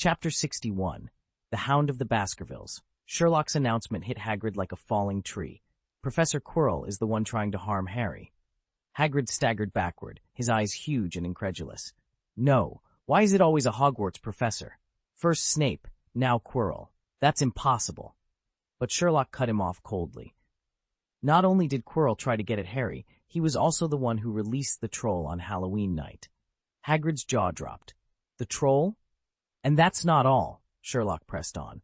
Chapter 61. The Hound of the Baskervilles. Sherlock's announcement hit Hagrid like a falling tree. Professor Quirrell is the one trying to harm Harry. Hagrid staggered backward, his eyes huge and incredulous. No, why is it always a Hogwarts professor? First Snape, now Quirrell. That's impossible. But Sherlock cut him off coldly. Not only did Quirrell try to get at Harry, he was also the one who released the troll on Halloween night. Hagrid's jaw dropped. The troll? And that's not all, Sherlock pressed on.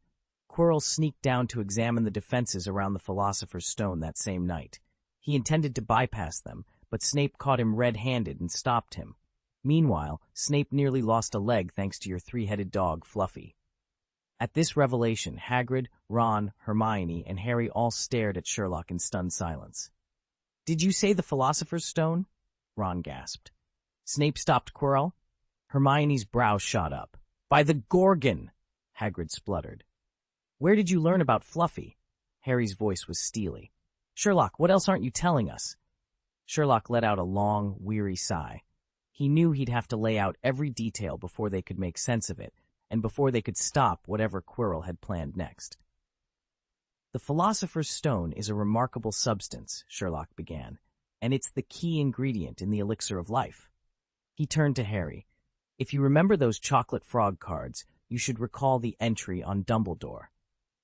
Quirrell sneaked down to examine the defenses around the Philosopher's Stone that same night. He intended to bypass them, but Snape caught him red-handed and stopped him. Meanwhile, Snape nearly lost a leg thanks to your three-headed dog, Fluffy. At this revelation, Hagrid, Ron, Hermione, and Harry all stared at Sherlock in stunned silence. "Did you say the Philosopher's Stone?" Ron gasped. Snape stopped Quirrell. Hermione's brow shot up. "By the Gorgon!" Hagrid spluttered. "Where did you learn about Fluffy?" Harry's voice was steely. "Sherlock, what else aren't you telling us?" Sherlock let out a long, weary sigh. He knew he'd have to lay out every detail before they could make sense of it, and before they could stop whatever Quirrell had planned next. "The Philosopher's Stone is a remarkable substance," Sherlock began, "and it's the key ingredient in the elixir of life." He turned to Harry. "If you remember those chocolate frog cards, you should recall the entry on Dumbledore."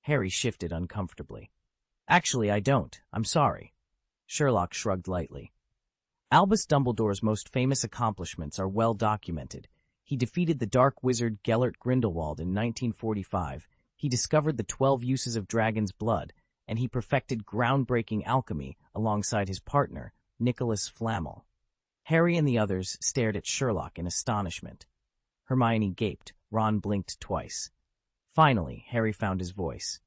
Harry shifted uncomfortably. "Actually, I don't. I'm sorry." Sherlock shrugged lightly. Albus Dumbledore's most famous accomplishments are well documented. He defeated the dark wizard Gellert Grindelwald in 1945, he discovered the 12 uses of dragon's blood, and he perfected groundbreaking alchemy alongside his partner, Nicholas Flamel. Harry and the others stared at Sherlock in astonishment. Hermione gaped. Ron blinked twice. Finally, Harry found his voice.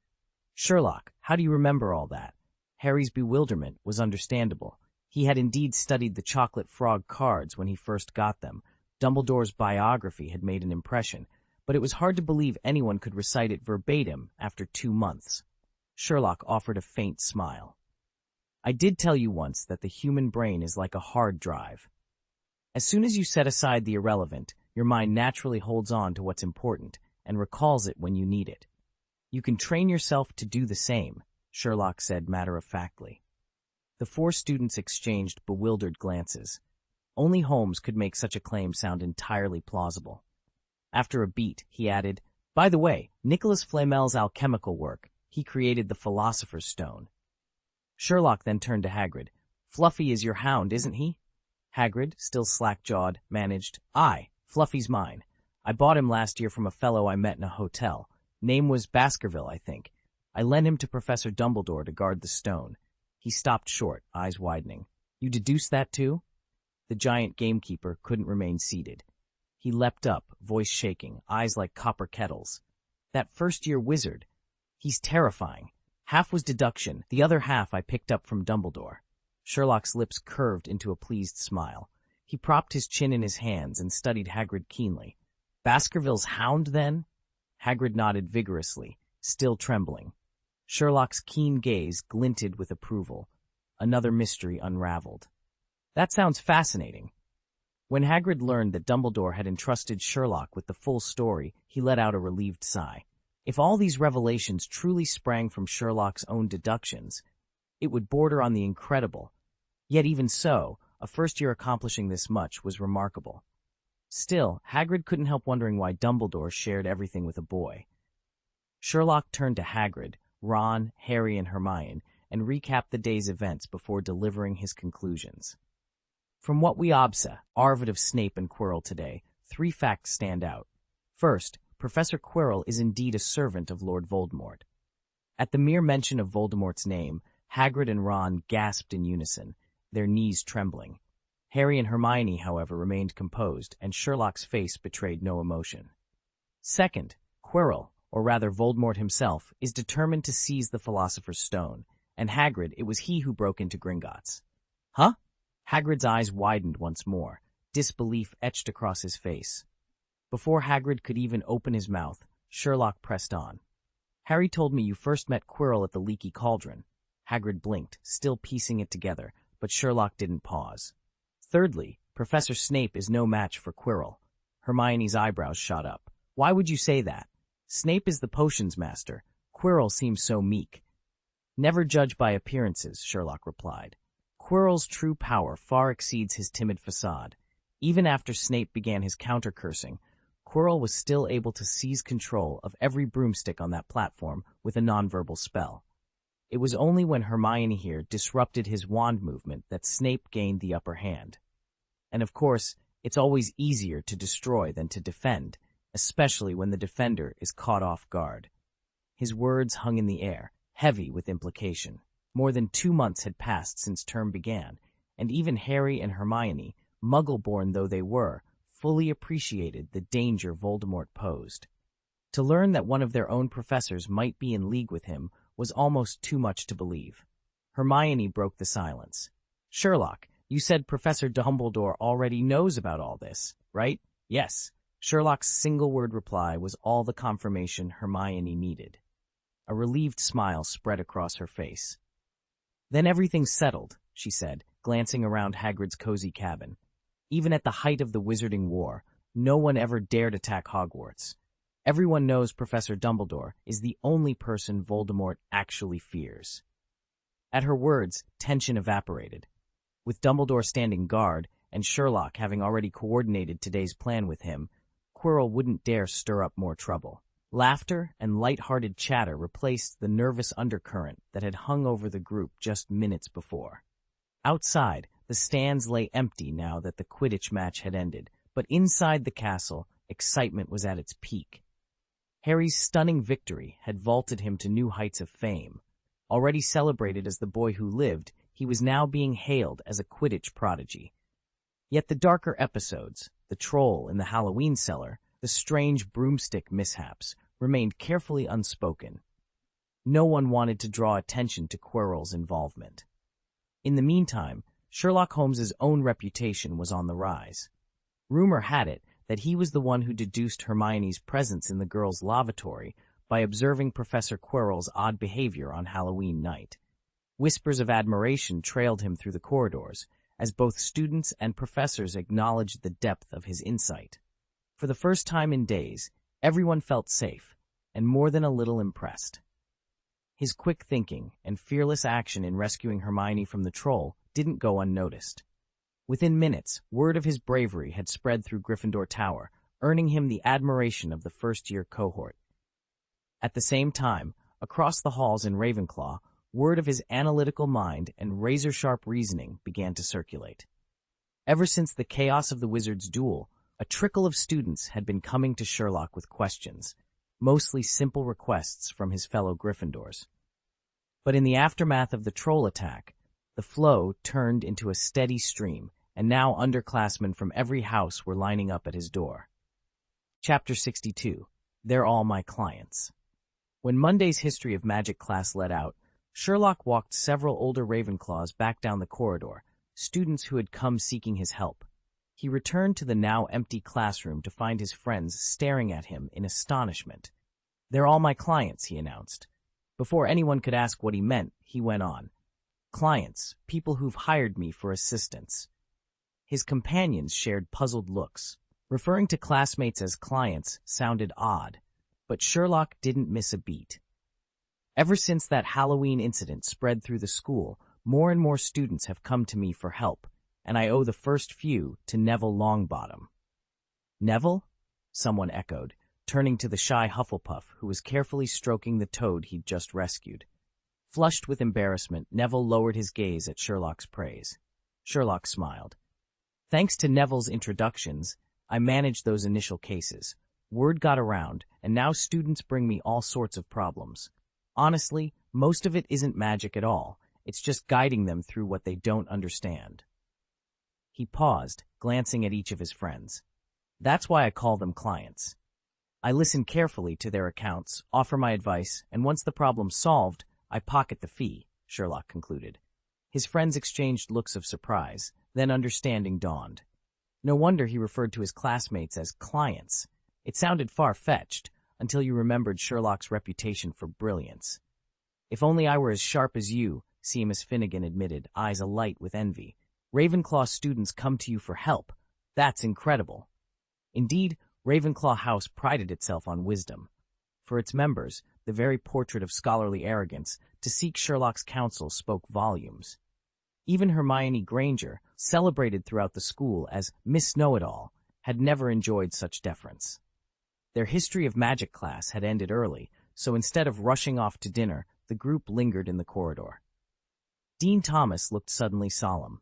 "Sherlock, how do you remember all that?" Harry's bewilderment was understandable. He had indeed studied the chocolate frog cards when he first got them. Dumbledore's biography had made an impression, but it was hard to believe anyone could recite it verbatim after 2 months. Sherlock offered a faint smile. "I did tell you once that the human brain is like a hard drive. As soon as you set aside the irrelevant, your mind naturally holds on to what's important and recalls it when you need it. You can train yourself to do the same," Sherlock said matter-of-factly. The 4 students exchanged bewildered glances. Only Holmes could make such a claim sound entirely plausible. After a beat, he added, "By the way, Nicholas Flamel's alchemical work, he created the Philosopher's Stone." Sherlock then turned to Hagrid. "Fluffy is your hound, isn't he?" Hagrid, still slack-jawed, managed, "Aye, Fluffy's mine. I bought him last year from a fellow I met in a hotel. Name was Baskerville, I think. I lent him to Professor Dumbledore to guard the stone." He stopped short, eyes widening. "You deduced that too?" The giant gamekeeper couldn't remain seated. He leapt up, voice shaking, eyes like copper kettles. "That first-year wizard. He's terrifying. Half was deduction, the other half I picked up from Dumbledore." Sherlock's lips curved into a pleased smile. He propped his chin in his hands and studied Hagrid keenly. "Baskerville's hound, then?" Hagrid nodded vigorously, still trembling. Sherlock's keen gaze glinted with approval. Another mystery unraveled. "That sounds fascinating." When Hagrid learned that Dumbledore had entrusted Sherlock with the full story, he let out a relieved sigh. If all these revelations truly sprang from Sherlock's own deductions, it would border on the incredible. Yet even so, a first-year accomplishing this much was remarkable. Still, Hagrid couldn't help wondering why Dumbledore shared everything with a boy. Sherlock turned to Hagrid, Ron, Harry, and Hermione, and recapped the day's events before delivering his conclusions. "From what we observed of Snape and Quirrell today, 3 facts stand out. First, Professor Quirrell is indeed a servant of Lord Voldemort." At the mere mention of Voldemort's name, Hagrid and Ron gasped in unison, their knees trembling. Harry and Hermione, however, remained composed, and Sherlock's face betrayed no emotion. Second, Quirrell, or rather Voldemort himself, is determined to seize the Philosopher's Stone, and Hagrid, it was he who broke into Gringotts. "Huh?" Hagrid's eyes widened once more. Disbelief etched across his face. Before Hagrid could even open his mouth, Sherlock pressed on. "Harry told me you first met Quirrell at the Leaky Cauldron." Hagrid blinked, still piecing it together, but Sherlock didn't pause. "Thirdly, Professor Snape is no match for Quirrell." Hermione's eyebrows shot up. Why would you say that? Snape is the potions master. Quirrell seems so meek. Never judge by appearances, Sherlock replied. Quirrell's true power far exceeds his timid facade. Even after Snape began his counter-cursing, Quirrell was still able to seize control of every broomstick on that platform with a nonverbal spell. It was only when Hermione here disrupted his wand movement that Snape gained the upper hand. And of course, it's always easier to destroy than to defend, especially when the defender is caught off guard. His words hung in the air, heavy with implication. More than 2 months had passed since term began, and even Harry and Hermione, Muggle-born though they were, fully appreciated the danger Voldemort posed. To learn that one of their own professors might be in league with him was almost too much to believe. Hermione broke the silence. Sherlock, you said Professor Dumbledore already knows about all this, right? Yes. Sherlock's single-word reply was all the confirmation Hermione needed. A relieved smile spread across her face. Then everything's settled, she said, glancing around Hagrid's cozy cabin. Even at the height of the Wizarding War, no one ever dared attack Hogwarts. Everyone knows Professor Dumbledore is the only person Voldemort actually fears. At her words, tension evaporated. With Dumbledore standing guard, and Sherlock having already coordinated today's plan with him, Quirrell wouldn't dare stir up more trouble. Laughter and light-hearted chatter replaced the nervous undercurrent that had hung over the group just minutes before. Outside, the stands lay empty now that the Quidditch match had ended, but inside the castle, excitement was at its peak. Harry's stunning victory had vaulted him to new heights of fame. Already celebrated as the boy who lived, he was now being hailed as a Quidditch prodigy. Yet the darker episodes, the troll in the Halloween cellar, the strange broomstick mishaps, remained carefully unspoken. No one wanted to draw attention to Quirrell's involvement. In the meantime, Sherlock Holmes's own reputation was on the rise. Rumor had it that he was the one who deduced Hermione's presence in the girls' lavatory by observing Professor Quirrell's odd behavior on Halloween night. Whispers of admiration trailed him through the corridors, as both students and professors acknowledged the depth of his insight. For the first time in days, everyone felt safe, and more than a little impressed. His quick thinking and fearless action in rescuing Hermione from the troll didn't go unnoticed. Within minutes, word of his bravery had spread through Gryffindor Tower, earning him the admiration of the first-year cohort. At the same time, across the halls in Ravenclaw, word of his analytical mind and razor-sharp reasoning began to circulate. Ever since the chaos of the Wizards' duel, a trickle of students had been coming to Sherlock with questions, mostly simple requests from his fellow Gryffindors. But in the aftermath of the troll attack, the flow turned into a steady stream, and now underclassmen from every house were lining up at his door. Chapter 62. They're All My Clients. When Monday's History of Magic class let out, Sherlock walked several older Ravenclaws back down the corridor, students who had come seeking his help. He returned to the now empty classroom to find his friends staring at him in astonishment. They're all my clients, he announced. Before anyone could ask what he meant, he went on. Clients, people who've hired me for assistance. His companions shared puzzled looks. Referring to classmates as clients sounded odd, but Sherlock didn't miss a beat. Ever since that Halloween incident spread through the school, more and more students have come to me for help, and I owe the first few to Neville Longbottom. Neville? Someone echoed, turning to the shy Hufflepuff who was carefully stroking the toad he'd just rescued. Flushed with embarrassment, Neville lowered his gaze at Sherlock's praise. Sherlock smiled. Thanks to Neville's introductions, I managed those initial cases. Word got around, and now students bring me all sorts of problems. Honestly, most of it isn't magic at all. It's just guiding them through what they don't understand. He paused, glancing at each of his friends. That's why I call them clients. I listen carefully to their accounts, offer my advice, and once the problem's solved, I pocket the fee, Sherlock concluded. His friends exchanged looks of surprise, then understanding dawned. No wonder he referred to his classmates as clients. It sounded far-fetched, until you remembered Sherlock's reputation for brilliance. If only I were as sharp as you, Seamus Finnegan admitted, eyes alight with envy. Ravenclaw students come to you for help. That's incredible. Indeed, Ravenclaw House prided itself on wisdom. For its members, the very portrait of scholarly arrogance, to seek Sherlock's counsel spoke volumes. Even Hermione Granger, celebrated throughout the school as Miss Know-It-All, had never enjoyed such deference. Their history of magic class had ended early, so instead of rushing off to dinner, the group lingered in the corridor. Dean Thomas looked suddenly solemn.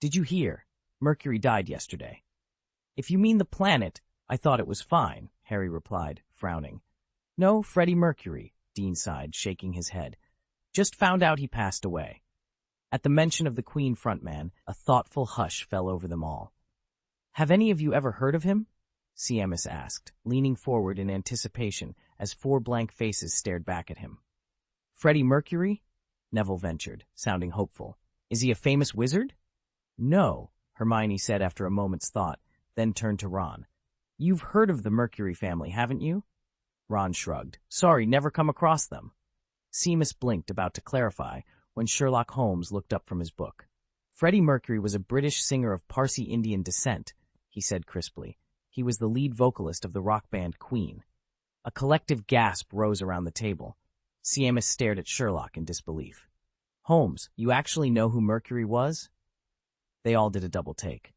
"Did you hear? Mercury died yesterday." "If you mean the planet, I thought it was fine," Harry replied, frowning. "No, Freddie Mercury," Dean sighed, shaking his head. "Just found out he passed away." At the mention of the Queen frontman, a thoughtful hush fell over them all. "Have any of you ever heard of him?" Seamus asked, leaning forward in anticipation as 4 blank faces stared back at him. "Freddie Mercury?" Neville ventured, sounding hopeful. "Is he a famous wizard?" "No," Hermione said after a moment's thought, then turned to Ron. "You've heard of the Mercury family, haven't you?" Ron shrugged. "Sorry, never come across them." Seamus blinked, about to clarify, when Sherlock Holmes looked up from his book. "Freddie Mercury was a British singer of Parsi Indian descent," he said crisply. "He was the lead vocalist of the rock band Queen." A collective gasp rose around the table. Seamus stared at Sherlock in disbelief. "Holmes, you actually know who Mercury was?" They all did a double take.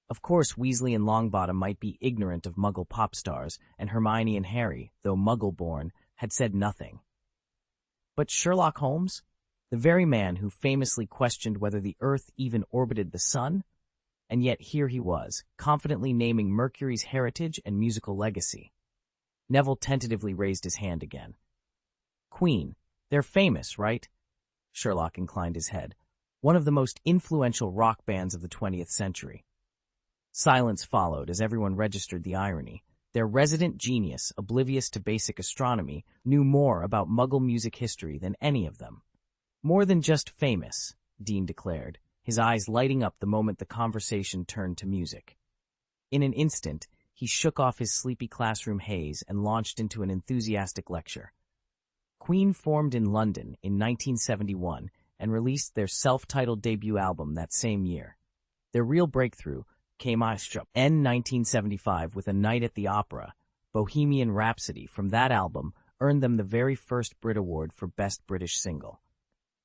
Of course, Weasley and Longbottom might be ignorant of Muggle pop stars, and Hermione and Harry, though Muggle-born, had said nothing. But Sherlock Holmes? The very man who famously questioned whether the Earth even orbited the sun? And yet here he was, confidently naming Mercury's heritage and musical legacy. Neville tentatively raised his hand again. "Queen, they're famous, right?" Sherlock inclined his head. "One of the most influential rock bands of the 20th century. Silence followed as everyone registered the irony. Their resident genius, oblivious to basic astronomy, knew more about Muggle music history than any of them. "More than just famous," Dean declared, his eyes lighting up the moment the conversation turned to music. In an instant, he shook off his sleepy classroom haze and launched into an enthusiastic lecture. Queen formed in London in 1971 and released their self-titled debut album that same year. Their real breakthrough came in 1975 with A Night at the Opera. Bohemian Rhapsody from that album earned them the very first Brit Award for Best British Single.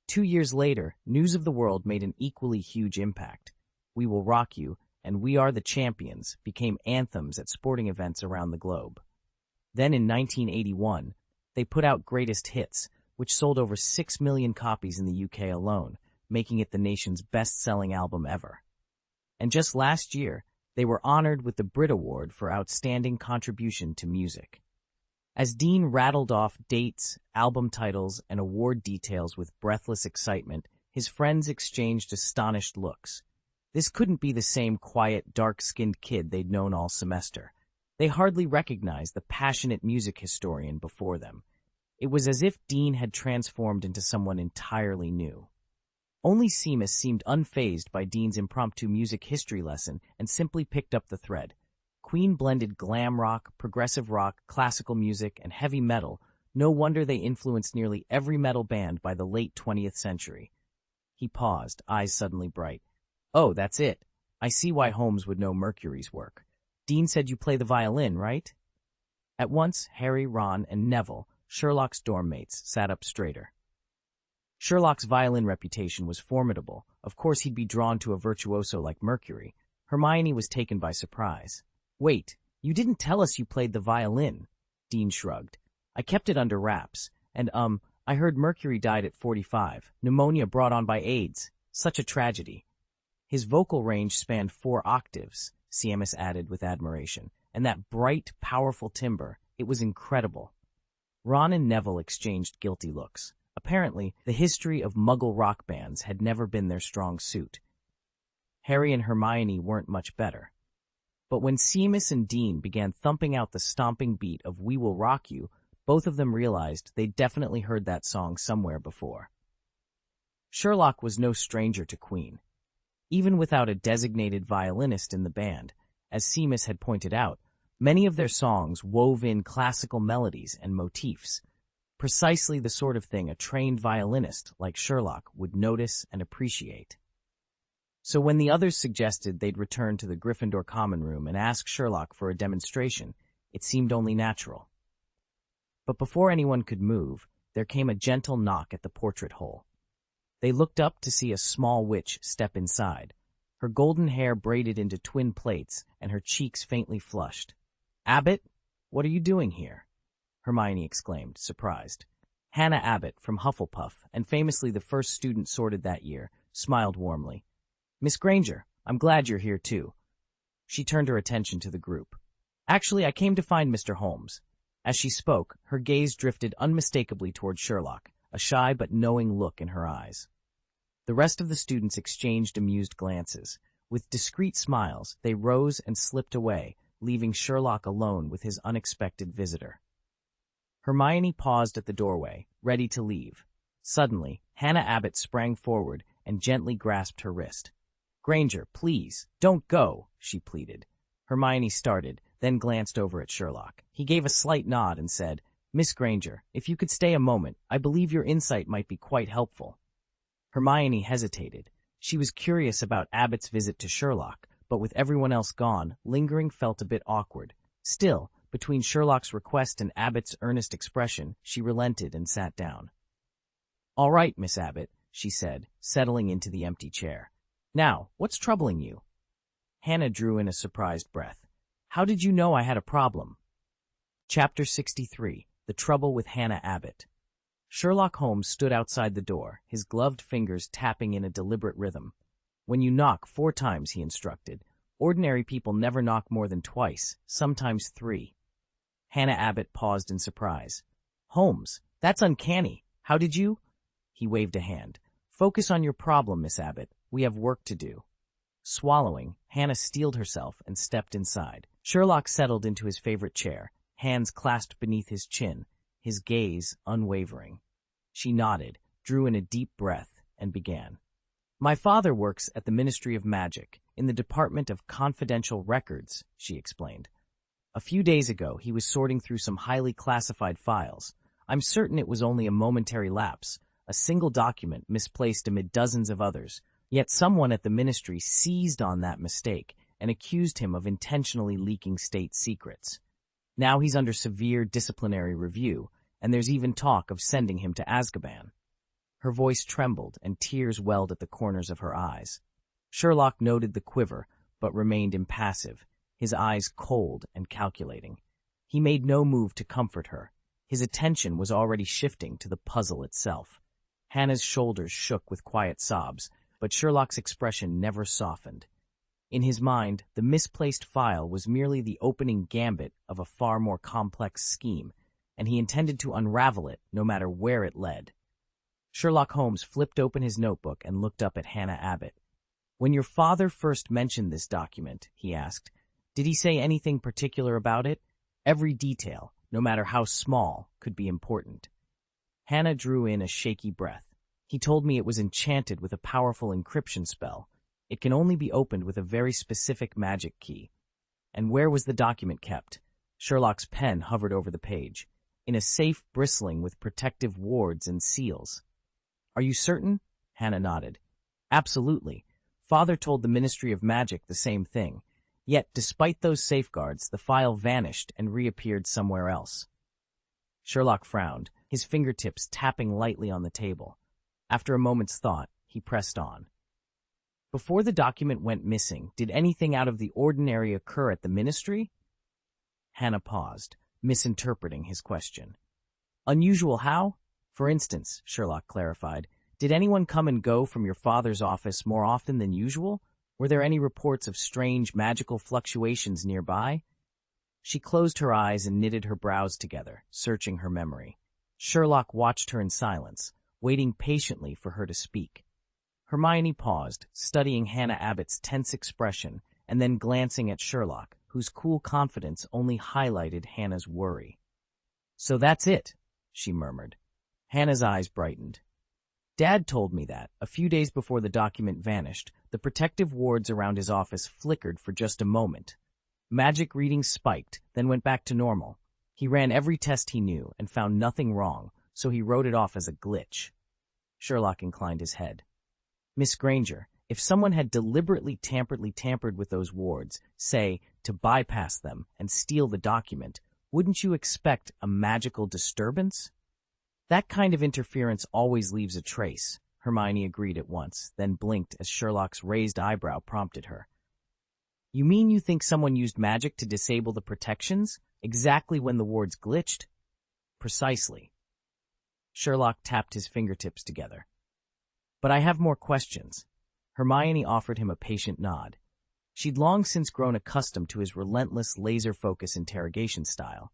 2 years later, News of the World made an equally huge impact. We Will Rock You and We Are the Champions became anthems at sporting events around the globe. Then in 1981, they put out Greatest Hits, which sold over 6 million copies in the UK alone, making it the nation's best-selling album ever. And just last year, they were honored with the Brit Award for Outstanding Contribution to Music. As Dean rattled off dates, album titles, and award details with breathless excitement, his friends exchanged astonished looks. This couldn't be the same quiet, dark-skinned kid they'd known all semester. They hardly recognized the passionate music historian before them. It was as if Dean had transformed into someone entirely new. Only Seamus seemed unfazed by Dean's impromptu music history lesson and simply picked up the thread. Queen blended glam rock, progressive rock, classical music, and heavy metal. No wonder they influenced nearly every metal band by the late 20th century. He paused, eyes suddenly bright. "Oh, that's it. I see why Holmes would know Mercury's work. Dean said you play the violin, right?" At once, Harry, Ron, and Neville, Sherlock's dorm mates, sat up straighter. Sherlock's violin reputation was formidable. Of course he'd be drawn to a virtuoso like Mercury. Hermione was taken by surprise. "Wait, you didn't tell us you played the violin," Dean shrugged. "I kept it under wraps, and I heard Mercury died at 45, pneumonia brought on by AIDS. Such a tragedy." His vocal range spanned 4 octaves, Seamus added with admiration, and that bright, powerful timbre, it was incredible. Ron and Neville exchanged guilty looks. Apparently, the history of Muggle rock bands had never been their strong suit. Harry and Hermione weren't much better. But when Seamus and Dean began thumping out the stomping beat of We Will Rock You, both of them realized they'd definitely heard that song somewhere before. Sherlock was no stranger to Queen. Even without a designated violinist in the band, as Seamus had pointed out, many of their songs wove in classical melodies and motifs, precisely the sort of thing a trained violinist like Sherlock would notice and appreciate. So when the others suggested they'd return to the Gryffindor common room and ask Sherlock for a demonstration, It seemed only natural. But before anyone could move, there came a gentle knock at the portrait hole. They looked up to see a small witch step inside, her golden hair braided into twin plaits and her cheeks faintly flushed. "Abbott, what are you doing here?" Hermione exclaimed, surprised. Hannah Abbott, from Hufflepuff, and famously the first student sorted that year, smiled warmly. "Miss Granger, I'm glad you're here too." She turned her attention to the group. "Actually, I came to find Mr. Holmes." As she spoke, her gaze drifted unmistakably toward Sherlock, a shy but knowing look in her eyes. The rest of the students exchanged amused glances. With discreet smiles, they rose and slipped away, leaving Sherlock alone with his unexpected visitor. Hermione paused at the doorway, ready to leave. Suddenly, Hannah Abbott sprang forward and gently grasped her wrist. "Granger, please, don't go," she pleaded. Hermione started, then glanced over at Sherlock. He gave a slight nod and said, "Miss Granger, if you could stay a moment, I believe your insight might be quite helpful." Hermione hesitated. She was curious about Abbott's visit to Sherlock, but with everyone else gone, lingering felt a bit awkward. Still, between Sherlock's request and Abbott's earnest expression, she relented and sat down. "All right, Miss Abbott," she said, settling into the empty chair. "Now, what's troubling you?" Hannah drew in a surprised breath. "How did you know I had a problem?" Chapter 63. The Trouble with Hannah Abbott. Sherlock Holmes stood outside the door, his gloved fingers tapping in a deliberate rhythm. "When you knock 4 times, he instructed. "Ordinary people never knock more than twice, sometimes 3. Hannah Abbott paused in surprise. "Holmes, that's uncanny. How did you—" He waved a hand. "Focus on your problem, Miss Abbott. We have work to do." Swallowing, Hannah steeled herself and stepped inside. Sherlock settled into his favorite chair, hands clasped beneath his chin, his gaze unwavering. She nodded, drew in a deep breath, and began. "My father works at the Ministry of Magic, in the Department of Confidential Records," she explained. "A few days ago, he was sorting through some highly classified files. I'm certain it was only a momentary lapse, a single document misplaced amid dozens of others. Yet someone at the ministry seized on that mistake and accused him of intentionally leaking state secrets. Now he's under severe disciplinary review, and there's even talk of sending him to Azkaban." Her voice trembled, and tears welled at the corners of her eyes. Sherlock noted the quiver, but remained impassive, his eyes cold and calculating. He made no move to comfort her. His attention was already shifting to the puzzle itself. Hannah's shoulders shook with quiet sobs, but Sherlock's expression never softened. In his mind, the misplaced file was merely the opening gambit of a far more complex scheme, and he intended to unravel it no matter where it led. Sherlock Holmes flipped open his notebook and looked up at Hannah Abbott. "When your father first mentioned this document," he asked, "did he say anything particular about it? Every detail, no matter how small, could be important." Hannah drew in a shaky breath. "He told me it was enchanted with a powerful encryption spell. It can only be opened with a very specific magic key." "And where was the document kept?" Sherlock's pen hovered over the page. "In a safe bristling with protective wards and seals." "Are you certain?" Hannah nodded. "Absolutely. Father told the Ministry of Magic the same thing. Yet, despite those safeguards, the file vanished and reappeared somewhere else." Sherlock frowned, his fingertips tapping lightly on the table. After a moment's thought, he pressed on. "Before the document went missing, did anything out of the ordinary occur at the ministry?" Hannah paused, misinterpreting his question. "Unusual how? For instance," Sherlock clarified, "did anyone come and go from your father's office more often than usual? Were there any reports of strange magical fluctuations nearby?" She closed her eyes and knitted her brows together, searching her memory. Sherlock watched her in silence, waiting patiently for her to speak. Hermione paused, studying Hannah Abbott's tense expression, and then glancing at Sherlock, whose cool confidence only highlighted Hannah's worry. "So that's it," she murmured. Hannah's eyes brightened. "Dad told me that, a few days before the document vanished, the protective wards around his office flickered for just a moment. Magic readings spiked, then went back to normal. He ran every test he knew and found nothing wrong, so he wrote it off as a glitch." Sherlock inclined his head. "Miss Granger, if someone had deliberately tampered with those wards, say, to bypass them and steal the document, wouldn't you expect a magical disturbance? That kind of interference always leaves a trace, Hermione agreed at once, then blinked as Sherlock's raised eyebrow prompted her. You mean you think someone used magic to disable the protections, exactly when the wards glitched? Precisely. Sherlock tapped his fingertips together. But I have more questions. Hermione offered him a patient nod. She'd long since grown accustomed to his relentless laser-focus interrogation style.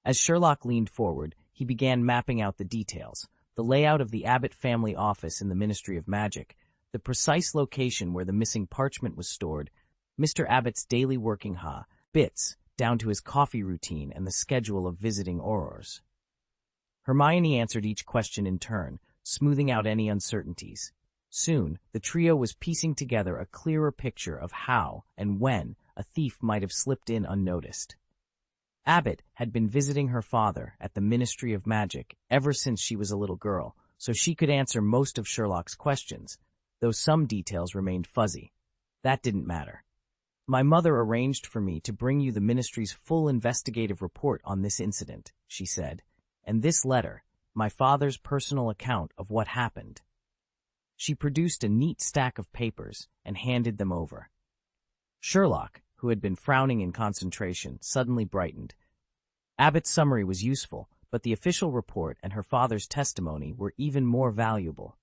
As Sherlock leaned forward, he began mapping out the details, the layout of the Abbott family office in the Ministry of Magic, the precise location where the missing parchment was stored, Mr. Abbott's daily working bits, down to his coffee routine and the schedule of visiting aurors. Hermione answered each question in turn, smoothing out any uncertainties. Soon, the trio was piecing together a clearer picture of how and when a thief might have slipped in unnoticed. Abbott had been visiting her father at the Ministry of Magic ever since she was a little girl, so she could answer most of Sherlock's questions, though some details remained fuzzy. That didn't matter. My mother arranged for me to bring you the Ministry's full investigative report on this incident, she said, and this letter, my father's personal account of what happened. She produced a neat stack of papers and handed them over. Sherlock, who had been frowning in concentration, suddenly brightened. Abbott's summary was useful, but the official report and her father's testimony were even more valuable.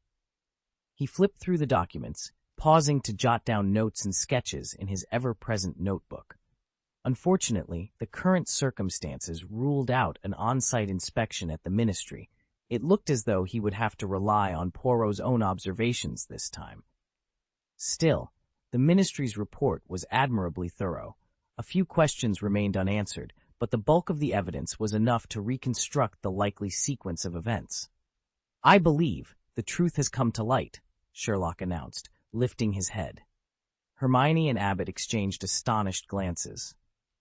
He flipped through the documents, pausing to jot down notes and sketches in his ever-present notebook. Unfortunately, the current circumstances ruled out an on-site inspection at the ministry. It looked as though he would have to rely on Poirot's own observations this time. Still, the ministry's report was admirably thorough. A few questions remained unanswered, but the bulk of the evidence was enough to reconstruct the likely sequence of events. I believe the truth has come to light, Sherlock announced, lifting his head. Hermione and Abbott exchanged astonished glances.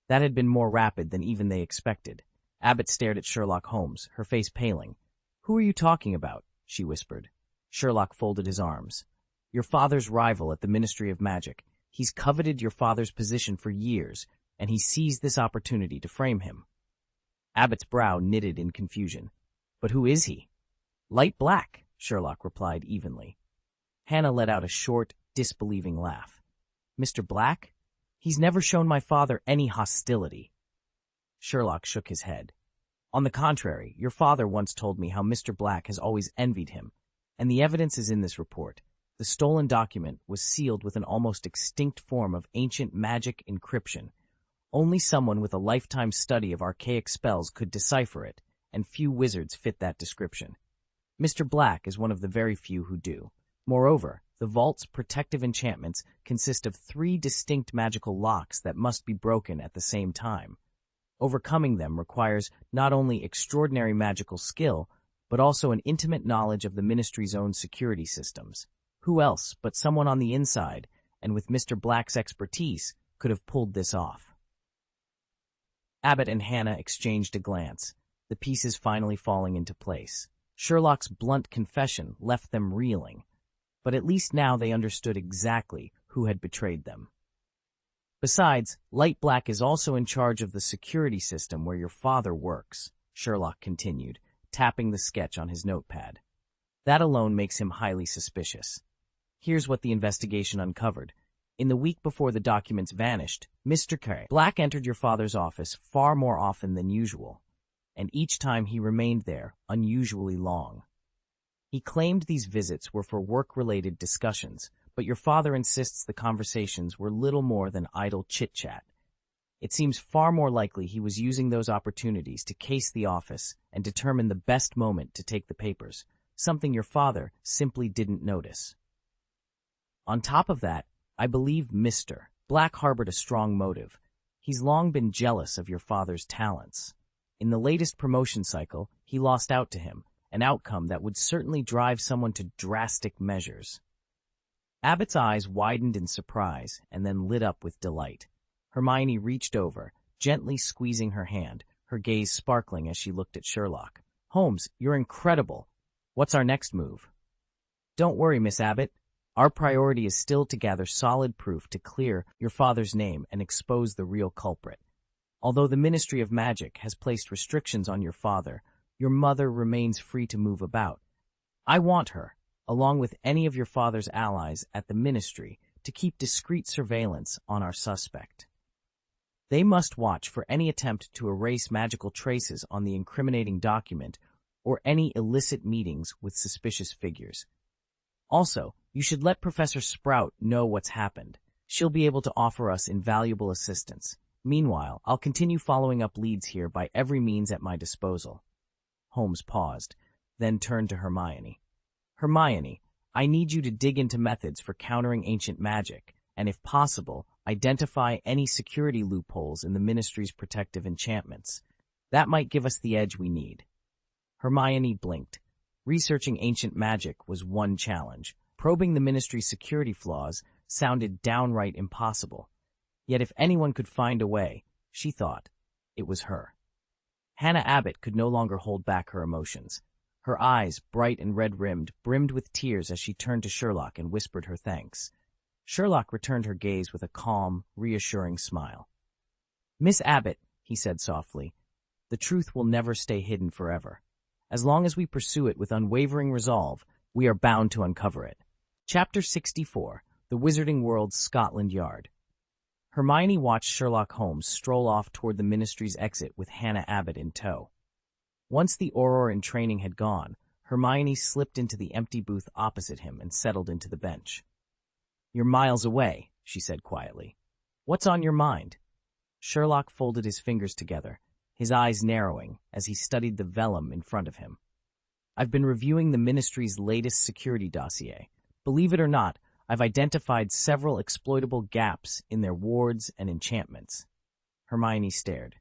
That had been more rapid than even they expected. Abbott stared at Sherlock Holmes, her face paling. Who are you talking about? She whispered. Sherlock folded his arms. Your father's rival at the Ministry of Magic. He's coveted your father's position for years, and he seized this opportunity to frame him. Abbott's brow knitted in confusion. But who is he? Light black, Sherlock replied evenly. Hannah let out a short, disbelieving laugh. Mr. Black? He's never shown my father any hostility. Sherlock shook his head. On the contrary, your father once told me how Mr. Black has always envied him, and the evidence is in this report. The stolen document was sealed with an almost extinct form of ancient magic encryption. Only someone with a lifetime study of archaic spells could decipher it, and few wizards fit that description. Mr. Black is one of the very few who do. Moreover, the vault's protective enchantments consist of 3 distinct magical locks that must be broken at the same time. Overcoming them requires not only extraordinary magical skill, but also an intimate knowledge of the Ministry's own security systems. Who else but someone on the inside, and with Mr. Black's expertise, could have pulled this off? Abbott and Hannah exchanged a glance, the pieces finally falling into place. Sherlock's blunt confession left them reeling, but at least now they understood exactly who had betrayed them. Besides, Light Black is also in charge of the security system where your father works, Sherlock continued, tapping the sketch on his notepad. That alone makes him highly suspicious. Here's what the investigation uncovered. In the week before the documents vanished, Mr. Black entered your father's office far more often than usual, and each time he remained there unusually long. He claimed these visits were for work-related discussions, but your father insists the conversations were little more than idle chit-chat. It seems far more likely he was using those opportunities to case the office and determine the best moment to take the papers, something your father simply didn't notice. On top of that, I believe Mr. Black harbored a strong motive. He's long been jealous of your father's talents. In the latest promotion cycle, he lost out to him, an outcome that would certainly drive someone to drastic measures. Abbott's eyes widened in surprise and then lit up with delight. Hermione reached over, gently squeezing her hand, her gaze sparkling as she looked at Sherlock. Holmes, you're incredible. What's our next move? Don't worry, Miss Abbott. Our priority is still to gather solid proof to clear your father's name and expose the real culprit. Although the Ministry of Magic has placed restrictions on your father, your mother remains free to move about. I want her, along with any of your father's allies at the Ministry, to keep discreet surveillance on our suspect. They must watch for any attempt to erase magical traces on the incriminating document or any illicit meetings with suspicious figures. Also, you should let Professor Sprout know what's happened. She'll be able to offer us invaluable assistance. Meanwhile, I'll continue following up leads here by every means at my disposal. Holmes paused, then turned to Hermione. Hermione, I need you to dig into methods for countering ancient magic, and if possible, identify any security loopholes in the Ministry's protective enchantments. That might give us the edge we need. Hermione blinked. Researching ancient magic was one challenge. Probing the Ministry's security flaws sounded downright impossible. Yet if anyone could find a way, she thought, it was her. Hannah Abbott could no longer hold back her emotions. Her eyes, bright and red-rimmed, brimmed with tears as she turned to Sherlock and whispered her thanks. Sherlock returned her gaze with a calm, reassuring smile. Miss Abbott, he said softly, the truth will never stay hidden forever. As long as we pursue it with unwavering resolve, we are bound to uncover it. Chapter 64, The Wizarding World's Scotland Yard. Hermione watched Sherlock Holmes stroll off toward the Ministry's exit with Hannah Abbott in tow. Once the Auror in training had gone, Hermione slipped into the empty booth opposite him and settled into the bench. You're miles away, she said quietly. What's on your mind? Sherlock folded his fingers together, his eyes narrowing as he studied the vellum in front of him. I've been reviewing the Ministry's latest security dossier. Believe it or not, I've identified several exploitable gaps in their wards and enchantments. Hermione stared.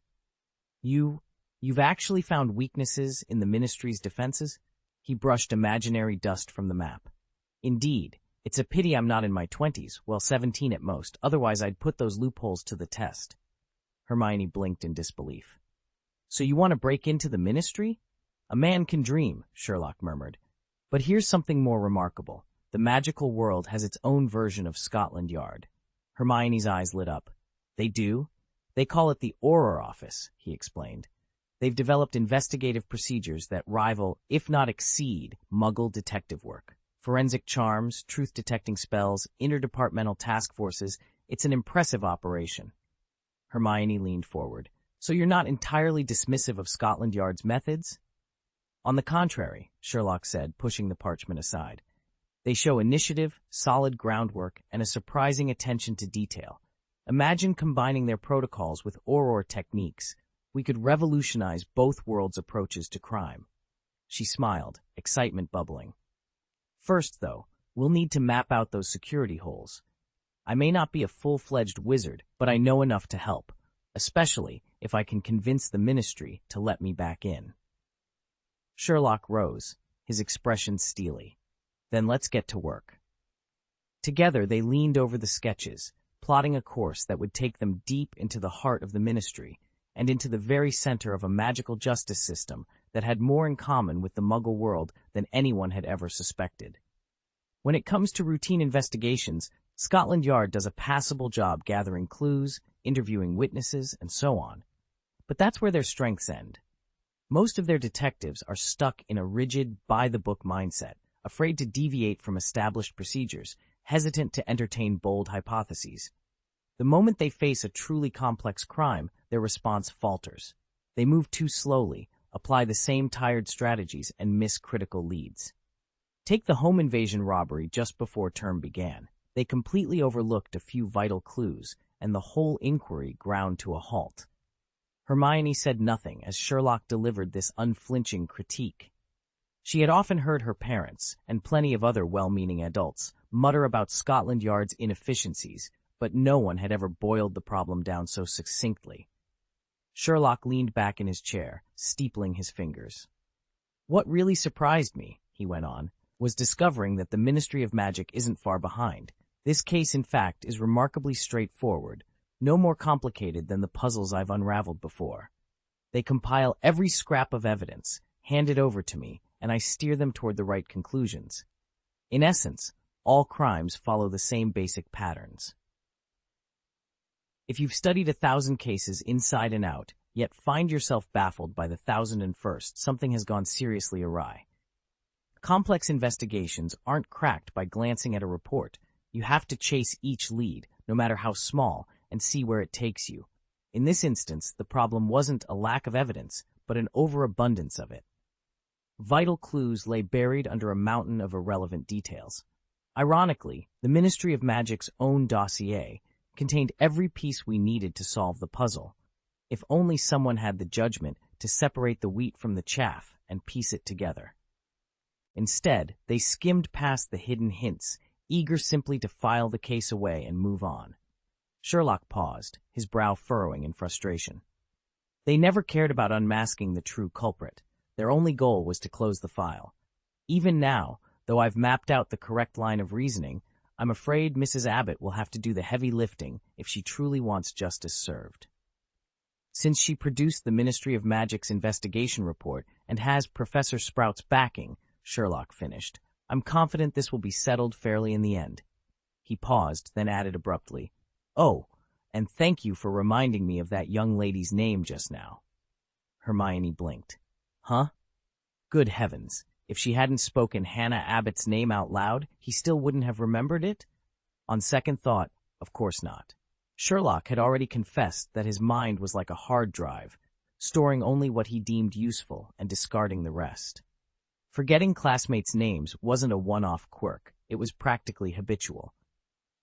You've actually found weaknesses in the Ministry's defenses? He brushed imaginary dust from the map. Indeed, it's a pity I'm not in my 20s, well 17 at most, otherwise I'd put those loopholes to the test. Hermione blinked in disbelief. So you want to break into the Ministry? A man can dream, Sherlock murmured. But here's something more remarkable. The magical world has its own version of Scotland Yard. Hermione's eyes lit up. They do? They call it the Auror Office, he explained. They've developed investigative procedures that rival, if not exceed, Muggle detective work. Forensic charms, truth-detecting spells, interdepartmental task forces. It's an impressive operation. Hermione leaned forward. So you're not entirely dismissive of Scotland Yard's methods? On the contrary, Sherlock said, pushing the parchment aside. They show initiative, solid groundwork, and a surprising attention to detail. Imagine combining their protocols with Auror techniques. We could revolutionize both worlds' approaches to crime. She smiled, excitement bubbling. First, though, we'll need to map out those security holes. I may not be a full-fledged wizard, but I know enough to help, especially if I can convince the Ministry to let me back in. Sherlock rose, his expression steely. Then let's get to work. Together they leaned over the sketches, plotting a course that would take them deep into the heart of the Ministry and into the very center of a magical justice system that had more in common with the Muggle world than anyone had ever suspected. When it comes to routine investigations, Scotland Yard does a passable job gathering clues, interviewing witnesses, and so on. But that's where their strengths end. Most of their detectives are stuck in a rigid, by-the-book mindset, afraid to deviate from established procedures, hesitant to entertain bold hypotheses. The moment they face a truly complex crime, their response falters. They move too slowly, apply the same tired strategies, and miss critical leads. Take the home invasion robbery just before term began. They completely overlooked a few vital clues, and the whole inquiry ground to a halt. Hermione said nothing as Sherlock delivered this unflinching critique. She had often heard her parents, and plenty of other well-meaning adults, mutter about Scotland Yard's inefficiencies, but no one had ever boiled the problem down so succinctly. Sherlock leaned back in his chair, steepling his fingers. What really surprised me, he went on, was discovering that the Ministry of Magic isn't far behind. This case, in fact, is remarkably straightforward, no more complicated than the puzzles I've unraveled before. They compile every scrap of evidence, hand it over to me, and I steer them toward the right conclusions. In essence, All crimes follow the same basic patterns. If you've studied 1,000 cases inside and out, yet find yourself baffled by the 1,001st, something has gone seriously awry. Complex investigations aren't cracked by glancing at a report. You have to chase each lead, no matter how small, and see where it takes you. In this instance, the problem wasn't a lack of evidence, but an overabundance of it. Vital clues lay buried under a mountain of irrelevant details. Ironically, the Ministry of Magic's own dossier contained every piece we needed to solve the puzzle, if only someone had the judgment to separate the wheat from the chaff and piece it together. Instead, they skimmed past the hidden hints, eager simply to file the case away and move on. Sherlock paused, his brow furrowing in frustration. They never cared about unmasking the true culprit. Their only goal was to close the file. Even now, though I've mapped out the correct line of reasoning, I'm afraid Mrs. Abbott will have to do the heavy lifting if she truly wants justice served. Since she produced the Ministry of Magic's investigation report and has Professor Sprout's backing, Sherlock finished, I'm confident this will be settled fairly in the end. He paused, then added abruptly, "Oh, and thank you for reminding me of that young lady's name just now." Hermione blinked. Huh? Good heavens. If she hadn't spoken Hannah Abbott's name out loud, he still wouldn't have remembered it? On second thought, of course not. Sherlock had already confessed that his mind was like a hard drive, storing only what he deemed useful and discarding the rest. Forgetting classmates' names wasn't a one-off quirk, it was practically habitual.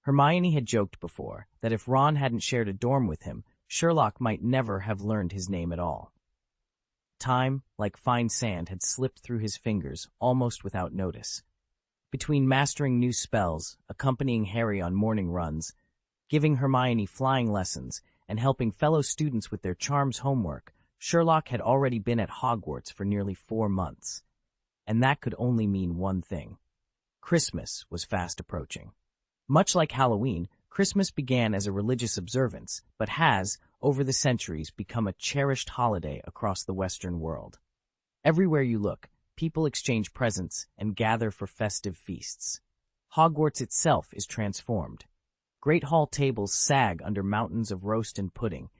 Hermione had joked before that if Ron hadn't shared a dorm with him, Sherlock might never have learned his name at all. Time, like fine sand, had slipped through his fingers almost without notice. Between mastering new spells, accompanying Harry on morning runs, giving Hermione flying lessons, and helping fellow students with their charms homework, Sherlock had already been at Hogwarts for nearly 4 months. And that could only mean one thing. Christmas was fast approaching. Much like Halloween, Christmas began as a religious observance, but has, over the centuries, become a cherished holiday across the Western world. Everywhere you look, people exchange presents and gather for festive feasts. Hogwarts itself is transformed. Great hall tables sag under mountains of roast and pudding,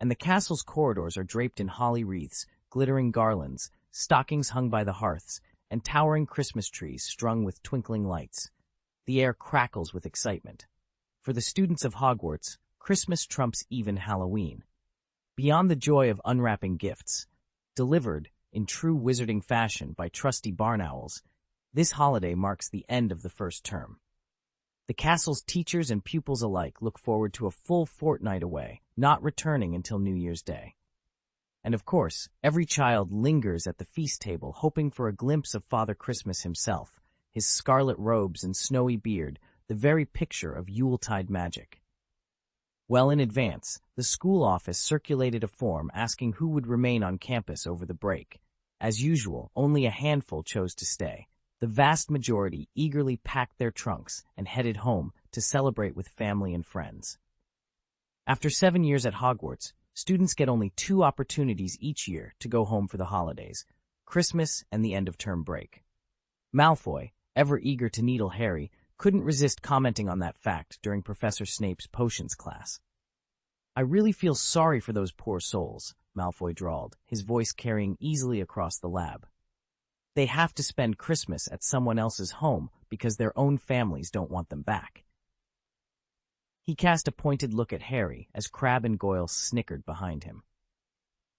and the castle's corridors are draped in holly wreaths, glittering garlands, stockings hung by the hearths, and towering Christmas trees strung with twinkling lights. The air crackles with excitement. For the students of Hogwarts, Christmas trumps even Halloween. Beyond the joy of unwrapping gifts, delivered in true wizarding fashion by trusty barn owls, this holiday marks the end of the first term. The castle's teachers and pupils alike look forward to a full fortnight away, not returning until New Year's Day. And of course, every child lingers at the feast table hoping for a glimpse of Father Christmas himself, his scarlet robes and snowy beard, the very picture of Yuletide magic. Well in advance, the school office circulated a form asking who would remain on campus over the break. As usual, only a handful chose to stay. The vast majority eagerly packed their trunks and headed home to celebrate with family and friends. After 7 years at Hogwarts, students get only 2 opportunities each year to go home for the holidays, Christmas and the end-of-term break. Malfoy, ever eager to needle Harry, couldn't resist commenting on that fact during Professor Snape's potions class. "I really feel sorry for those poor souls," Malfoy drawled, his voice carrying easily across the lab. "They have to spend Christmas at someone else's home because their own families don't want them back." He cast a pointed look at Harry as Crabbe and Goyle snickered behind him.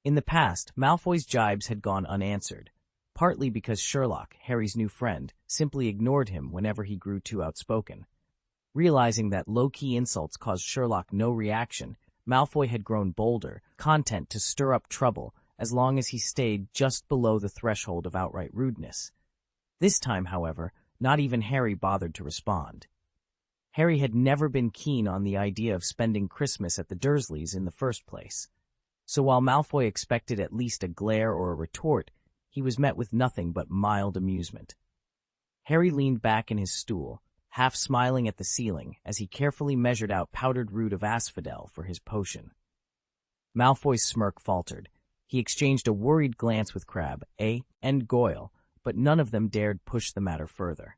In the past, Malfoy's jibes had gone unanswered, partly because Sherlock, Harry's new friend, simply ignored him whenever he grew too outspoken. Realizing that low-key insults caused Sherlock no reaction, Malfoy had grown bolder, content to stir up trouble as long as he stayed just below the threshold of outright rudeness. This time, however, not even Harry bothered to respond. Harry had never been keen on the idea of spending Christmas at the Dursleys in the first place. So while Malfoy expected at least a glare or a retort, he was met with nothing but mild amusement. Harry leaned back in his stool, half smiling at the ceiling as he carefully measured out powdered root of asphodel for his potion. Malfoy's smirk faltered. He exchanged a worried glance with Crabbe, and Goyle, but none of them dared push the matter further.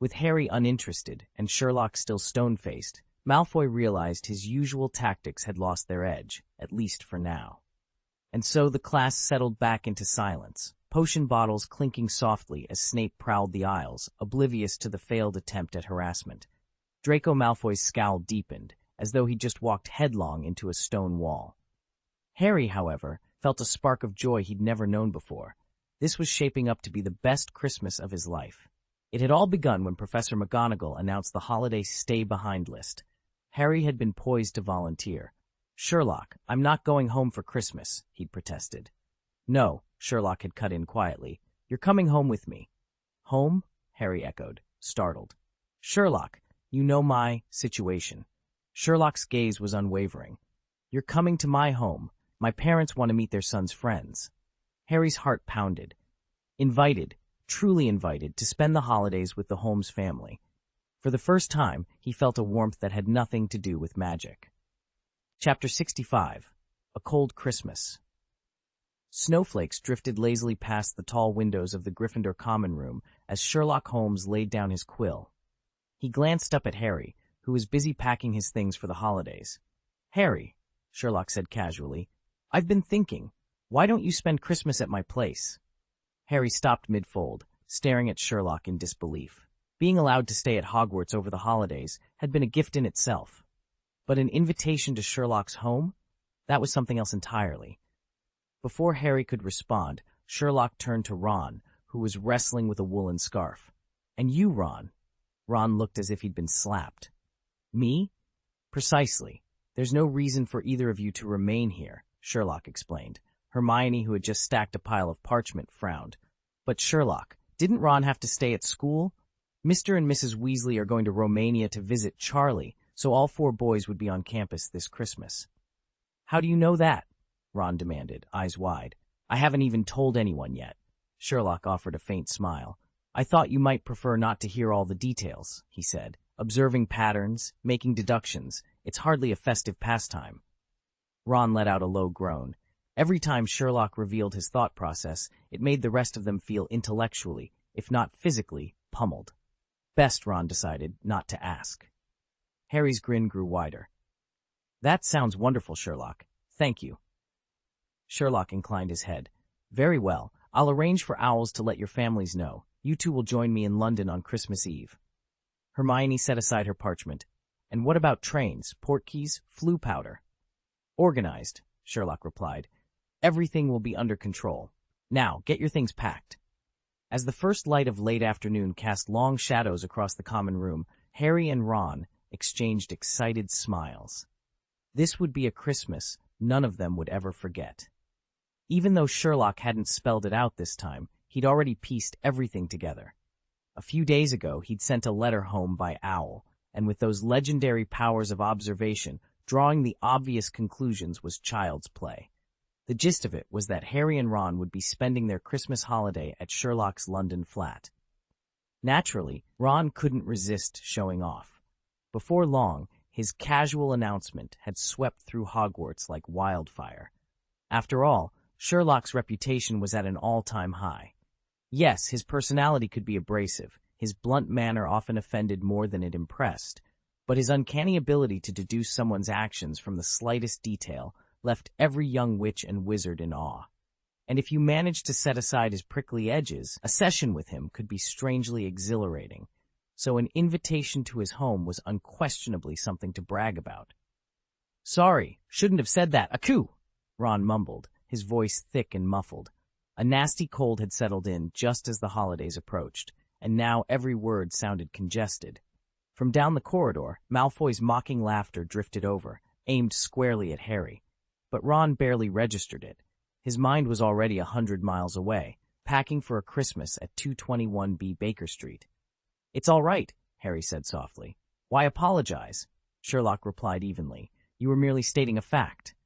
With Harry uninterested and Sherlock still stone-faced, Malfoy realized his usual tactics had lost their edge, at least for now. And so the class settled back into silence, potion bottles clinking softly as Snape prowled the aisles, oblivious to the failed attempt at harassment. Draco Malfoy's scowl deepened, as though he'd just walked headlong into a stone wall. Harry, however, felt a spark of joy he'd never known before. This was shaping up to be the best Christmas of his life. It had all begun when Professor McGonagall announced the holiday stay-behind list. Harry had been poised to volunteer. "Sherlock, I'm not going home for Christmas," he'd protested. "No," Sherlock had cut in quietly. "You're coming home with me." "Home?" Harry echoed, startled. "Sherlock, you know my situation." Sherlock's gaze was unwavering. "You're coming to my home. My parents want to meet their son's friends." Harry's heart pounded. Invited, truly invited, to spend the holidays with the Holmes family. For the first time, he felt a warmth that had nothing to do with magic. Chapter 65. A Cold Christmas. Snowflakes drifted lazily past the tall windows of the Gryffindor common room as Sherlock Holmes laid down his quill. He glanced up at Harry, who was busy packing his things for the holidays. "Harry," Sherlock said casually, "I've been thinking, why don't you spend Christmas at my place?" Harry stopped mid-fold, staring at Sherlock in disbelief. Being allowed to stay at Hogwarts over the holidays had been a gift in itself. But an invitation to Sherlock's home? That was something else entirely. Before Harry could respond, Sherlock turned to Ron, who was wrestling with a woolen scarf. "And you, Ron?" Ron looked as if he'd been slapped. "Me?" "Precisely. There's no reason for either of you to remain here," Sherlock explained. Hermione, who had just stacked a pile of parchment, frowned. "But Sherlock, didn't Ron have to stay at school? Mr. and Mrs. Weasley are going to Romania to visit Charlie, so all 4 boys would be on campus this Christmas." "How do you know that?" Ron demanded, eyes wide. "I haven't even told anyone yet." Sherlock offered a faint smile. "I thought you might prefer not to hear all the details," he said. "Observing patterns, making deductions, it's hardly a festive pastime." Ron let out a low groan. Every time Sherlock revealed his thought process, it made the rest of them feel intellectually, if not physically, pummeled. Best, Ron decided, not to ask. Harry's grin grew wider. "That sounds wonderful, Sherlock. Thank you." Sherlock inclined his head. "Very well. I'll arrange for Owls to let your families know. You two will join me in London on Christmas Eve." Hermione set aside her parchment. "And what about trains, portkeys, flu powder?" "Organized," Sherlock replied. "Everything will be under control. Now, get your things packed." As the first light of late afternoon cast long shadows across the common room, Harry and Ron exchanged excited smiles. This would be a Christmas none of them would ever forget. Even though Sherlock hadn't spelled it out this time, he'd already pieced everything together. A few days ago, he'd sent a letter home by owl, and with those legendary powers of observation, drawing the obvious conclusions was child's play. The gist of it was that Harry and Ron would be spending their Christmas holiday at Sherlock's London flat. Naturally, Ron couldn't resist showing off. Before long, his casual announcement had swept through Hogwarts like wildfire. After all, Sherlock's reputation was at an all-time high. Yes, his personality could be abrasive, his blunt manner often offended more than it impressed, but his uncanny ability to deduce someone's actions from the slightest detail left every young witch and wizard in awe. And if you managed to set aside his prickly edges, a session with him could be strangely exhilarating. So an invitation to his home was unquestionably something to brag about. "Sorry, shouldn't have said that. Achoo!" Ron mumbled, his voice thick and muffled. A nasty cold had settled in just as the holidays approached, and now every word sounded congested. From down the corridor, Malfoy's mocking laughter drifted over, aimed squarely at Harry. But Ron barely registered it. His mind was already 100 miles away, packing for a Christmas at 221B Baker Street. "It's all right," Harry said softly. "Why apologize?" Sherlock replied evenly. "You were merely stating a fact."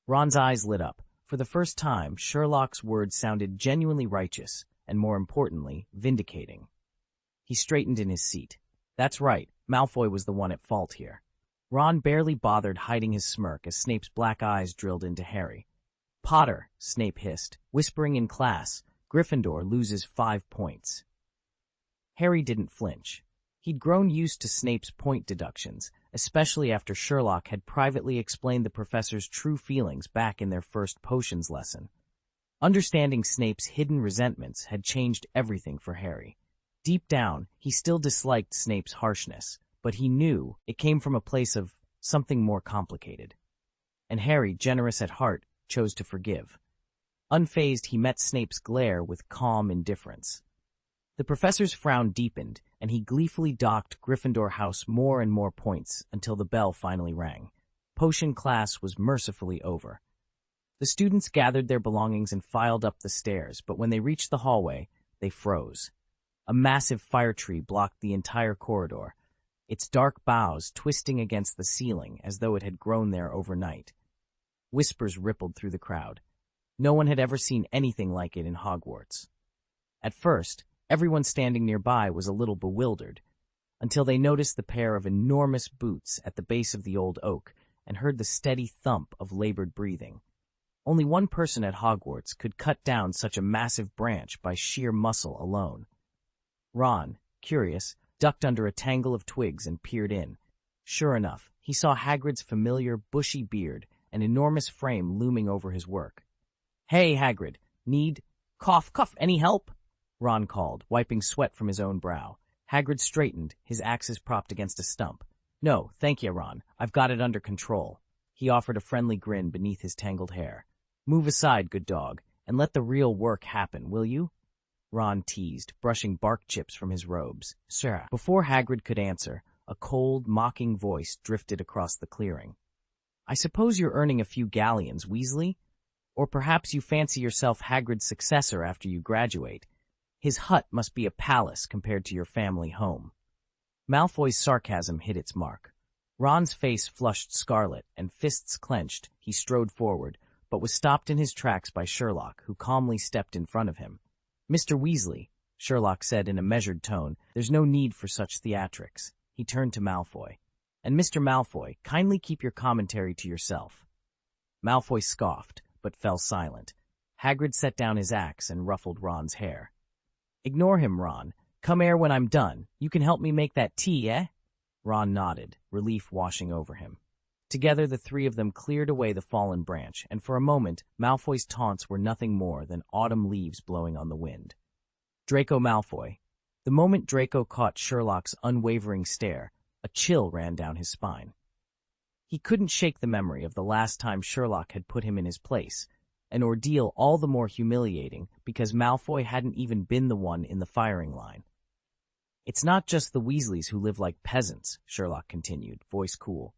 Ron's eyes lit up. For the first time, Sherlock's words sounded genuinely righteous, and more importantly, vindicating. He straightened in his seat. That's right, Malfoy was the one at fault here. Ron barely bothered hiding his smirk as Snape's black eyes drilled into Harry. "Potter," Snape hissed, whispering in class, "Gryffindor loses 5 points." Harry didn't flinch. He'd grown used to Snape's point deductions, especially after Sherlock had privately explained the professor's true feelings back in their first potions lesson. Understanding Snape's hidden resentments had changed everything for Harry. Deep down, he still disliked Snape's harshness, but he knew it came from a place of something more complicated. And Harry, generous at heart, chose to forgive. Unfazed, he met Snape's glare with calm indifference. The professor's frown deepened, and he gleefully docked Gryffindor House more and more points until the bell finally rang. Potion class was mercifully over. The students gathered their belongings and filed up the stairs, but when they reached the hallway, they froze. A massive fire tree blocked the entire corridor, its dark boughs twisting against the ceiling as though it had grown there overnight. Whispers rippled through the crowd. No one had ever seen anything like it in Hogwarts. At first, everyone standing nearby was a little bewildered, until they noticed the pair of enormous boots at the base of the old oak and heard the steady thump of labored breathing. Only one person at Hogwarts could cut down such a massive branch by sheer muscle alone. Ron, curious, ducked under a tangle of twigs and peered in. Sure enough, he saw Hagrid's familiar, bushy beard and enormous frame looming over his work. "Hey, Hagrid, need cough, any help?" Ron called, wiping sweat from his own brow. Hagrid straightened, his axes propped against a stump. "No, thank you, Ron. I've got it under control." He offered a friendly grin beneath his tangled hair. "Move aside, good dog, and let the real work happen, will you?" Ron teased, brushing bark chips from his robes. "Sir." Before Hagrid could answer, a cold, mocking voice drifted across the clearing. "I suppose you're earning a few galleons, Weasley? Or perhaps you fancy yourself Hagrid's successor after you graduate. His hut must be a palace compared to your family home." Malfoy's sarcasm hit its mark. Ron's face flushed scarlet, and fists clenched. He strode forward, but was stopped in his tracks by Sherlock, who calmly stepped in front of him. "Mr. Weasley," Sherlock said in a measured tone, "there's no need for such theatrics." He turned to Malfoy. "And Mr. Malfoy, kindly keep your commentary to yourself." Malfoy scoffed, but fell silent. Hagrid set down his axe and ruffled Ron's hair. "Ignore him, Ron. Come here when I'm done. You can help me make that tea, eh?" Ron nodded, relief washing over him. Together, the three of them cleared away the fallen branch, and for a moment, Malfoy's taunts were nothing more than autumn leaves blowing on the wind. Draco Malfoy. The moment Draco caught Sherlock's unwavering stare, a chill ran down his spine. He couldn't shake the memory of the last time Sherlock had put him in his place, an ordeal all the more humiliating because Malfoy hadn't even been the one in the firing line. "It's not just the Weasleys who live like peasants," Sherlock continued, voice cool.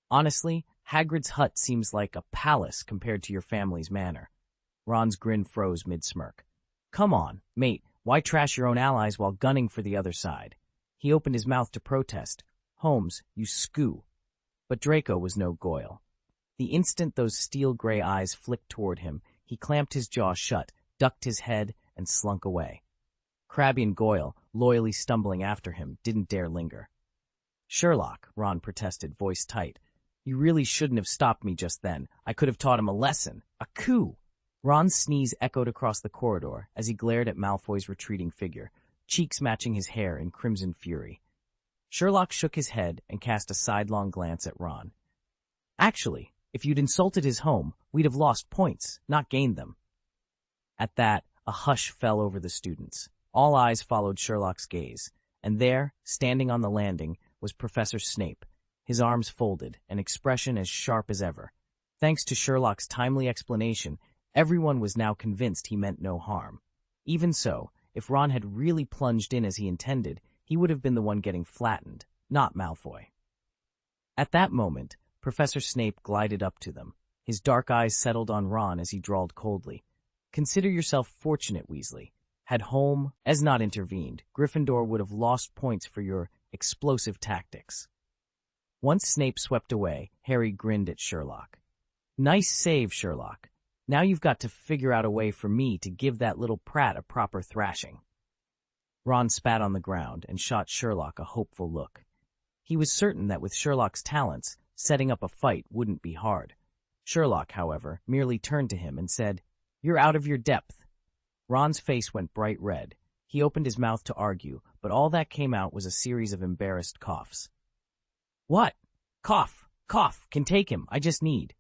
"Honestly, Hagrid's hut seems like a palace compared to your family's manor." Ron's grin froze mid-smirk. "Come on, mate, why trash your own allies while gunning for the other side?" He opened his mouth to protest. "Holmes, you screw." But Draco was no Goyle. The instant those steel-gray eyes flicked toward him, he clamped his jaw shut, ducked his head, and slunk away. Crabbe and Goyle, loyally stumbling after him, didn't dare linger. "Sherlock," Ron protested, voice tight, "you really shouldn't have stopped me just then. I could have taught him a lesson. A coup!" Ron's sneeze echoed across the corridor as he glared at Malfoy's retreating figure, cheeks matching his hair in crimson fury. Sherlock shook his head and cast a sidelong glance at Ron. "Actually, if you'd insulted his home, we'd have lost points, not gained them." At that, a hush fell over the students. All eyes followed Sherlock's gaze, and there, standing on the landing, was Professor Snape, his arms folded, an expression as sharp as ever. Thanks to Sherlock's timely explanation, everyone was now convinced he meant no harm. Even so, if Ron had really plunged in as he intended, he would have been the one getting flattened, not Malfoy. At that moment, Professor Snape glided up to them. His dark eyes settled on Ron as he drawled coldly. "Consider yourself fortunate, Weasley. Had Holmes not intervened, Gryffindor would have lost points for your explosive tactics." Once Snape swept away, Harry grinned at Sherlock. "Nice save, Sherlock. Now you've got to figure out a way for me to give that little prat a proper thrashing." Ron spat on the ground and shot Sherlock a hopeful look. He was certain that with Sherlock's talents, setting up a fight wouldn't be hard. Sherlock, however, merely turned to him and said, "You're out of your depth." Ron's face went bright red. He opened his mouth to argue, but all that came out was a series of embarrassed coughs. "What? Cough, cough, can take him, I just need."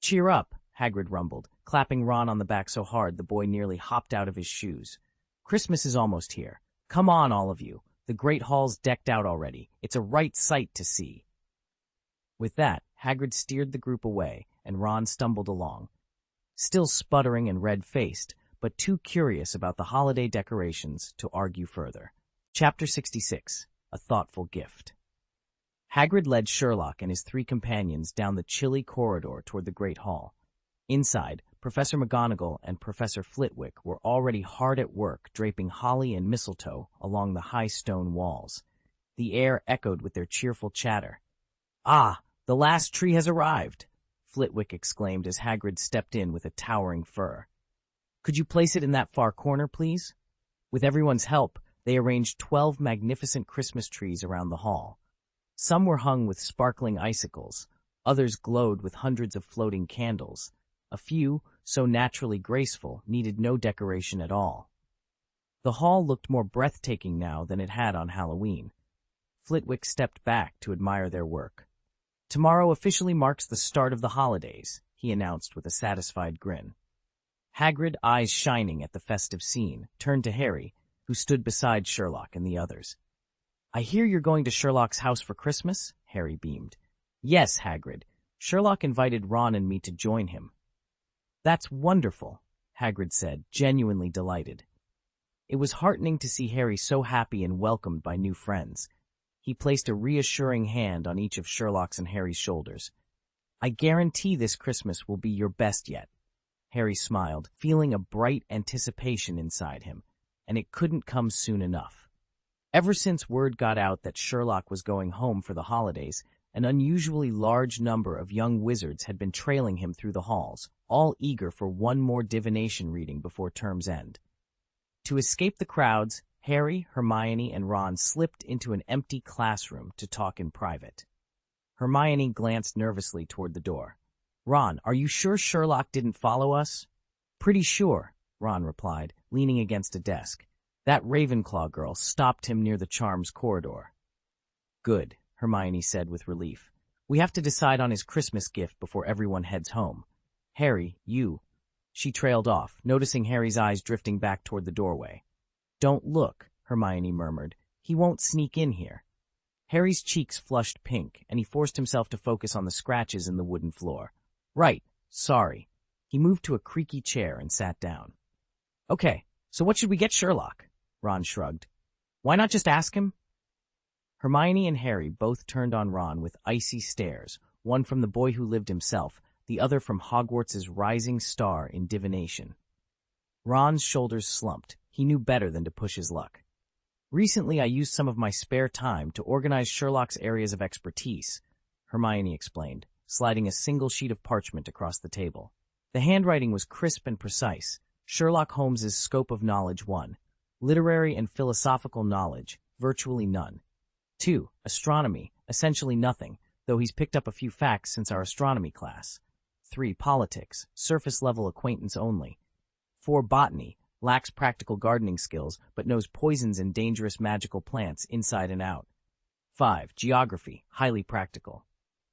"Cheer up," Hagrid rumbled, clapping Ron on the back so hard the boy nearly hopped out of his shoes. "Christmas is almost here. Come on, all of you. The Great Hall's decked out already. It's a right sight to see." With that, Hagrid steered the group away, and Ron stumbled along, still sputtering and red-faced, but too curious about the holiday decorations to argue further. Chapter 66. A Thoughtful Gift. Hagrid led Sherlock and his three companions down the chilly corridor toward the Great Hall. Inside, Professor McGonagall and Professor Flitwick were already hard at work draping holly and mistletoe along the high stone walls. The air echoed with their cheerful chatter. "Ah, the last tree has arrived," Flitwick exclaimed as Hagrid stepped in with a towering fir. "Could you place it in that far corner, please?" With everyone's help, they arranged 12 magnificent Christmas trees around the hall. Some were hung with sparkling icicles, others glowed with hundreds of floating candles. A few, so naturally graceful, needed no decoration at all. The hall looked more breathtaking now than it had on Halloween. Flitwick stepped back to admire their work. "Tomorrow officially marks the start of the holidays," he announced with a satisfied grin. Hagrid, eyes shining at the festive scene, turned to Harry, who stood beside Sherlock and the others. "I hear you're going to Sherlock's house for Christmas?" Harry beamed. "Yes, Hagrid. Sherlock invited Ron and me to join him." "That's wonderful," Hagrid said, genuinely delighted. It was heartening to see Harry so happy and welcomed by new friends. He placed a reassuring hand on each of Sherlock's and Harry's shoulders. "I guarantee this Christmas will be your best yet." Harry smiled, feeling a bright anticipation inside him, and it couldn't come soon enough. Ever since word got out that Sherlock was going home for the holidays, an unusually large number of young wizards had been trailing him through the halls, all eager for one more divination reading before term's end. To escape the crowds, Harry, Hermione, and Ron slipped into an empty classroom to talk in private. Hermione glanced nervously toward the door. "Ron, are you sure Sherlock didn't follow us?" "Pretty sure," Ron replied, leaning against a desk. "That Ravenclaw girl stopped him near the charms corridor." "Good," Hermione said with relief. "We have to decide on his Christmas gift before everyone heads home. Harry, you—" She trailed off, noticing Harry's eyes drifting back toward the doorway. "Don't look," Hermione murmured. "He won't sneak in here." Harry's cheeks flushed pink, and he forced himself to focus on the scratches in the wooden floor. "Right, sorry." He moved to a creaky chair and sat down. "Okay, so what should we get Sherlock?" Ron shrugged. "Why not just ask him?" Hermione and Harry both turned on Ron with icy stares, one from the boy who lived himself, the other from Hogwarts' rising star in divination. Ron's shoulders slumped. He knew better than to push his luck. "Recently I used some of my spare time to organize Sherlock's areas of expertise," Hermione explained, sliding a single sheet of parchment across the table. The handwriting was crisp and precise. Sherlock Holmes's scope of knowledge 1. Literary and philosophical knowledge, virtually none. 2. Astronomy, essentially nothing, though he's picked up a few facts since our astronomy class. 3. Politics, surface-level acquaintance only. 4. Botany, lacks practical gardening skills, but knows poisons and dangerous magical plants inside and out. 5. Geography, highly practical.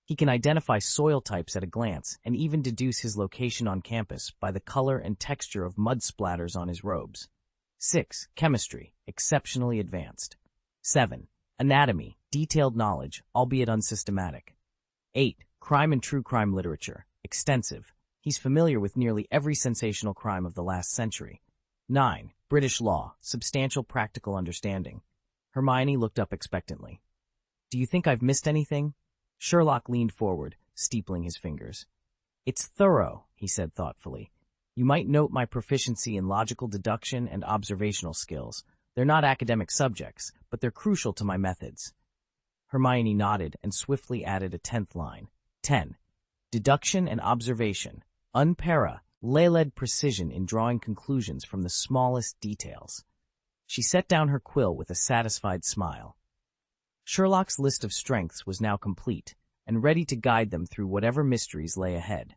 He can identify soil types at a glance and even deduce his location on campus by the color and texture of mud splatters on his robes. 6. Chemistry, exceptionally advanced. 7. Anatomy, detailed knowledge, albeit unsystematic. 8. Crime and true crime literature, extensive. He's familiar with nearly every sensational crime of the last century. 9. British law, substantial practical understanding. Hermione looked up expectantly. "Do you think I've missed anything?" Sherlock leaned forward, steepling his fingers. "It's thorough," he said thoughtfully. "You might note my proficiency in logical deduction and observational skills. They're not academic subjects, but they're crucial to my methods." Hermione nodded and swiftly added a 10th line. 10. Deduction and observation. Ley-led precision in drawing conclusions from the smallest details. She set down her quill with a satisfied smile. Sherlock's list of strengths was now complete, and ready to guide them through whatever mysteries lay ahead.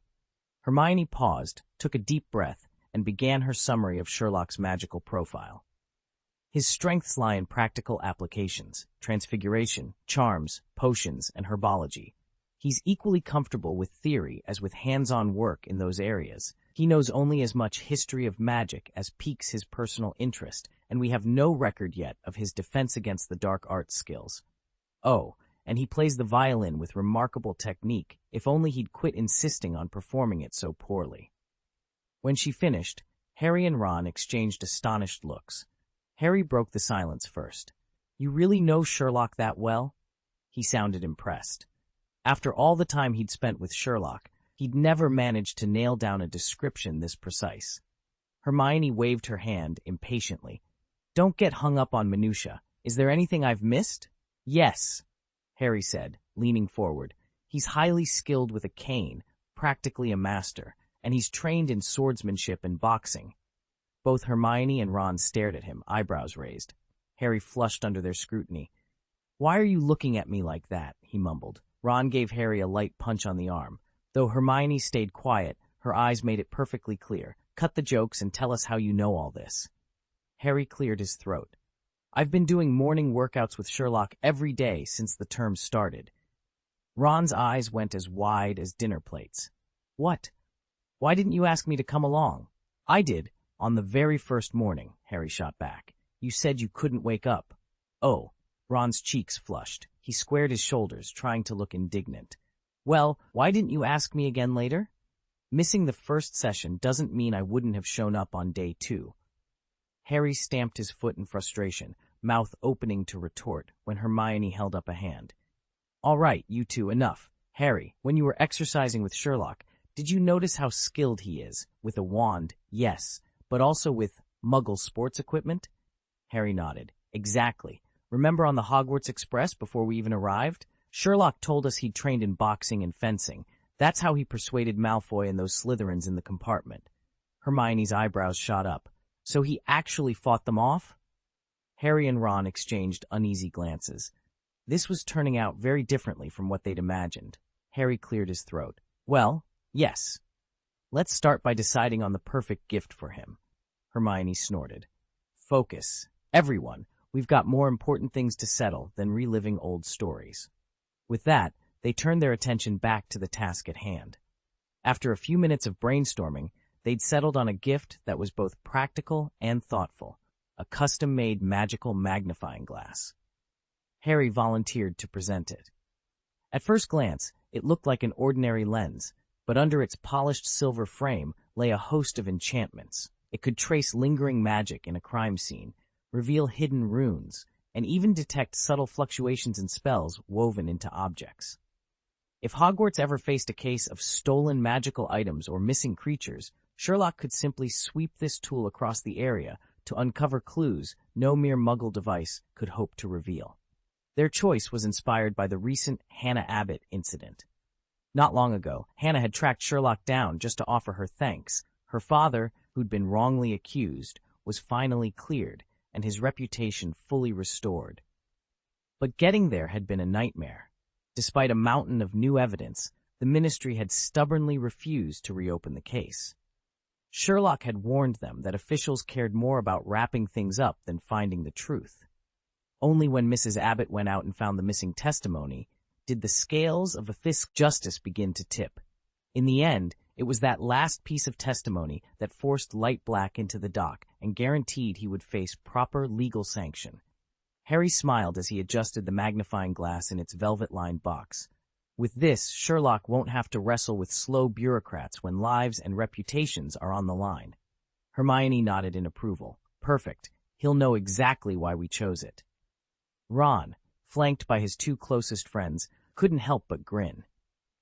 Hermione paused, took a deep breath, and began her summary of Sherlock's magical profile. His strengths lie in practical applications, transfiguration, charms, potions, and herbology. He's equally comfortable with theory as with hands-on work in those areas. He knows only as much history of magic as piques his personal interest, and we have no record yet of his defense against the dark arts skills. Oh, and he plays the violin with remarkable technique, if only he'd quit insisting on performing it so poorly. When she finished, Harry and Ron exchanged astonished looks. Harry broke the silence first. "You really know Sherlock that well?" He sounded impressed. After all the time he'd spent with Sherlock, he'd never managed to nail down a description this precise. Hermione waved her hand impatiently. "Don't get hung up on minutia. Is there anything I've missed?" "Yes," Harry said, leaning forward. "He's highly skilled with a cane, practically a master, and he's trained in swordsmanship and boxing." Both Hermione and Ron stared at him, eyebrows raised. Harry flushed under their scrutiny. "Why are you looking at me like that?" he mumbled. Ron gave Harry a light punch on the arm. Though Hermione stayed quiet, her eyes made it perfectly clear. "Cut the jokes and tell us how you know all this." Harry cleared his throat. "I've been doing morning workouts with Sherlock every day since the term started." Ron's eyes went as wide as dinner plates. "What? Why didn't you ask me to come along?" "I did, on the very first morning," Harry shot back. "You said you couldn't wake up." "Oh." Ron's cheeks flushed. He squared his shoulders, trying to look indignant. "Well, why didn't you ask me again later?" "Missing the first session doesn't mean I wouldn't have shown up on day 2. Harry stamped his foot in frustration, mouth opening to retort, when Hermione held up a hand. "All right, you two, enough. Harry, when you were exercising with Sherlock, did you notice how skilled he is? With a wand, yes, but also with Muggle sports equipment?" Harry nodded. "Exactly. Remember on the Hogwarts Express before we even arrived? Sherlock told us he'd trained in boxing and fencing. That's how he persuaded Malfoy and those Slytherins in the compartment." Hermione's eyebrows shot up. "So he actually fought them off?" Harry and Ron exchanged uneasy glances. This was turning out very differently from what they'd imagined. Harry cleared his throat. "Well, yes. Let's start by deciding on the perfect gift for him." Hermione snorted. "Focus. Everyone. We've got more important things to settle than reliving old stories." With that, they turned their attention back to the task at hand. After a few minutes of brainstorming, they'd settled on a gift that was both practical and thoughtful, a custom-made magical magnifying glass. Harry volunteered to present it. At first glance, it looked like an ordinary lens, but under its polished silver frame lay a host of enchantments. It could trace lingering magic in a crime scene, reveal hidden runes, and even detect subtle fluctuations in spells woven into objects. If Hogwarts ever faced a case of stolen magical items or missing creatures, Sherlock could simply sweep this tool across the area to uncover clues no mere Muggle device could hope to reveal. Their choice was inspired by the recent Hannah Abbott incident. Not long ago, Hannah had tracked Sherlock down just to offer her thanks. Her father, who'd been wrongly accused, was finally cleared, and his reputation fully restored. But getting there had been a nightmare. Despite a mountain of new evidence, the Ministry had stubbornly refused to reopen the case. Sherlock had warned them that officials cared more about wrapping things up than finding the truth. Only when Mrs. Abbott went out and found the missing testimony did the scales of Fisk's justice begin to tip. In the end, it was that last piece of testimony that forced Light Black into the dock and guaranteed he would face proper legal sanction. Harry smiled as he adjusted the magnifying glass in its velvet-lined box. With this, Sherlock won't have to wrestle with slow bureaucrats when lives and reputations are on the line. Hermione nodded in approval. "Perfect. He'll know exactly why we chose it." Ron, flanked by his two closest friends, couldn't help but grin.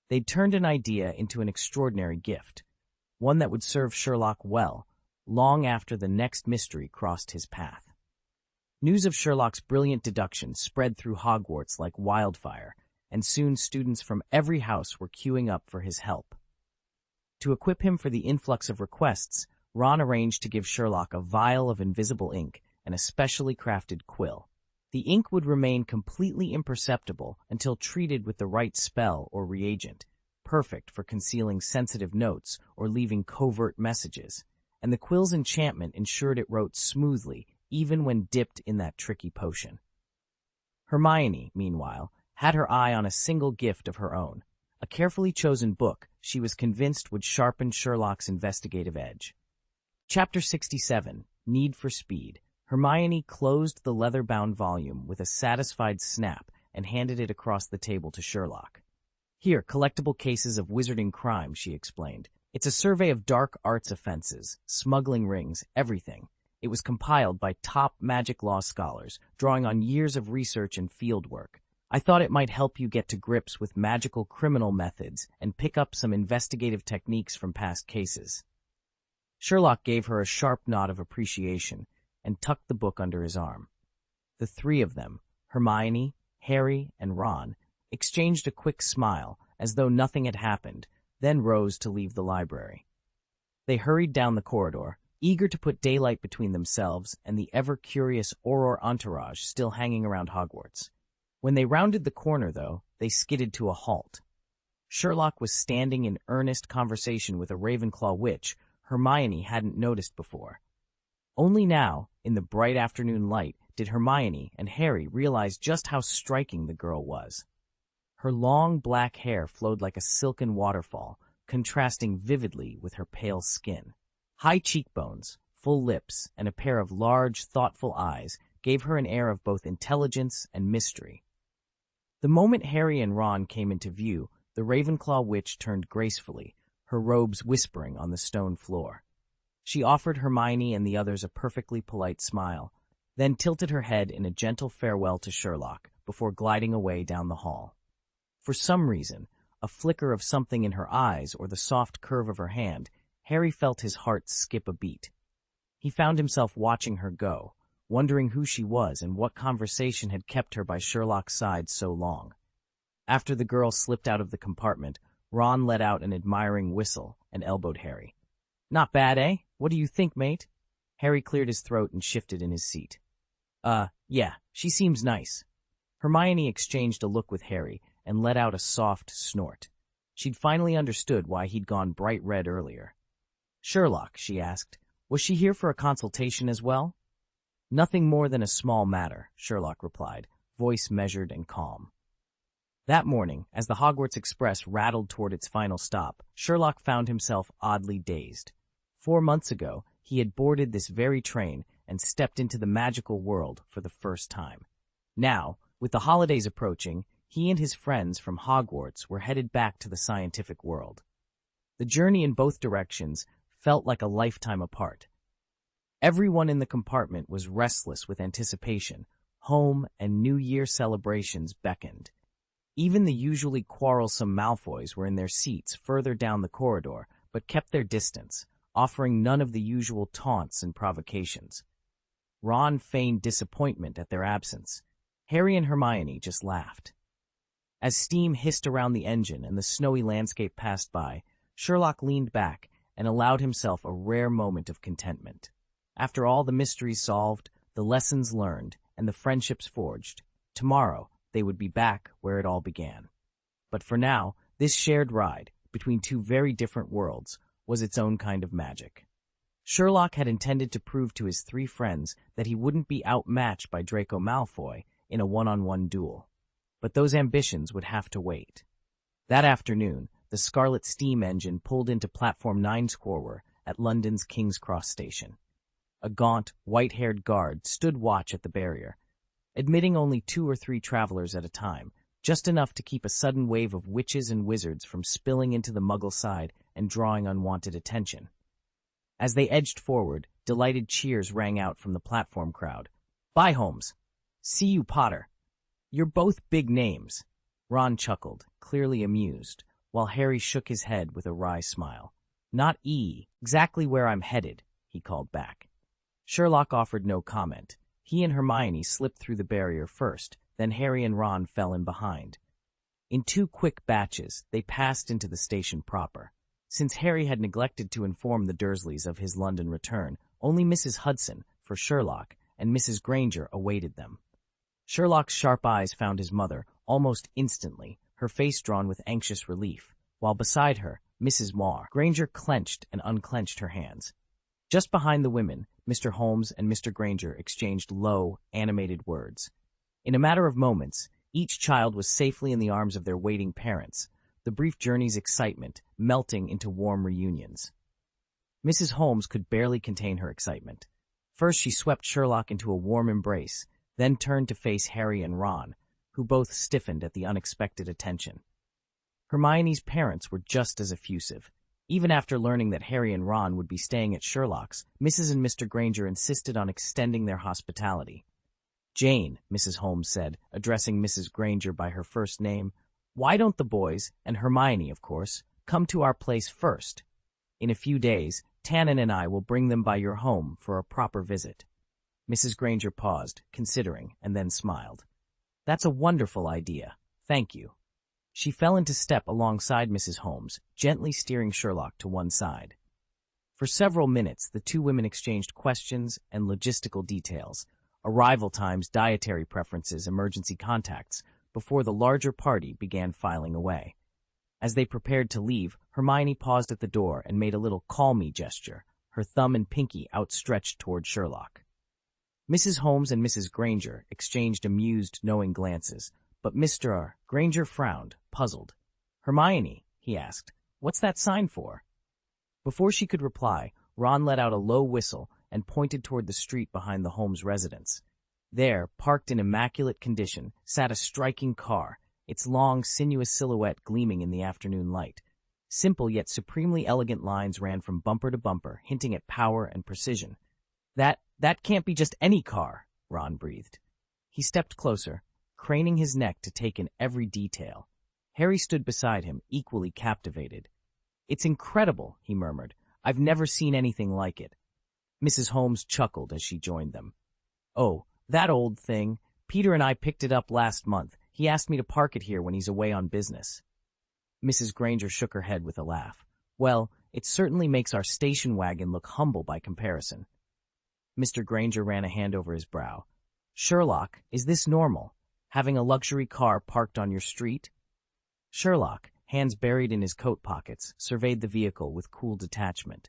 They'd turned an idea into an extraordinary gift, one that would serve Sherlock well, long after the next mystery crossed his path. News of Sherlock's brilliant deduction spread through Hogwarts like wildfire, and soon students from every house were queuing up for his help. To equip him for the influx of requests, Ron arranged to give Sherlock a vial of invisible ink and a specially crafted quill. The ink would remain completely imperceptible until treated with the right spell or reagent, perfect for concealing sensitive notes or leaving covert messages, and the quill's enchantment ensured it wrote smoothly, even when dipped in that tricky potion. Hermione, meanwhile, had her eye on a single gift of her own, a carefully chosen book she was convinced would sharpen Sherlock's investigative edge. Chapter 67, Need for Speed. Hermione closed the leather-bound volume with a satisfied snap and handed it across the table to Sherlock. "Here, collectible cases of wizarding crime," she explained. "It's a survey of dark arts offenses, smuggling rings, everything. It was compiled by top magic law scholars, drawing on years of research and field work. I thought it might help you get to grips with magical criminal methods and pick up some investigative techniques from past cases." Sherlock gave her a sharp nod of appreciation and tucked the book under his arm. The three of them, Hermione, Harry, and Ron, exchanged a quick smile as though nothing had happened, then rose to leave the library. They hurried down the corridor, eager to put daylight between themselves and the ever-curious Auror entourage still hanging around Hogwarts. When they rounded the corner, though, they skidded to a halt. Sherlock was standing in earnest conversation with a Ravenclaw witch Hermione hadn't noticed before. Only now, in the bright afternoon light, did Hermione and Harry realize just how striking the girl was. Her long black hair flowed like a silken waterfall, contrasting vividly with her pale skin. High cheekbones, full lips, and a pair of large, thoughtful eyes gave her an air of both intelligence and mystery. The moment Harry and Ron came into view, the Ravenclaw witch turned gracefully, her robes whispering on the stone floor. She offered Hermione and the others a perfectly polite smile, then tilted her head in a gentle farewell to Sherlock before gliding away down the hall. For some reason, a flicker of something in her eyes or the soft curve of her hand, Harry felt his heart skip a beat. He found himself watching her go, wondering who she was and what conversation had kept her by Sherlock's side so long. After the girl slipped out of the compartment, Ron let out an admiring whistle and elbowed Harry. "Not bad, eh? What do you think, mate?" Harry cleared his throat and shifted in his seat. Yeah, she seems nice." Hermione exchanged a look with Harry and let out a soft snort. She'd finally understood why he'd gone bright red earlier. "Sherlock," she asked, "was she here for a consultation as well?" "Nothing more than a small matter," Sherlock replied, voice measured and calm. That morning, as the Hogwarts Express rattled toward its final stop, Sherlock found himself oddly dazed. 4 months ago, he had boarded this very train and stepped into the magical world for the first time. Now, with the holidays approaching, he and his friends from Hogwarts were headed back to the scientific world. The journey in both directions felt like a lifetime apart. Everyone in the compartment was restless with anticipation. Home and New Year celebrations beckoned. Even the usually quarrelsome Malfoys were in their seats further down the corridor, but kept their distance, offering none of the usual taunts and provocations. Ron feigned disappointment at their absence. Harry and Hermione just laughed. As steam hissed around the engine and the snowy landscape passed by, Sherlock leaned back and allowed himself a rare moment of contentment. After all the mysteries solved, the lessons learned, and the friendships forged, tomorrow they would be back where it all began. But for now, this shared ride, between two very different worlds, was its own kind of magic. Sherlock had intended to prove to his three friends that he wouldn't be outmatched by Draco Malfoy in a one-on-one duel. But those ambitions would have to wait. That afternoon, the Scarlet steam engine pulled into Platform 9 Squarwer at London's King's Cross station. A gaunt, white-haired guard stood watch at the barrier, admitting only 2 or 3 travelers at a time, just enough to keep a sudden wave of witches and wizards from spilling into the Muggle side and drawing unwanted attention. As they edged forward, delighted cheers rang out from the platform crowd. "Bye, Holmes. See you, Potter. You're both big names." Ron chuckled, clearly amused, while Harry shook his head with a wry smile. "Not exactly where I'm headed," he called back. Sherlock offered no comment. He and Hermione slipped through the barrier first, then Harry and Ron fell in behind. In 2 quick batches, they passed into the station proper. Since Harry had neglected to inform the Dursleys of his London return, only Mrs. Hudson, for Sherlock, and Mrs. Granger awaited them. Sherlock's sharp eyes found his mother almost instantly, her face drawn with anxious relief, while beside her, Mrs. Marr. Granger clenched and unclenched her hands. Just behind the women, Mr. Holmes and Mr. Granger exchanged low, animated words. In a matter of moments, each child was safely in the arms of their waiting parents, the brief journey's excitement melting into warm reunions. Mrs. Holmes could barely contain her excitement. First, she swept Sherlock into a warm embrace, then turned to face Harry and Ron, who both stiffened at the unexpected attention. Hermione's parents were just as effusive. Even after learning that Harry and Ron would be staying at Sherlock's, Mrs. and Mr. Granger insisted on extending their hospitality. "Jane," Mrs. Holmes said, addressing Mrs. Granger by her first name, "why don't the boys, and Hermione, of course, come to our place first? In a few days, Tannen and I will bring them by your home for a proper visit." Mrs. Granger paused, considering, and then smiled. "That's a wonderful idea. Thank you." She fell into step alongside Mrs. Holmes, gently steering Sherlock to one side. For several minutes, the two women exchanged questions and logistical details, arrival times, dietary preferences, emergency contacts, before the larger party began filing away. As they prepared to leave, Hermione paused at the door and made a little "call me" gesture, her thumb and pinky outstretched toward Sherlock. Mrs. Holmes and Mrs. Granger exchanged amused, knowing glances, but Mr. Granger frowned, puzzled. "Hermione," he asked, "what's that sign for?" Before she could reply, Ron let out a low whistle and pointed toward the street behind the Holmes residence. There, parked in immaculate condition, sat a striking car, its long, sinuous silhouette gleaming in the afternoon light. Simple yet supremely elegant lines ran from bumper to bumper, hinting at power and precision. That can't be just any car," Ron breathed. He stepped closer, craning his neck to take in every detail. Harry stood beside him, equally captivated. "It's incredible," he murmured. "I've never seen anything like it." Mrs. Holmes chuckled as she joined them. "Oh, that old thing. Peter and I picked it up last month. He asked me to park it here when he's away on business." Mrs. Granger shook her head with a laugh. "Well, it certainly makes our station wagon look humble by comparison." Mr. Granger ran a hand over his brow. "Sherlock, is this normal? Having a luxury car parked on your street?" Sherlock, hands buried in his coat pockets, surveyed the vehicle with cool detachment.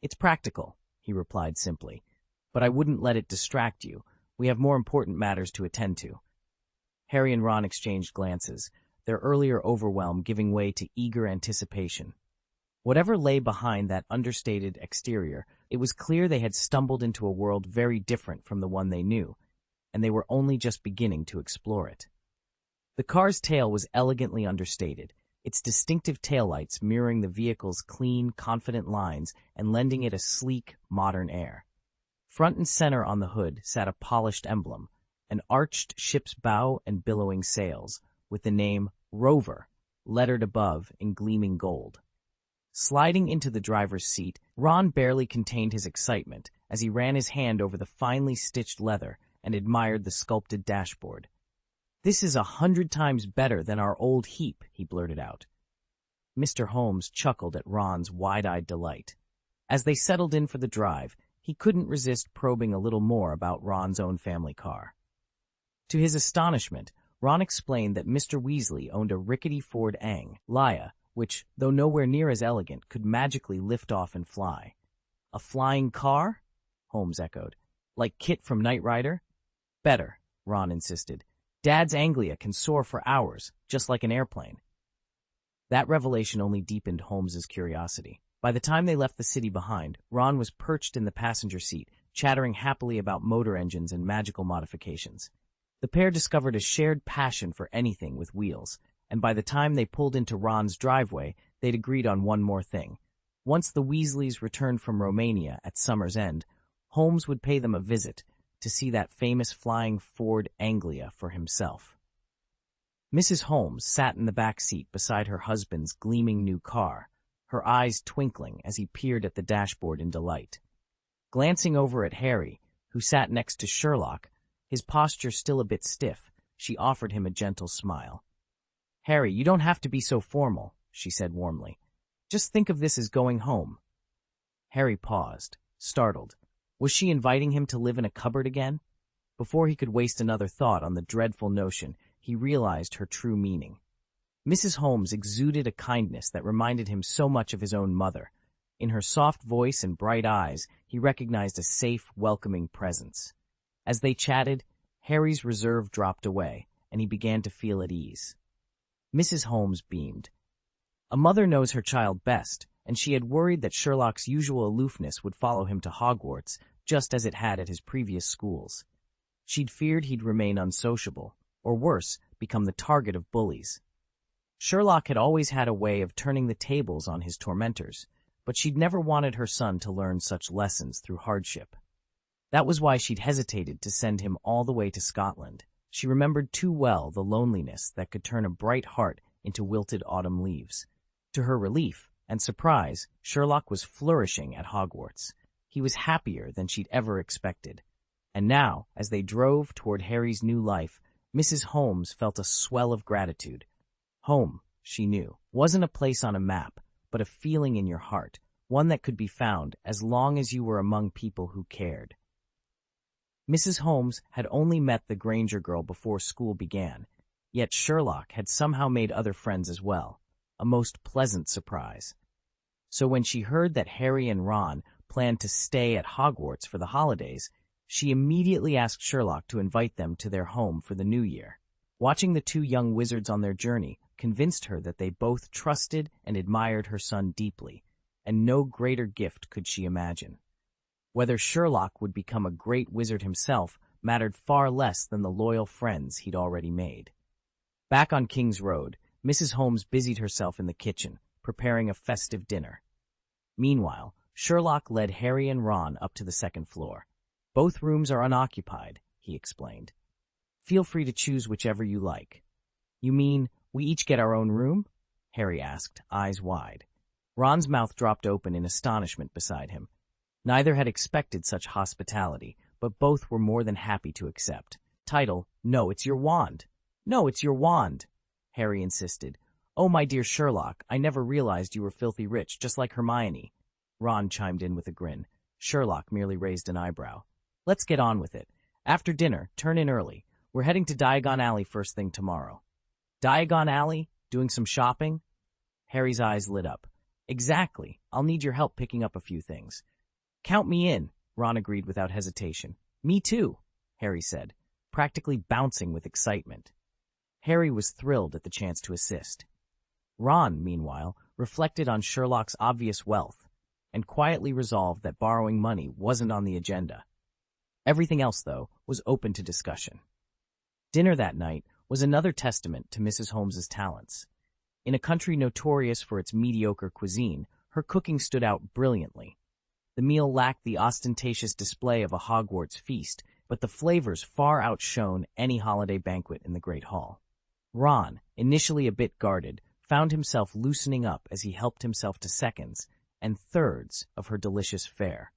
"It's practical," he replied simply, "but I wouldn't let it distract you. We have more important matters to attend to." Harry and Ron exchanged glances, their earlier overwhelm giving way to eager anticipation. Whatever lay behind that understated exterior, it was clear they had stumbled into a world very different from the one they knew, and they were only just beginning to explore it. The car's tail was elegantly understated, its distinctive taillights mirroring the vehicle's clean, confident lines and lending it a sleek, modern air. Front and center on the hood sat a polished emblem, an arched ship's bow and billowing sails, with the name Rover lettered above in gleaming gold. Sliding into the driver's seat, Ron barely contained his excitement as he ran his hand over the finely stitched leather and admired the sculpted dashboard. "This is 100 times better than our old heap," he blurted out. Mr. Holmes chuckled at Ron's wide-eyed delight. As they settled in for the drive, he couldn't resist probing a little more about Ron's own family car. To his astonishment, Ron explained that Mr. Weasley owned a rickety Ford Anglia, which, though nowhere near as elegant, could magically lift off and fly. "A flying car?" Holmes echoed. "Like Kit from Knight Rider?" "Better," Ron insisted. "Dad's Anglia can soar for hours, just like an airplane." That revelation only deepened Holmes's curiosity. By the time they left the city behind, Ron was perched in the passenger seat, chattering happily about motor engines and magical modifications. The pair discovered a shared passion for anything with wheels, and by the time they pulled into Ron's driveway, they'd agreed on one more thing. Once the Weasleys returned from Romania at summer's end, Holmes would pay them a visit to see that famous flying Ford Anglia for himself. Mrs. Holmes sat in the back seat beside her husband's gleaming new car, her eyes twinkling as he peered at the dashboard in delight. Glancing over at Harry, who sat next to Sherlock, his posture still a bit stiff, she offered him a gentle smile. "Harry, you don't have to be so formal," she said warmly. "Just think of this as going home." Harry paused, startled. Was she inviting him to live in a cupboard again? Before he could waste another thought on the dreadful notion, he realized her true meaning. Mrs. Holmes exuded a kindness that reminded him so much of his own mother, In her soft voice and bright eyes, he recognized a safe, welcoming presence. As they chatted, Harry's reserve dropped away, and he began to feel at ease. Mrs. Holmes beamed. A mother knows her child best, and she had worried that Sherlock's usual aloofness would follow him to Hogwarts, just as it had at his previous schools. She'd feared he'd remain unsociable, or worse, become the target of bullies. Sherlock had always had a way of turning the tables on his tormentors, but she'd never wanted her son to learn such lessons through hardship. That was why she'd hesitated to send him all the way to Scotland. She remembered too well the loneliness that could turn a bright heart into wilted autumn leaves. To her relief and surprise, Sherlock was flourishing at Hogwarts. He was happier than she'd ever expected. And now, as they drove toward Harry's new life, Mrs. Holmes felt a swell of gratitude. Home, she knew, wasn't a place on a map, but a feeling in your heart, one that could be found as long as you were among people who cared. Mrs. Holmes had only met the Granger girl before school began, yet Sherlock had somehow made other friends as well, a most pleasant surprise. So when she heard that Harry and Ron planned to stay at Hogwarts for the holidays, she immediately asked Sherlock to invite them to their home for the new year. Watching the two young wizards on their journey convinced her that they both trusted and admired her son deeply, and no greater gift could she imagine. Whether Sherlock would become a great wizard himself mattered far less than the loyal friends he'd already made. Back on King's Road, Mrs. Holmes busied herself in the kitchen, preparing a festive dinner. Meanwhile, Sherlock led Harry and Ron up to the second floor. "Both rooms are unoccupied," he explained. "Feel free to choose whichever you like." "You mean we each get our own room?" Harry asked, eyes wide. Ron's mouth dropped open in astonishment beside him. Neither had expected such hospitality, but both were more than happy to accept. Title: "No, it's your wand." "No, it's your wand," Harry insisted. "Oh, my dear Sherlock, I never realized you were filthy rich, just like Hermione." Ron chimed in with a grin. Sherlock merely raised an eyebrow. "Let's get on with it. After dinner, turn in early. We're heading to Diagon Alley first thing tomorrow." "Diagon Alley? Doing some shopping?" Harry's eyes lit up. "Exactly. I'll need your help picking up a few things." "Count me in," Ron agreed without hesitation. "Me too," Harry said, practically bouncing with excitement. Harry was thrilled at the chance to assist. Ron, meanwhile, reflected on Sherlock's obvious wealth and quietly resolved that borrowing money wasn't on the agenda. Everything else, though, was open to discussion. Dinner that night was another testament to Mrs. Holmes's talents. In a country notorious for its mediocre cuisine, her cooking stood out brilliantly. The meal lacked the ostentatious display of a Hogwarts feast, but the flavors far outshone any holiday banquet in the Great Hall. Ron, initially a bit guarded, found himself loosening up as he helped himself to seconds and thirds of her delicious fare.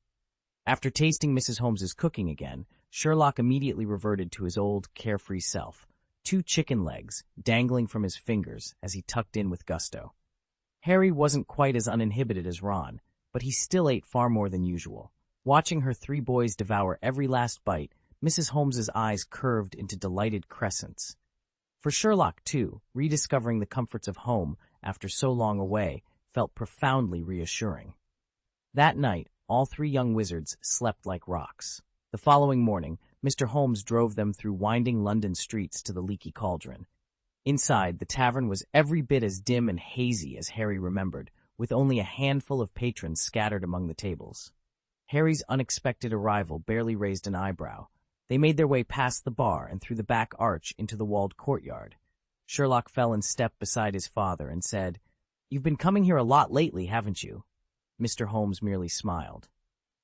After tasting Mrs. Holmes's cooking again, Sherlock immediately reverted to his old, carefree self, 2 chicken legs dangling from his fingers as he tucked in with gusto. Harry wasn't quite as uninhibited as Ron, but he still ate far more than usual. Watching her 3 boys devour every last bite, Mrs. Holmes's eyes curved into delighted crescents. For Sherlock, too, rediscovering the comforts of home after so long away felt profoundly reassuring. That night, all 3 young wizards slept like rocks. The following morning, Mr. Holmes drove them through winding London streets to the Leaky Cauldron. Inside, the tavern was every bit as dim and hazy as Harry remembered, with only a handful of patrons scattered among the tables. Harry's unexpected arrival barely raised an eyebrow. They made their way past the bar and through the back arch into the walled courtyard. Sherlock fell in step beside his father and said, "You've been coming here a lot lately, haven't you?" Mr. Holmes merely smiled.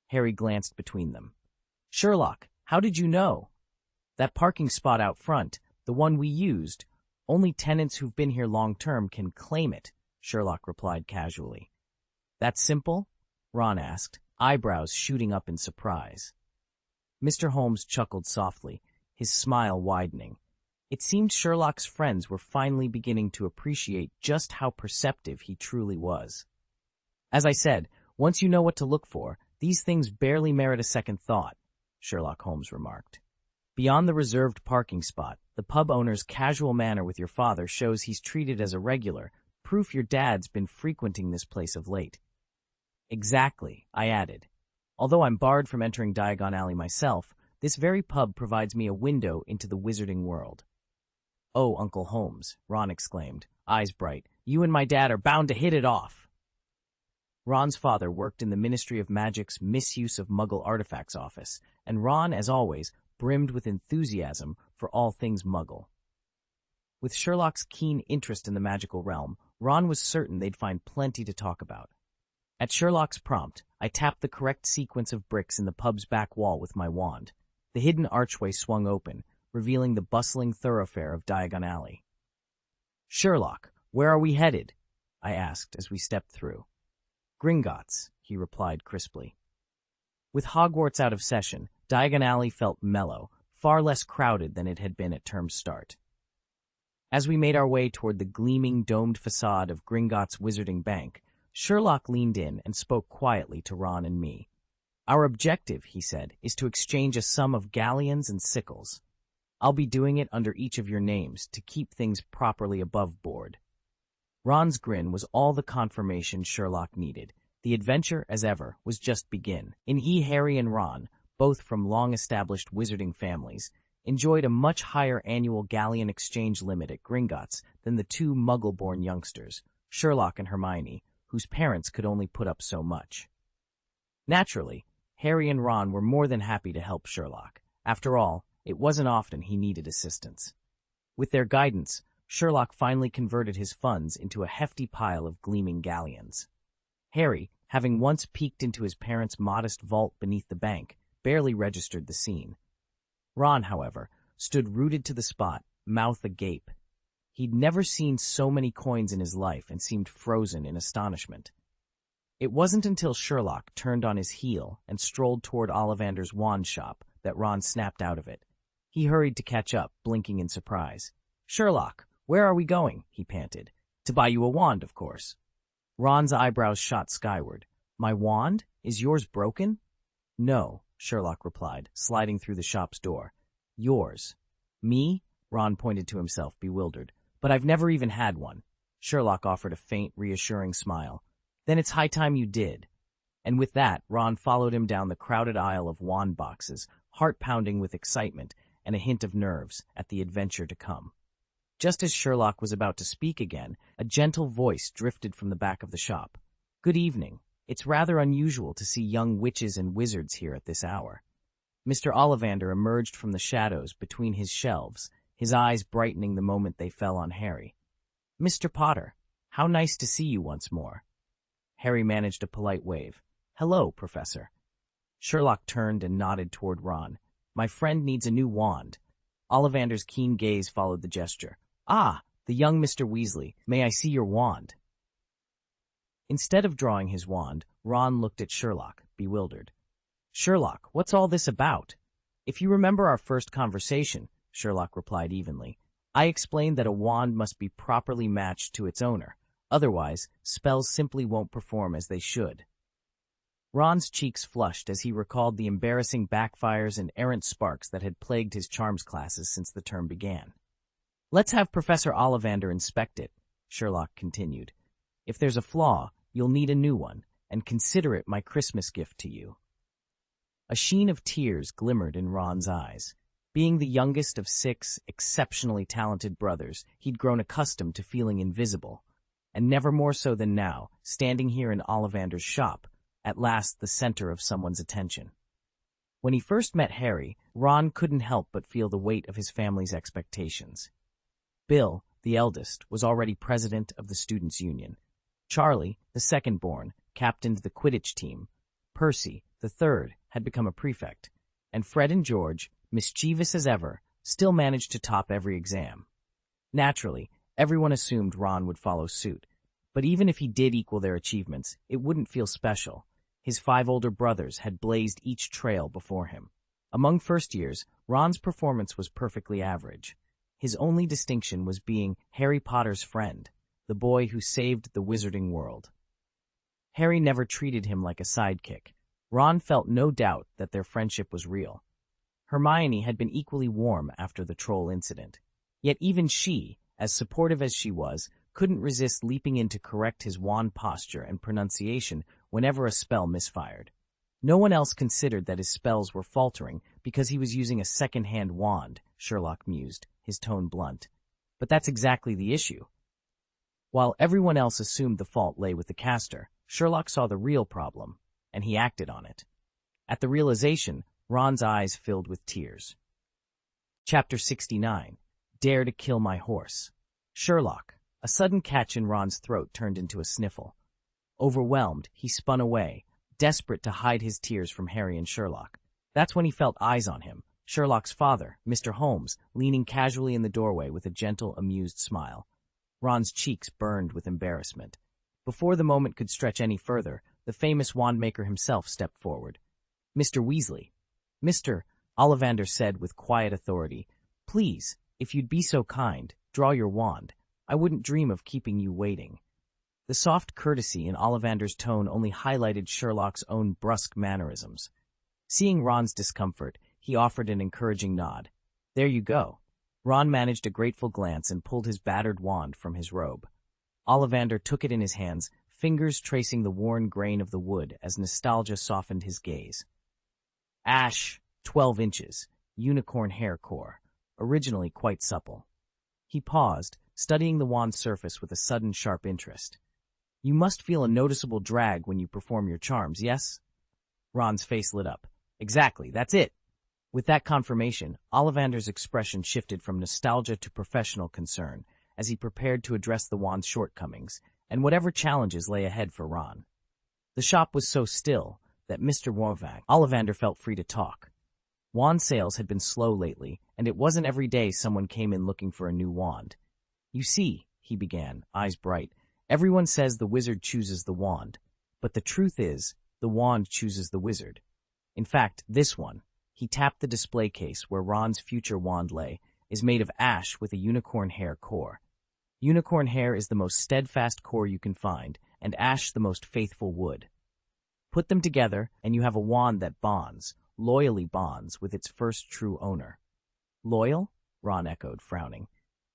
Harry glanced between them. "Sherlock, how did you know?" "That parking spot out front, the one we used, only tenants who've been here long-term can claim it," Sherlock replied casually. "That simple?" Ron asked, eyebrows shooting up in surprise. Mr. Holmes chuckled softly, his smile widening. It seemed Sherlock's friends were finally beginning to appreciate just how perceptive he truly was. "As I said, once you know what to look for, these things barely merit a second thought," Sherlock Holmes remarked. "Beyond the reserved parking spot, the pub owner's casual manner with your father shows he's treated as a regular, proof your dad's been frequenting this place of late." Exactly, I added. Although I'm barred from entering Diagon Alley myself, this very pub provides me a window into the wizarding world. Oh, Uncle Holmes, Ron exclaimed, eyes bright, you and my dad are bound to hit it off. Ron's father worked in the Ministry of Magic's Misuse of Muggle Artifacts office, and Ron, as always, brimmed with enthusiasm for all things Muggle. With Sherlock's keen interest in the magical realm, Ron was certain they'd find plenty to talk about. At Sherlock's prompt, I tapped the correct sequence of bricks in the pub's back wall with my wand. The hidden archway swung open, revealing the bustling thoroughfare of Diagon Alley. "Sherlock, where are we headed?" I asked as we stepped through. "Gringotts," he replied crisply. With Hogwarts out of session, Diagon Alley felt mellow, far less crowded than it had been at term's start. As we made our way toward the gleaming, domed facade of Gringotts Wizarding Bank, Sherlock leaned in and spoke quietly to Ron and me. "Our objective," he said, "is to exchange a sum of galleons and sickles. I'll be doing it under each of your names to keep things properly above board." Ron's grin was all the confirmation Sherlock needed. The adventure, as ever, was just begin. Harry and Ron, both from long-established wizarding families, enjoyed a much higher annual galleon exchange limit at Gringotts than the two Muggle-born youngsters, Sherlock and Hermione, whose parents could only put up so much. Naturally, Harry and Ron were more than happy to help Sherlock. After all, it wasn't often he needed assistance. With their guidance, Sherlock finally converted his funds into a hefty pile of gleaming galleons. Harry, having once peeked into his parents' modest vault beneath the bank, barely registered the scene. Ron, however, stood rooted to the spot, mouth agape. He'd never seen so many coins in his life and seemed frozen in astonishment. It wasn't until Sherlock turned on his heel and strolled toward Ollivander's wand shop that Ron snapped out of it. He hurried to catch up, blinking in surprise. "Sherlock, where are we going?" he panted. "To buy you a wand, of course." Ron's eyebrows shot skyward. "My wand? Is yours broken?" "No," Sherlock replied, sliding through the shop's door. "Yours." "Me?" Ron pointed to himself, bewildered. "But I've never even had one." Sherlock offered a faint, reassuring smile. "Then it's high time you did." And with that, Ron followed him down the crowded aisle of wand boxes, heart pounding with excitement and a hint of nerves at the adventure to come. Just as Sherlock was about to speak again, a gentle voice drifted from the back of the shop. "Good evening. It's rather unusual to see young witches and wizards here at this hour." Mr. Ollivander emerged from the shadows between his shelves, his eyes brightening the moment they fell on Harry. "Mr. Potter, how nice to see you once more." Harry managed a polite wave. "Hello, Professor." Sherlock turned and nodded toward Ron. "My friend needs a new wand." Ollivander's keen gaze followed the gesture. "Ah, the young Mr. Weasley. May I see your wand?" Instead of drawing his wand, Ron looked at Sherlock, bewildered. "Sherlock, what's all this about?" "If you remember our first conversation," Sherlock replied evenly, "I explained that a wand must be properly matched to its owner. Otherwise, spells simply won't perform as they should." Ron's cheeks flushed as he recalled the embarrassing backfires and errant sparks that had plagued his charms classes since the term began. "Let's have Professor Ollivander inspect it," Sherlock continued. "If there's a flaw, you'll need a new one, and consider it my Christmas gift to you." A sheen of tears glimmered in Ron's eyes. Being the youngest of 6 exceptionally talented brothers, he'd grown accustomed to feeling invisible, and never more so than now, standing here in Ollivander's shop, at last the center of someone's attention. When he first met Harry, Ron couldn't help but feel the weight of his family's expectations. Bill, the eldest, was already president of the Students' Union. Charlie, the second-born, captained the Quidditch team. Percy, the third, had become a prefect. And Fred and George, mischievous as ever, still managed to top every exam. Naturally, everyone assumed Ron would follow suit. But even if he did equal their achievements, it wouldn't feel special. His 5 older brothers had blazed each trail before him. Among first years, Ron's performance was perfectly average. His only distinction was being Harry Potter's friend, the boy who saved the wizarding world. Harry never treated him like a sidekick. Ron felt no doubt that their friendship was real. Hermione had been equally warm after the troll incident. Yet even she, as supportive as she was, couldn't resist leaping in to correct his wand posture and pronunciation whenever a spell misfired. No one else considered that his spells were faltering because he was using a second-hand wand, Sherlock mused, his tone blunt. But that's exactly the issue. While everyone else assumed the fault lay with the caster, Sherlock saw the real problem, and he acted on it. At the realization, Ron's eyes filled with tears. Chapter 69. Dare to Kill My Horse. Sherlock. A sudden catch in Ron's throat turned into a sniffle. Overwhelmed, he spun away, desperate to hide his tears from Harry and Sherlock. That's when he felt eyes on him, Sherlock's father, Mr. Holmes, leaning casually in the doorway with a gentle, amused smile. Ron's cheeks burned with embarrassment. Before the moment could stretch any further, the famous wandmaker himself stepped forward. "Mr. Weasley." "Mr." Ollivander said with quiet authority, "Please, if you'd be so kind, draw your wand. I wouldn't dream of keeping you waiting." The soft courtesy in Ollivander's tone only highlighted Sherlock's own brusque mannerisms. Seeing Ron's discomfort, he offered an encouraging nod. "There you go." Ron managed a grateful glance and pulled his battered wand from his robe. Ollivander took it in his hands, fingers tracing the worn grain of the wood as nostalgia softened his gaze. Ash, 12 inches, unicorn hair core, originally quite supple. He paused, studying the wand's surface with a sudden sharp interest. "You must feel a noticeable drag when you perform your charms, yes?" Ron's face lit up. "Exactly, that's it." With that confirmation, Ollivander's expression shifted from nostalgia to professional concern as he prepared to address the wand's shortcomings and whatever challenges lay ahead for Ron. The shop was so still that Mr. Ollivander felt free to talk. Wand sales had been slow lately, and it wasn't every day someone came in looking for a new wand. "You see," he began, eyes bright, "everyone says the wizard chooses the wand, but the truth is, the wand chooses the wizard. In fact, this one," he tapped the display case where Ron's future wand lay, "is made of ash with a unicorn hair core. Unicorn hair is the most steadfast core you can find, and ash the most faithful wood. Put them together, and you have a wand that bonds, loyally bonds, with its first true owner." "Loyal?" Ron echoed, frowning.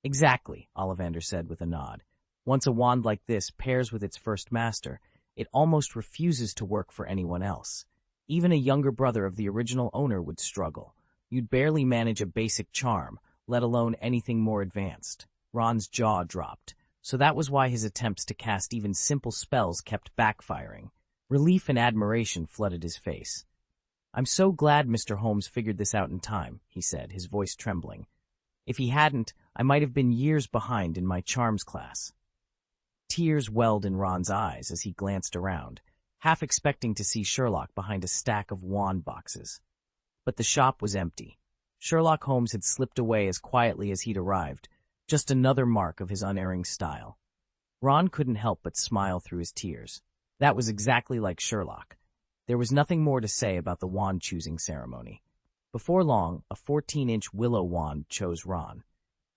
"Exactly," Ollivander said with a nod. "Once a wand like this pairs with its first master, it almost refuses to work for anyone else. Even a younger brother of the original owner would struggle. You'd barely manage a basic charm, let alone anything more advanced." Ron's jaw dropped, so that was why his attempts to cast even simple spells kept backfiring. Relief and admiration flooded his face. "I'm so glad Mr. Holmes figured this out in time," he said, his voice trembling. "If he hadn't, I might have been years behind in my charms class." Tears welled in Ron's eyes as he glanced around, half expecting to see Sherlock behind a stack of wand boxes. But the shop was empty. Sherlock Holmes had slipped away as quietly as he'd arrived, just another mark of his unerring style. Ron couldn't help but smile through his tears. That was exactly like Sherlock. There was nothing more to say about the wand-choosing ceremony. Before long, a 14-inch willow wand chose Ron.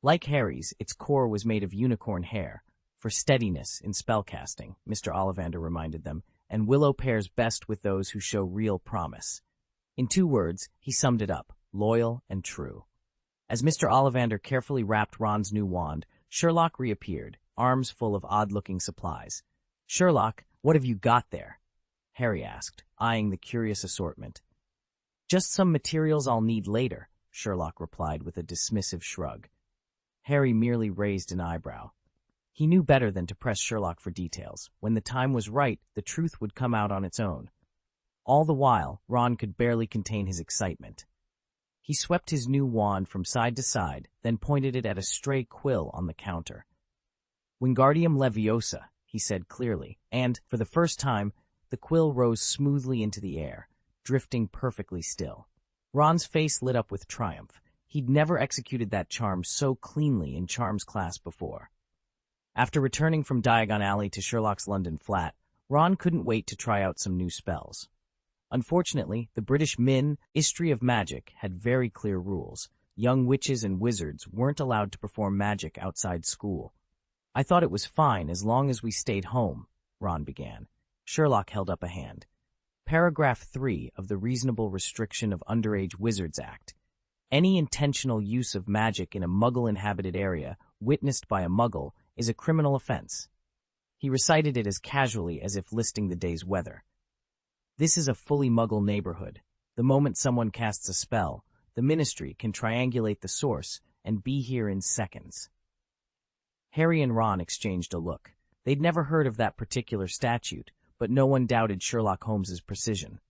Like Harry's, its core was made of unicorn hair, for steadiness in spellcasting, Mr. Ollivander reminded them, and willow pairs best with those who show real promise. In 2 words, he summed it up, loyal and true. As Mr. Ollivander carefully wrapped Ron's new wand, Sherlock reappeared, arms full of odd-looking supplies. "Sherlock, what have you got there?" Harry asked, eyeing the curious assortment. "Just some materials I'll need later," Sherlock replied with a dismissive shrug. Harry merely raised an eyebrow. He knew better than to press Sherlock for details. When the time was right, the truth would come out on its own. All the while, Ron could barely contain his excitement. He swept his new wand from side to side, then pointed it at a stray quill on the counter. "Wingardium Leviosa," he said clearly, and, for the first time, the quill rose smoothly into the air, drifting perfectly still. Ron's face lit up with triumph. He'd never executed that charm so cleanly in charms class before. After returning from Diagon Alley to Sherlock's London flat, Ron couldn't wait to try out some new spells. Unfortunately, the British Ministry of Magic had very clear rules. Young witches and wizards weren't allowed to perform magic outside school. "I thought it was fine as long as we stayed home," Ron began. Sherlock held up a hand. "Paragraph 3 of the Reasonable Restriction of Underage Wizards Act. Any intentional use of magic in a Muggle-inhabited area, witnessed by a Muggle, is a criminal offense. He recited it as casually as if listing the day's weather. This is a fully Muggle neighborhood. The moment someone casts a spell, the Ministry can triangulate the source and be here in seconds. Harry and Ron exchanged a look. They'd never heard of that particular statute, but no one doubted Sherlock Holmes's precision.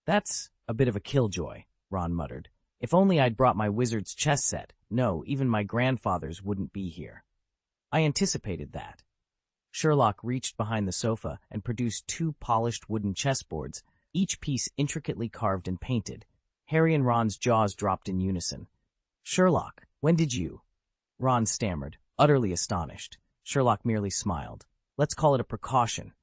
That's a bit of a killjoy, Ron muttered. If only I'd brought my wizard's chess set. No, even my grandfather's wouldn't be here. I anticipated that. Sherlock reached behind the sofa and produced 2 polished wooden chessboards, each piece intricately carved and painted. Harry and Ron's jaws dropped in unison. Sherlock, when did you? Ron stammered, utterly astonished. Sherlock merely smiled. Let's call it a precaution.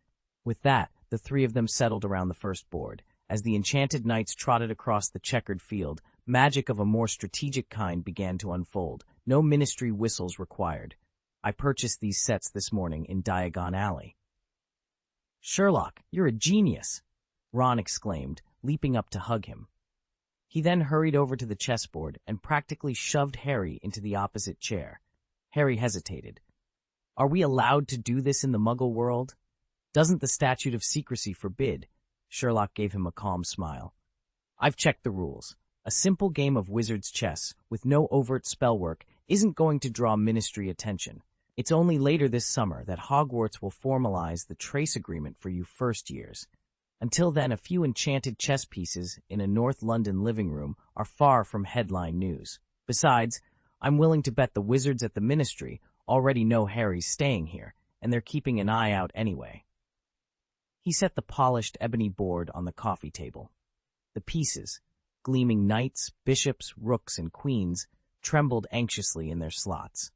With that, the 3 of them settled around the first board. As the enchanted knights trotted across the checkered field, magic of a more strategic kind began to unfold. No Ministry whistles required. I purchased these sets this morning in Diagon Alley. Sherlock, you're a genius, Ron exclaimed, leaping up to hug him. He then hurried over to the chessboard and practically shoved Harry into the opposite chair. Harry hesitated. Are we allowed to do this in the Muggle world? Doesn't the statute of secrecy forbid? Sherlock gave him a calm smile. I've checked the rules. A simple game of wizard's chess with no overt spell work isn't going to draw Ministry attention. It's only later this summer that Hogwarts will formalize the trace agreement for you first years. Until then, a few enchanted chess pieces in a North London living room are far from headline news. Besides, I'm willing to bet the wizards at the Ministry already know Harry's staying here, and they're keeping an eye out anyway. He set the polished ebony board on the coffee table. The pieces, gleaming knights, bishops, rooks, and queens, trembled anxiously in their slots.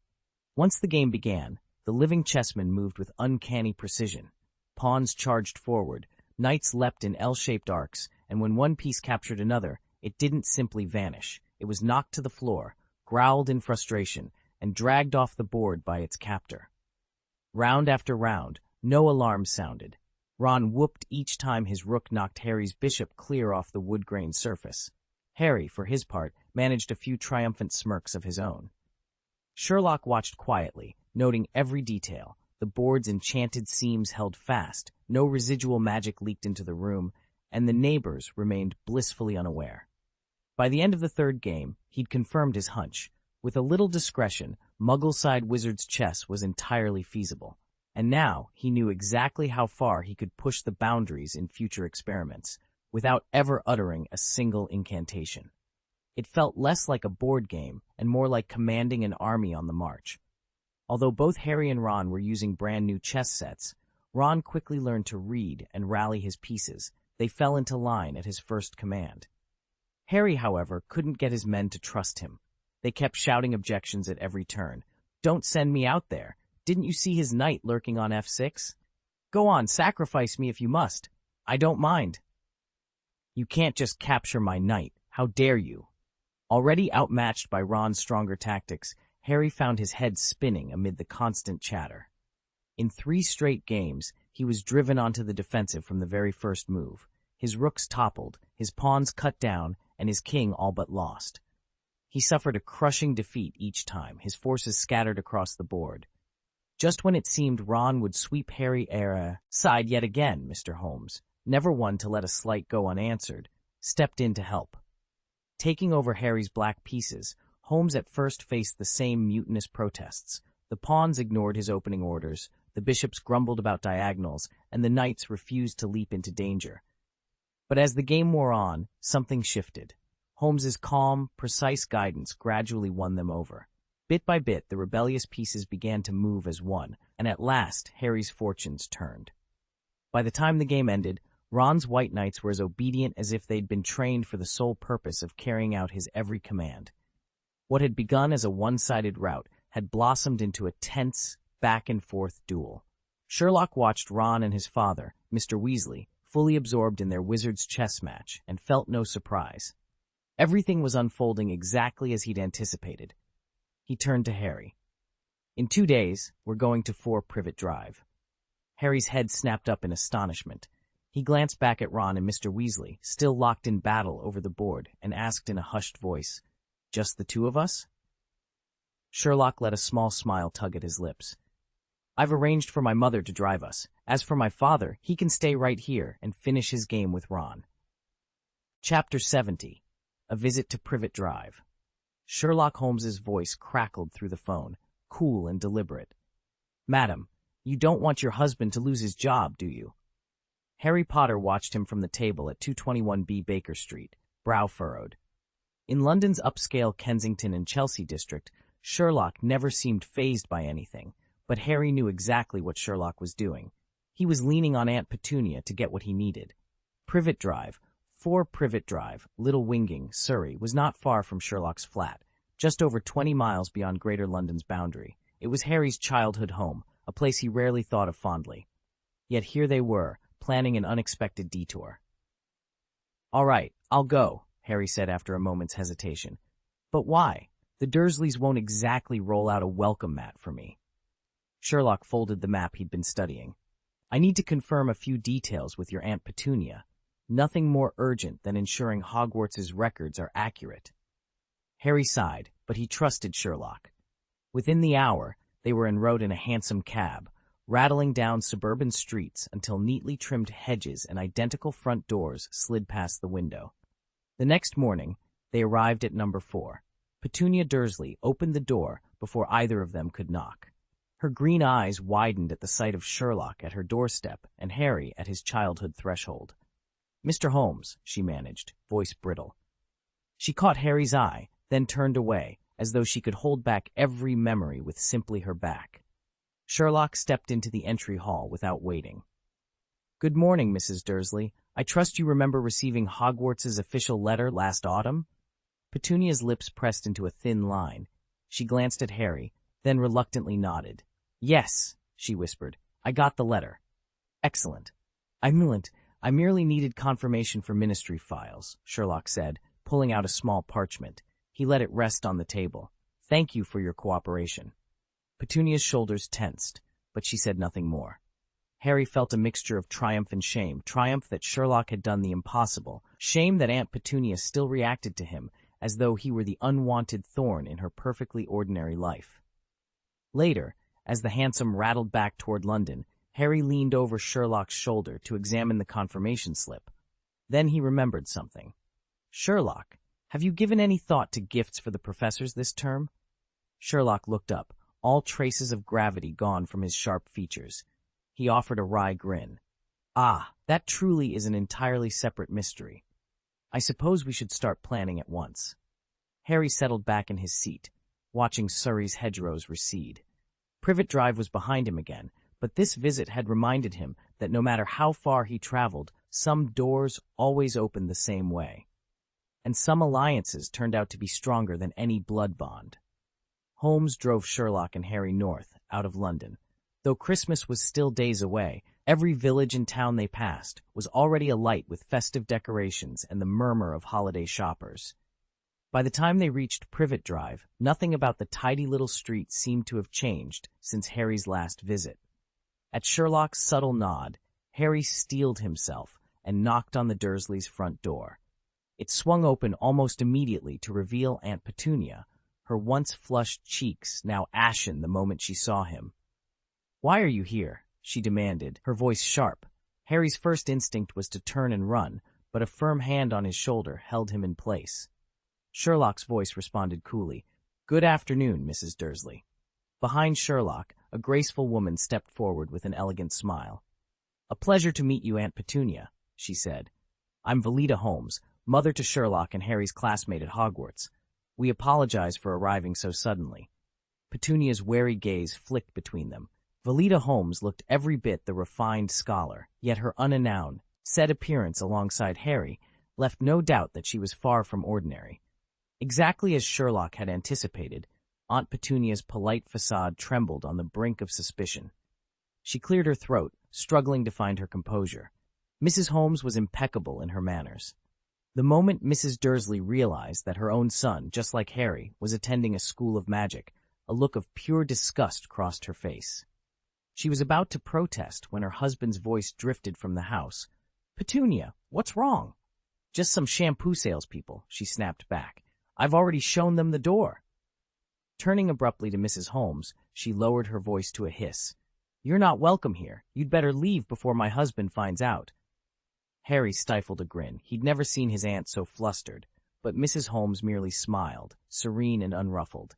Once the game began, the living chessmen moved with uncanny precision. Pawns charged forward, knights leapt in L-shaped arcs, and when one piece captured another, it didn't simply vanish. It was knocked to the floor, growled in frustration, and dragged off the board by its captor. Round after round, no alarm sounded. Ron whooped each time his rook knocked Harry's bishop clear off the wood-grain surface. Harry, for his part, managed a few triumphant smirks of his own. Sherlock watched quietly, noting every detail. The board's enchanted seams held fast, no residual magic leaked into the room, and the neighbors remained blissfully unaware. By the end of the third game, he'd confirmed his hunch. With a little discretion, Muggle-side wizard's chess was entirely feasible. And now he knew exactly how far he could push the boundaries in future experiments, without ever uttering a single incantation. It felt less like a board game and more like commanding an army on the march. Although both Harry and Ron were using brand-new chess sets, Ron quickly learned to read and rally his pieces. They fell into line at his first command. Harry, however, couldn't get his men to trust him. They kept shouting objections at every turn. Don't send me out there. Didn't you see his knight lurking on F6? Go on, sacrifice me if you must. I don't mind. You can't just capture my knight. How dare you? Already outmatched by Ron's stronger tactics, Harry found his head spinning amid the constant chatter. In 3 straight games, he was driven onto the defensive from the very first move. His rooks toppled, his pawns cut down, and his king all but lost. He suffered a crushing defeat each time, his forces scattered across the board. Just when it seemed Ron would sweep Harry aside yet again, Mr. Holmes, never one to let a slight go unanswered, stepped in to help. Taking over Harry's black pieces, Holmes at first faced the same mutinous protests. The pawns ignored his opening orders, the bishops grumbled about diagonals, and the knights refused to leap into danger. But as the game wore on, something shifted. Holmes's calm, precise guidance gradually won them over. Bit by bit, the rebellious pieces began to move as one, and at last, Harry's fortunes turned. By the time the game ended, Ron's white knights were as obedient as if they'd been trained for the sole purpose of carrying out his every command. What had begun as a one-sided rout had blossomed into a tense, back-and-forth duel. Sherlock watched Ron and his father, Mr. Weasley, fully absorbed in their wizard's chess match, and felt no surprise. Everything was unfolding exactly as he'd anticipated. He turned to Harry. In 2 days, we're going to 4 Privet Drive. Harry's head snapped up in astonishment. He glanced back at Ron and Mr. Weasley, still locked in battle over the board, and asked in a hushed voice, "Just the 2 of us?" Sherlock let a small smile tug at his lips. I've arranged for my mother to drive us. As for my father, he can stay right here and finish his game with Ron. Chapter 70. A Visit to Privet Drive. Sherlock Holmes's voice crackled through the phone, cool and deliberate. Madam, you don't want your husband to lose his job, do you? Harry Potter watched him from the table at 221B Baker Street, brow furrowed. In London's upscale Kensington and Chelsea district, Sherlock never seemed fazed by anything, but Harry knew exactly what Sherlock was doing. He was leaning on Aunt Petunia to get what he needed. Privet Drive, 4 Privet Drive, Little Winging, Surrey, was not far from Sherlock's flat, just over 20 miles beyond Greater London's boundary. It was Harry's childhood home, a place he rarely thought of fondly. Yet here they were, planning an unexpected detour. "All right, I'll go," Harry said after a moment's hesitation. "But why? The Dursleys won't exactly roll out a welcome mat for me." Sherlock folded the map he'd been studying. "I need to confirm a few details with your Aunt Petunia. Nothing more urgent than ensuring Hogwarts's records are accurate." Harry sighed, but he trusted Sherlock. Within the hour, they were en route in a hansom cab, rattling down suburban streets until neatly trimmed hedges and identical front doors slid past the window. The next morning, they arrived at number 4. Petunia Dursley opened the door before either of them could knock. Her green eyes widened at the sight of Sherlock at her doorstep and Harry at his childhood threshold. "Mr. Holmes," she managed, voice brittle. She caught Harry's eye, then turned away, as though she could hold back every memory with simply her back. Sherlock stepped into the entry hall without waiting. "Good morning, Mrs. Dursley. I trust you remember receiving Hogwarts's official letter last autumn?" Petunia's lips pressed into a thin line. She glanced at Harry, then reluctantly nodded. "Yes," she whispered. "I got the letter." "Excellent. I merely needed confirmation for ministry files," Sherlock said, pulling out a small parchment. He let it rest on the table. "Thank you for your cooperation." Petunia's shoulders tensed, but she said nothing more. Harry felt a mixture of triumph and shame, triumph that Sherlock had done the impossible, shame that Aunt Petunia still reacted to him as though he were the unwanted thorn in her perfectly ordinary life. Later, as the hansom rattled back toward London, Harry leaned over Sherlock's shoulder to examine the confirmation slip. Then he remembered something. "Sherlock, have you given any thought to gifts for the professors this term?" Sherlock looked up, all traces of gravity gone from his sharp features. He offered a wry grin. "Ah, that truly is an entirely separate mystery. I suppose we should start planning at once." Harry settled back in his seat, watching Surrey's hedgerows recede. Privet Drive was behind him again, but this visit had reminded him that no matter how far he traveled, some doors always opened the same way. And some alliances turned out to be stronger than any blood bond. Holmes drove Sherlock and Harry north, out of London. Though Christmas was still days away, every village and town they passed was already alight with festive decorations and the murmur of holiday shoppers. By the time they reached Privet Drive, nothing about the tidy little street seemed to have changed since Harry's last visit. At Sherlock's subtle nod, Harry steeled himself and knocked on the Dursleys' front door. It swung open almost immediately to reveal Aunt Petunia, her once flushed cheeks now ashen the moment she saw him. "Why are you here?" she demanded, her voice sharp. Harry's first instinct was to turn and run, but a firm hand on his shoulder held him in place. Sherlock's voice responded coolly. "Good afternoon, Mrs. Dursley." Behind Sherlock, a graceful woman stepped forward with an elegant smile. "A pleasure to meet you, Aunt Petunia," she said. "I'm Valida Holmes, mother to Sherlock and Harry's classmate at Hogwarts. We apologize for arriving so suddenly." Petunia's wary gaze flicked between them. Valida Holmes looked every bit the refined scholar, yet her unannounced, set appearance alongside Harry left no doubt that she was far from ordinary. Exactly as Sherlock had anticipated, Aunt Petunia's polite facade trembled on the brink of suspicion. She cleared her throat, struggling to find her composure. Mrs. Holmes was impeccable in her manners. The moment Mrs. Dursley realized that her own son, just like Harry, was attending a school of magic, a look of pure disgust crossed her face. She was about to protest when her husband's voice drifted from the house. "Petunia, what's wrong?" "Just some shampoo salespeople," she snapped back. "I've already shown them the door." Turning abruptly to Mrs. Holmes, she lowered her voice to a hiss. You're not welcome here. You'd better leave before my husband finds out. Harry stifled a grin. He'd never seen his aunt so flustered, but Mrs. Holmes merely smiled, serene and unruffled.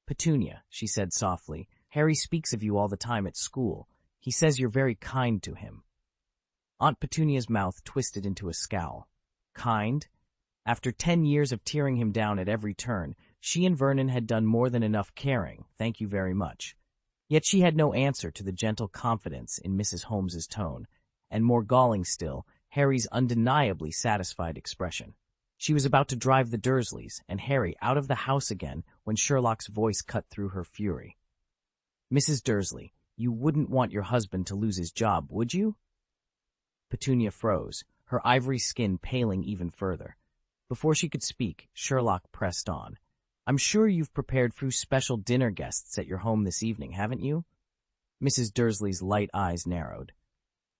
Petunia, she said softly, Harry speaks of you all the time at school. He says you're very kind to him. Aunt Petunia's mouth twisted into a scowl. Kind? After 10 years of tearing him down at every turn, she and Vernon had done more than enough caring, thank you very much. Yet she had no answer to the gentle confidence in Mrs. Holmes's tone, and more galling still, Harry's undeniably satisfied expression. She was about to drive the Dursleys and Harry out of the house again when Sherlock's voice cut through her fury. Mrs. Dursley, you wouldn't want your husband to lose his job, would you? Petunia froze, her ivory skin paling even further. Before she could speak, Sherlock pressed on. I'm sure you've prepared few special dinner guests at your home this evening, haven't you? Mrs. Dursley's light eyes narrowed.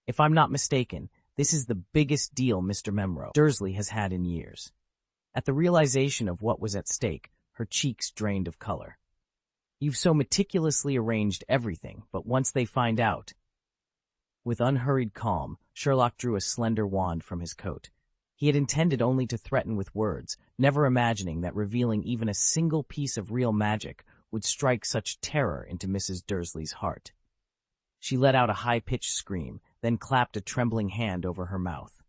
If I'm not mistaken, this is the biggest deal Mr. Memro Dursley has had in years. At the realization of what was at stake, her cheeks drained of color. You've so meticulously arranged everything, but once they find out... With unhurried calm, Sherlock drew a slender wand from his coat. He had intended only to threaten with words, never imagining that revealing even a single piece of real magic would strike such terror into Mrs. Dursley's heart. She let out a high-pitched scream, then clapped a trembling hand over her mouth.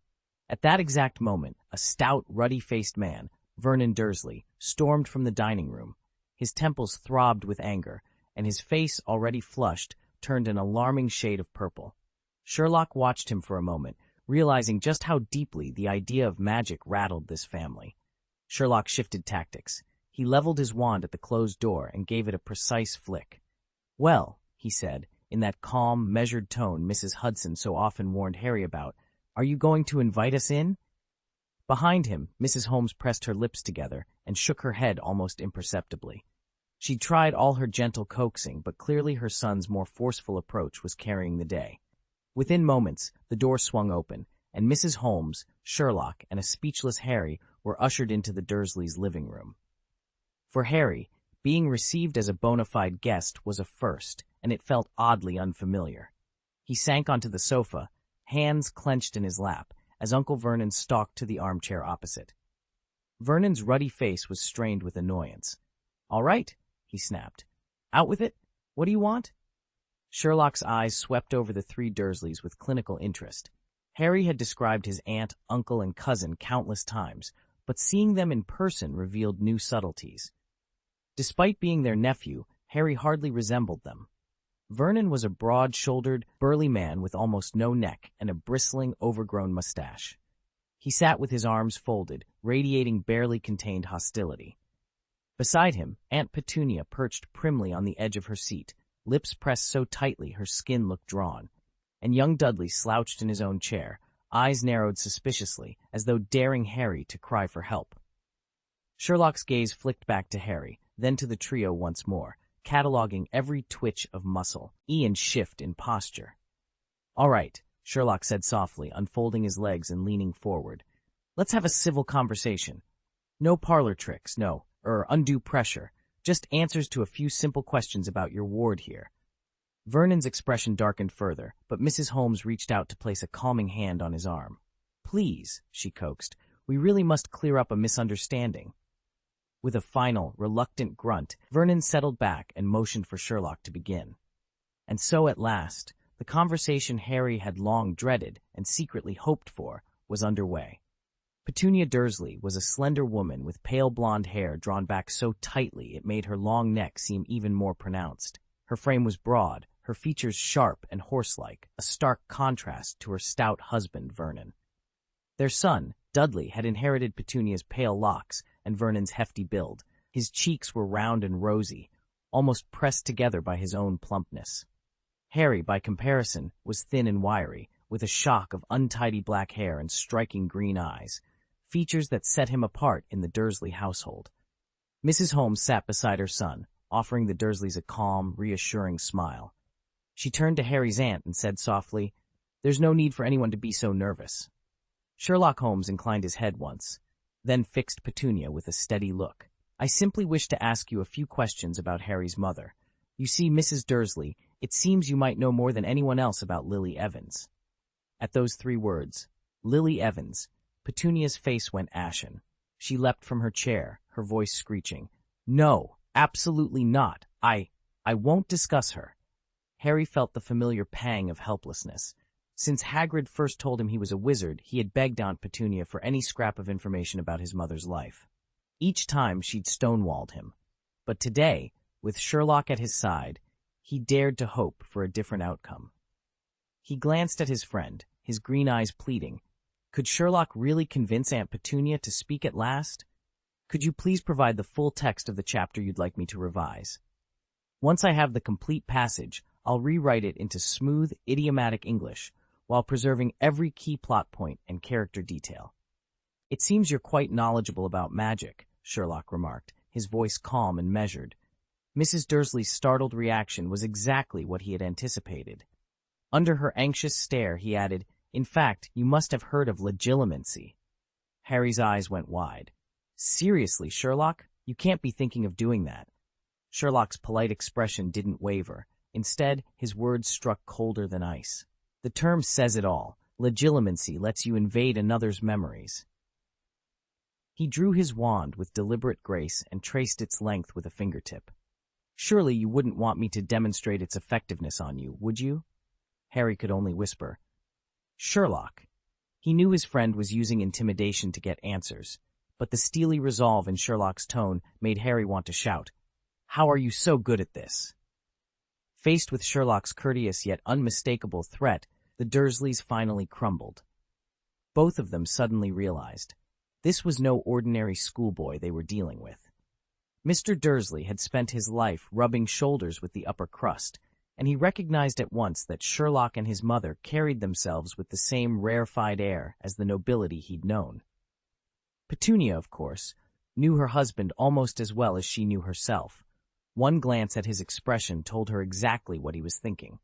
At that exact moment, a stout, ruddy-faced man, Vernon Dursley, stormed from the dining room. His temples throbbed with anger, and his face, already flushed, turned an alarming shade of purple. Sherlock watched him for a moment, realizing just how deeply the idea of magic rattled this family. Sherlock shifted tactics. He leveled his wand at the closed door and gave it a precise flick. Well, he said, in that calm, measured tone Mrs. Hudson so often warned Harry about, are you going to invite us in? Behind him, Mrs. Holmes pressed her lips together and shook her head almost imperceptibly. She'd tried all her gentle coaxing, but clearly her son's more forceful approach was carrying the day. Within moments, the door swung open, and Mrs. Holmes, Sherlock, and a speechless Harry were ushered into the Dursleys' living room. For Harry, being received as a bona fide guest was a first, and it felt oddly unfamiliar. He sank onto the sofa, hands clenched in his lap, as Uncle Vernon stalked to the armchair opposite. Vernon's ruddy face was strained with annoyance. All right, he snapped. Out with it? What do you want? Sherlock's eyes swept over the three Dursleys with clinical interest. Harry had described his aunt, uncle, and cousin countless times, but seeing them in person revealed new subtleties. Despite being their nephew, Harry hardly resembled them. Vernon was a broad-shouldered, burly man with almost no neck and a bristling, overgrown mustache. He sat with his arms folded, radiating barely contained hostility. Beside him, Aunt Petunia perched primly on the edge of her seat, lips pressed so tightly her skin looked drawn, and young Dudley slouched in his own chair, eyes narrowed suspiciously, as though daring Harry to cry for help. Sherlock's gaze flicked back to Harry, then to the trio once more, cataloging every twitch of muscle, and shift in posture. All right, Sherlock said softly, unfolding his legs and leaning forward. Let's have a civil conversation. No parlor tricks, no, undue pressure. Just answers to a few simple questions about your ward here. Vernon's expression darkened further, but Mrs. Holmes reached out to place a calming hand on his arm. Please, she coaxed, we really must clear up a misunderstanding. With a final, reluctant grunt, Vernon settled back and motioned for Sherlock to begin. And so at last, the conversation Harry had long dreaded and secretly hoped for was underway. Petunia Dursley was a slender woman with pale blonde hair drawn back so tightly it made her long neck seem even more pronounced. Her frame was broad, her features sharp and horse-like, a stark contrast to her stout husband, Vernon. Their son, Dudley, had inherited Petunia's pale locks and Vernon's hefty build. His cheeks were round and rosy, almost pressed together by his own plumpness. Harry, by comparison, was thin and wiry, with a shock of untidy black hair and striking green eyes, features that set him apart in the Dursley household. Mrs. Holmes sat beside her son, offering the Dursleys a calm, reassuring smile. She turned to Harry's aunt and said softly, "There's no need for anyone to be so nervous." Sherlock Holmes inclined his head once, then fixed Petunia with a steady look. "I simply wish to ask you a few questions about Harry's mother. You see, Mrs. Dursley, It seems you might know more than anyone else about Lily Evans." At those 3 words, Lily Evans, Petunia's face went ashen. She leapt from her chair, her voice screeching. "No, absolutely not. I won't discuss her." Harry felt the familiar pang of helplessness. Since Hagrid first told him he was a wizard, he had begged Aunt Petunia for any scrap of information about his mother's life. Each time she'd stonewalled him. But today, with Sherlock at his side, he dared to hope for a different outcome. He glanced at his friend, his green eyes pleading. Could Sherlock really convince Aunt Petunia to speak at last? "Could you please provide the full text of the chapter you'd like me to revise? Once I have the complete passage, I'll rewrite it into smooth, idiomatic English, while preserving every key plot point and character detail." "It seems you're quite knowledgeable about magic," Sherlock remarked, his voice calm and measured. Mrs. Dursley's startled reaction was exactly what he had anticipated. Under her anxious stare, he added, "In fact, you must have heard of legilimency." Harry's eyes went wide. "Seriously, Sherlock? You can't be thinking of doing that." Sherlock's polite expression didn't waver. Instead, his words struck colder than ice. "The term says it all. Legilimency lets you invade another's memories." He drew his wand with deliberate grace and traced its length with a fingertip. "Surely you wouldn't want me to demonstrate its effectiveness on you, would you?" Harry could only whisper, "Sherlock." He knew his friend was using intimidation to get answers, but the steely resolve in Sherlock's tone made Harry want to shout, "How are you so good at this?" Faced with Sherlock's courteous yet unmistakable threat, the Dursleys finally crumbled. Both of them suddenly realized this was no ordinary schoolboy they were dealing with. Mr. Dursley had spent his life rubbing shoulders with the upper crust, and he recognized at once that Sherlock and his mother carried themselves with the same rarefied air as the nobility he'd known. Petunia, of course, knew her husband almost as well as she knew herself. One glance at his expression told her exactly what he was thinking.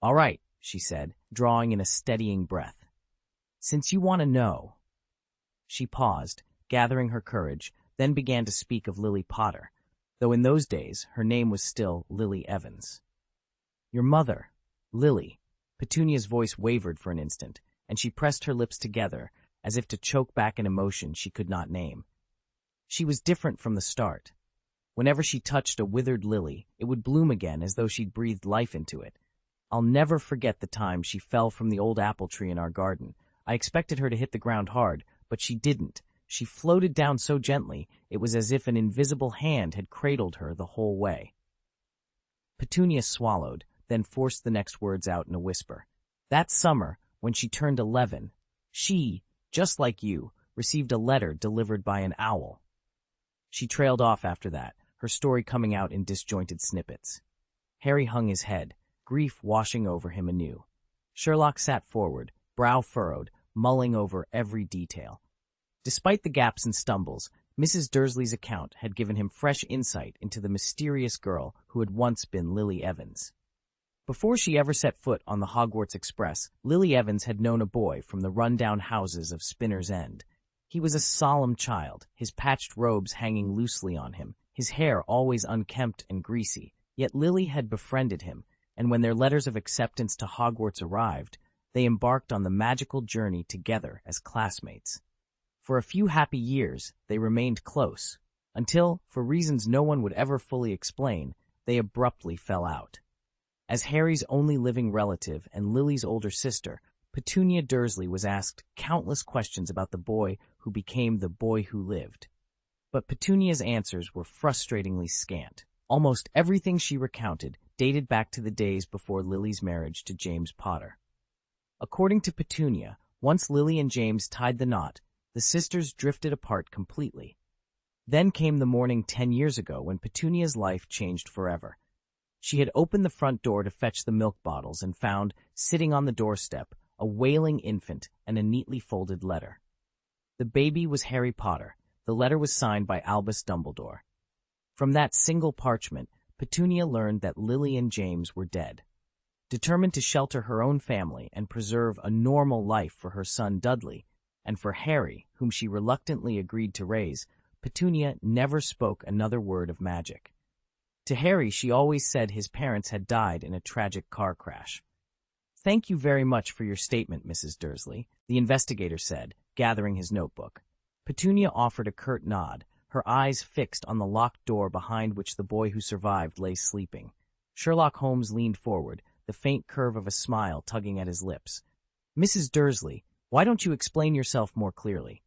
"All right," she said, drawing in a steadying breath. "Since you want to know—" She paused, gathering her courage, then began to speak of Lily Potter, though in those days her name was still Lily Evans. "Your mother, Lily." Petunia's voice wavered for an instant, and she pressed her lips together as if to choke back an emotion she could not name. She was different from the start. Whenever she touched a withered lily, it would bloom again as though she'd breathed life into it. I'll never forget the time she fell from the old apple tree in our garden. I expected her to hit the ground hard, but she didn't. She floated down so gently, it was as if an invisible hand had cradled her the whole way. Petunia swallowed, then forced the next words out in a whisper. "That summer, when she turned 11, she, just like you, received a letter delivered by an owl." She trailed off after that, her story coming out in disjointed snippets. Harry hung his head, grief washing over him anew. Sherlock sat forward, brow furrowed, mulling over every detail. Despite the gaps and stumbles, Mrs. Dursley's account had given him fresh insight into the mysterious girl who had once been Lily Evans. Before she ever set foot on the Hogwarts Express, Lily Evans had known a boy from the run-down houses of Spinner's End. He was a solemn child, his patched robes hanging loosely on him, his hair always unkempt and greasy, yet Lily had befriended him, and when their letters of acceptance to Hogwarts arrived, they embarked on the magical journey together as classmates. For a few happy years, they remained close, until, for reasons no one would ever fully explain, they abruptly fell out. As Harry's only living relative and Lily's older sister, Petunia Dursley was asked countless questions about the boy who became the boy who lived. But Petunia's answers were frustratingly scant. Almost everything she recounted dated back to the days before Lily's marriage to James Potter. According to Petunia, once Lily and James tied the knot, the sisters drifted apart completely. Then came the morning 10 years ago when Petunia's life changed forever. She had opened the front door to fetch the milk bottles and found, sitting on the doorstep, a wailing infant and a neatly folded letter. The baby was Harry Potter. The letter was signed by Albus Dumbledore. From that single parchment, Petunia learned that Lily and James were dead. Determined to shelter her own family and preserve a normal life for her son Dudley, and for Harry, whom she reluctantly agreed to raise, Petunia never spoke another word of magic. To Harry, she always said his parents had died in a tragic car crash. "Thank you very much for your statement, Mrs. Dursley," the investigator said, gathering his notebook. Petunia offered a curt nod, her eyes fixed on the locked door behind which the boy who survived lay sleeping. Sherlock Holmes leaned forward, the faint curve of a smile tugging at his lips. "Mrs. Dursley, why don't you explain yourself more clearly?"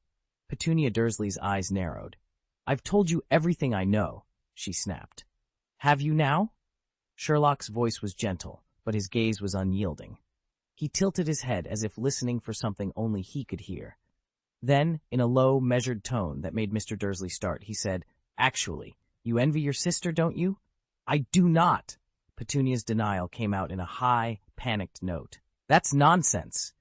Petunia Dursley's eyes narrowed. "I've told you everything I know," she snapped. "Have you now?" Sherlock's voice was gentle, but his gaze was unyielding. He tilted his head as if listening for something only he could hear. Then, in a low, measured tone that made Mr. Dursley start, he said, "Actually, you envy your sister, don't you?" "I do not!" Petunia's denial came out in a high, panicked note. "That's nonsense!"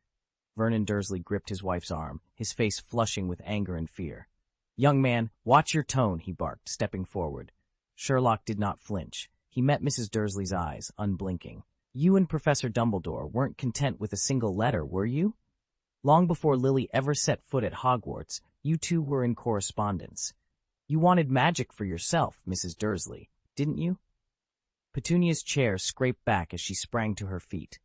Vernon Dursley gripped his wife's arm, his face flushing with anger and fear. "Young man, watch your tone," he barked, stepping forward. Sherlock did not flinch. He met Mrs. Dursley's eyes, unblinking. "You and Professor Dumbledore weren't content with a single letter, were you? Long before Lily ever set foot at Hogwarts, you two were in correspondence. You wanted magic for yourself, Mrs. Dursley, didn't you?" Petunia's chair scraped back as she sprang to her feet.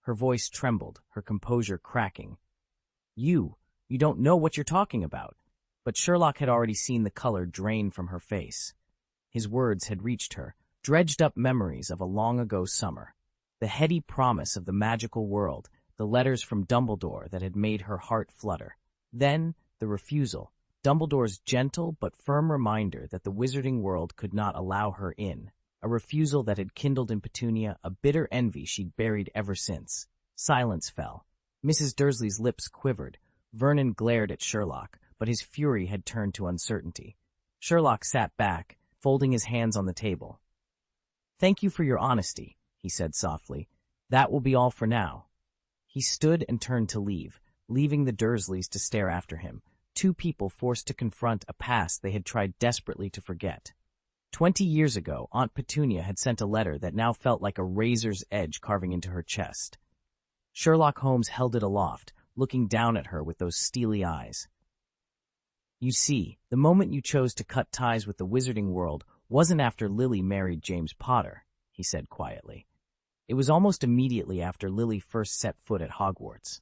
Her voice trembled, her composure cracking. You don't know what you're talking about." But Sherlock had already seen the color drain from her face. His words had reached her, dredged up memories of a long-ago summer. The heady promise of the magical world, the letters from Dumbledore that had made her heart flutter. Then, the refusal, Dumbledore's gentle but firm reminder that the wizarding world could not allow her in. A refusal that had kindled in Petunia a bitter envy she'd buried ever since. Silence fell. Mrs. Dursley's lips quivered. Vernon glared at Sherlock, but his fury had turned to uncertainty. Sherlock sat back, folding his hands on the table. "Thank you for your honesty," he said softly. "That will be all for now." He stood and turned to leave, leaving the Dursleys to stare after him, two people forced to confront a past they had tried desperately to forget. 20 years ago, Aunt Petunia had sent a letter that now felt like a razor's edge carving into her chest. Sherlock Holmes held it aloft, looking down at her with those steely eyes. "You see, the moment you chose to cut ties with the wizarding world wasn't after Lily married James Potter," he said quietly. "It was almost immediately after Lily first set foot at Hogwarts."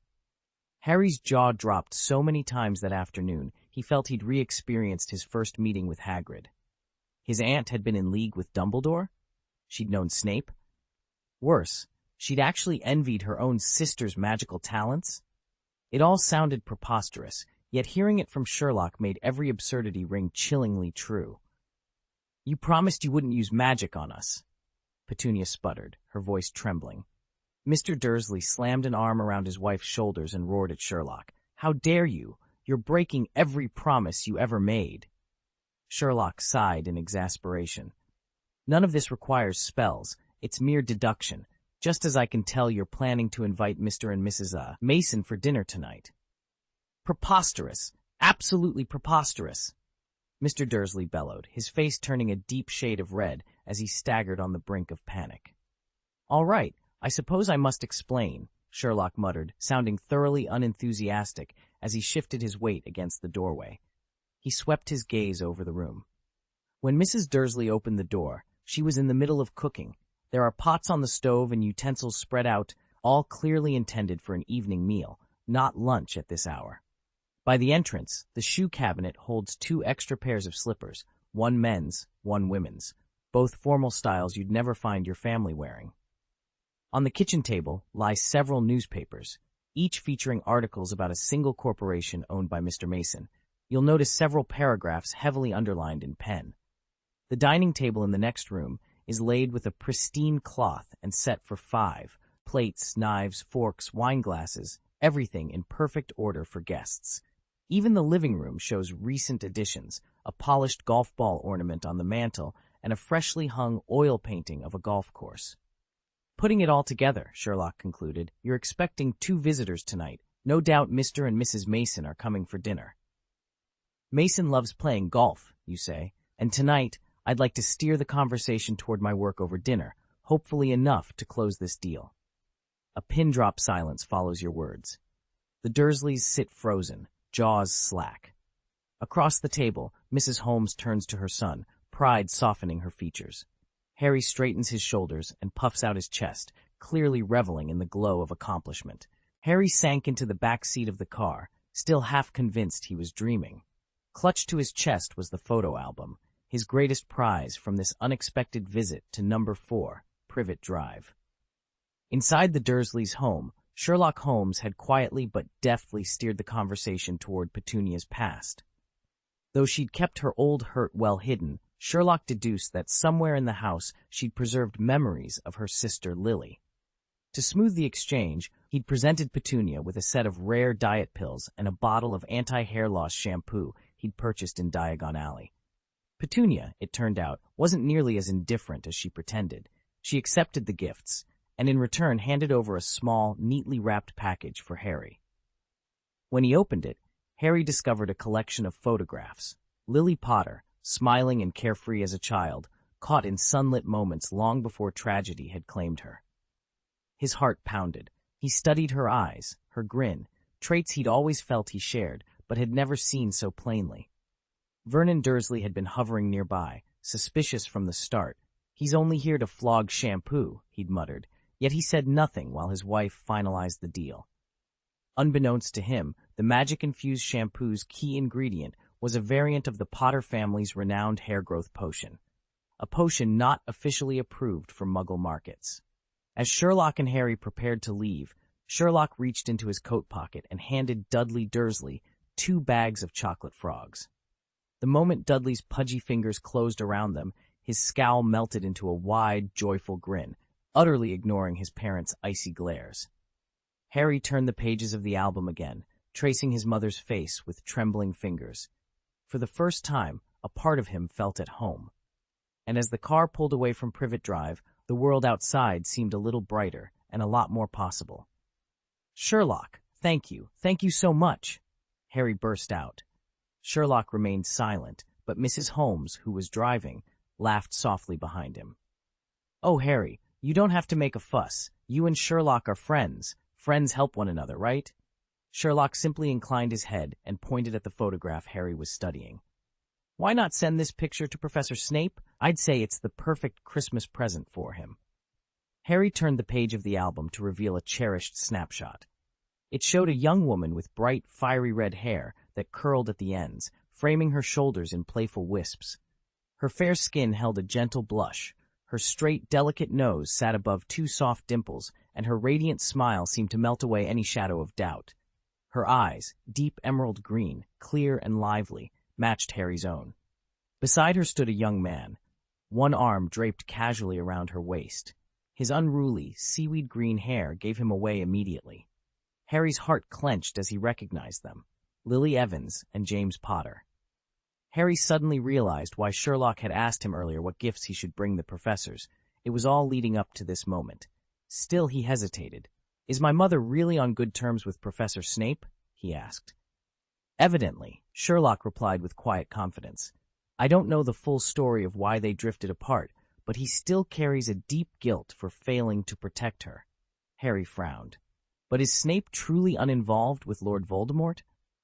Harry's jaw dropped so many times that afternoon, he felt he'd re-experienced his first meeting with Hagrid. His aunt had been in league with Dumbledore? She'd known Snape? Worse, she'd actually envied her own sister's magical talents? It all sounded preposterous, yet hearing it from Sherlock made every absurdity ring chillingly true. "You promised you wouldn't use magic on us," Petunia sputtered, her voice trembling. Mr. Dursley slammed an arm around his wife's shoulders and roared at Sherlock. "How dare you? You're breaking every promise you ever made." Sherlock sighed in exasperation. "None of this requires spells. It's mere deduction, just as I can tell you're planning to invite Mr. and Mrs. Mason for dinner tonight." "Preposterous! Absolutely preposterous!" Mr. Dursley bellowed, his face turning a deep shade of red as he staggered on the brink of panic. "All right, I suppose I must explain," Sherlock muttered, sounding thoroughly unenthusiastic as he shifted his weight against the doorway. He swept his gaze over the room. When Mrs. Dursley opened the door, she was in the middle of cooking. There are pots on the stove and utensils spread out, all clearly intended for an evening meal, not lunch at this hour. By the entrance, the shoe cabinet holds 2 extra pairs of slippers, one men's, one women's, both formal styles you'd never find your family wearing. On the kitchen table lie several newspapers, each featuring articles about a single corporation owned by Mr. Mason. You'll notice several paragraphs heavily underlined in pen. The dining table in the next room is laid with a pristine cloth and set for 5, plates, knives, forks, wine glasses, everything in perfect order for guests. Even the living room shows recent additions, a polished golf ball ornament on the mantel and a freshly hung oil painting of a golf course. "Putting it all together," Sherlock concluded, "you're expecting 2 visitors tonight. No doubt Mr. and Mrs. Mason are coming for dinner. Mason loves playing golf, you say, and tonight I'd like to steer the conversation toward my work over dinner, hopefully enough to close this deal." A pin-drop silence follows your words. The Dursleys sit frozen, jaws slack. Across the table, Mrs. Holmes turns to her son, pride softening her features. Harry straightens his shoulders and puffs out his chest, clearly reveling in the glow of accomplishment. Harry sank into the back seat of the car, still half convinced he was dreaming. Clutched to his chest was the photo album, his greatest prize from this unexpected visit to number 4, Privet Drive. Inside the Dursleys' home, Sherlock Holmes had quietly but deftly steered the conversation toward Petunia's past. Though she'd kept her old hurt well hidden, Sherlock deduced that somewhere in the house she'd preserved memories of her sister Lily. To smooth the exchange, he'd presented Petunia with a set of rare diet pills and a bottle of anti-hair loss shampoo he'd purchased in Diagon Alley. Petunia, it turned out, wasn't nearly as indifferent as she pretended. She accepted the gifts, and in return handed over a small, neatly wrapped package for Harry. When he opened it, Harry discovered a collection of photographs. Lily Potter, smiling and carefree as a child, caught in sunlit moments long before tragedy had claimed her. His heart pounded. He studied her eyes, her grin, traits he'd always felt he shared, but had never seen so plainly. Vernon Dursley had been hovering nearby, suspicious from the start. "He's only here to flog shampoo," he'd muttered, yet he said nothing while his wife finalized the deal. Unbeknownst to him, the magic-infused shampoo's key ingredient was a variant of the Potter family's renowned hair growth potion, a potion not officially approved for Muggle markets. As Sherlock and Harry prepared to leave, Sherlock reached into his coat pocket and handed Dudley Dursley 2 bags of chocolate frogs. The moment Dudley's pudgy fingers closed around them, his scowl melted into a wide, joyful grin, utterly ignoring his parents' icy glares. Harry turned the pages of the album again, tracing his mother's face with trembling fingers. For the first time, a part of him felt at home. And as the car pulled away from Privet Drive, the world outside seemed a little brighter and a lot more possible. "Sherlock, thank you so much," Harry burst out. Sherlock remained silent, but Mrs. Holmes, who was driving, laughed softly behind him. "Oh, Harry, you don't have to make a fuss. You and Sherlock are friends. Friends help one another, right?" Sherlock simply inclined his head and pointed at the photograph Harry was studying. "Why not send this picture to Professor Snape? I'd say it's the perfect Christmas present for him." Harry turned the page of the album to reveal a cherished snapshot. It showed a young woman with bright, fiery red hair that curled at the ends, framing her shoulders in playful wisps. Her fair skin held a gentle blush, her straight, delicate nose sat above 2 soft dimples, and her radiant smile seemed to melt away any shadow of doubt. Her eyes, deep emerald green, clear and lively, matched Harry's own. Beside her stood a young man, one arm draped casually around her waist. His unruly, seaweed-green hair gave him away immediately. Harry's heart clenched as he recognized them, Lily Evans and James Potter. Harry suddenly realized why Sherlock had asked him earlier what gifts he should bring the professors. It was all leading up to this moment. Still he hesitated. "Is my mother really on good terms with Professor Snape?" he asked. "Evidently," Sherlock replied with quiet confidence. "I don't know the full story of why they drifted apart, but he still carries a deep guilt for failing to protect her." Harry frowned. "But is Snape truly uninvolved with Lord Voldemort?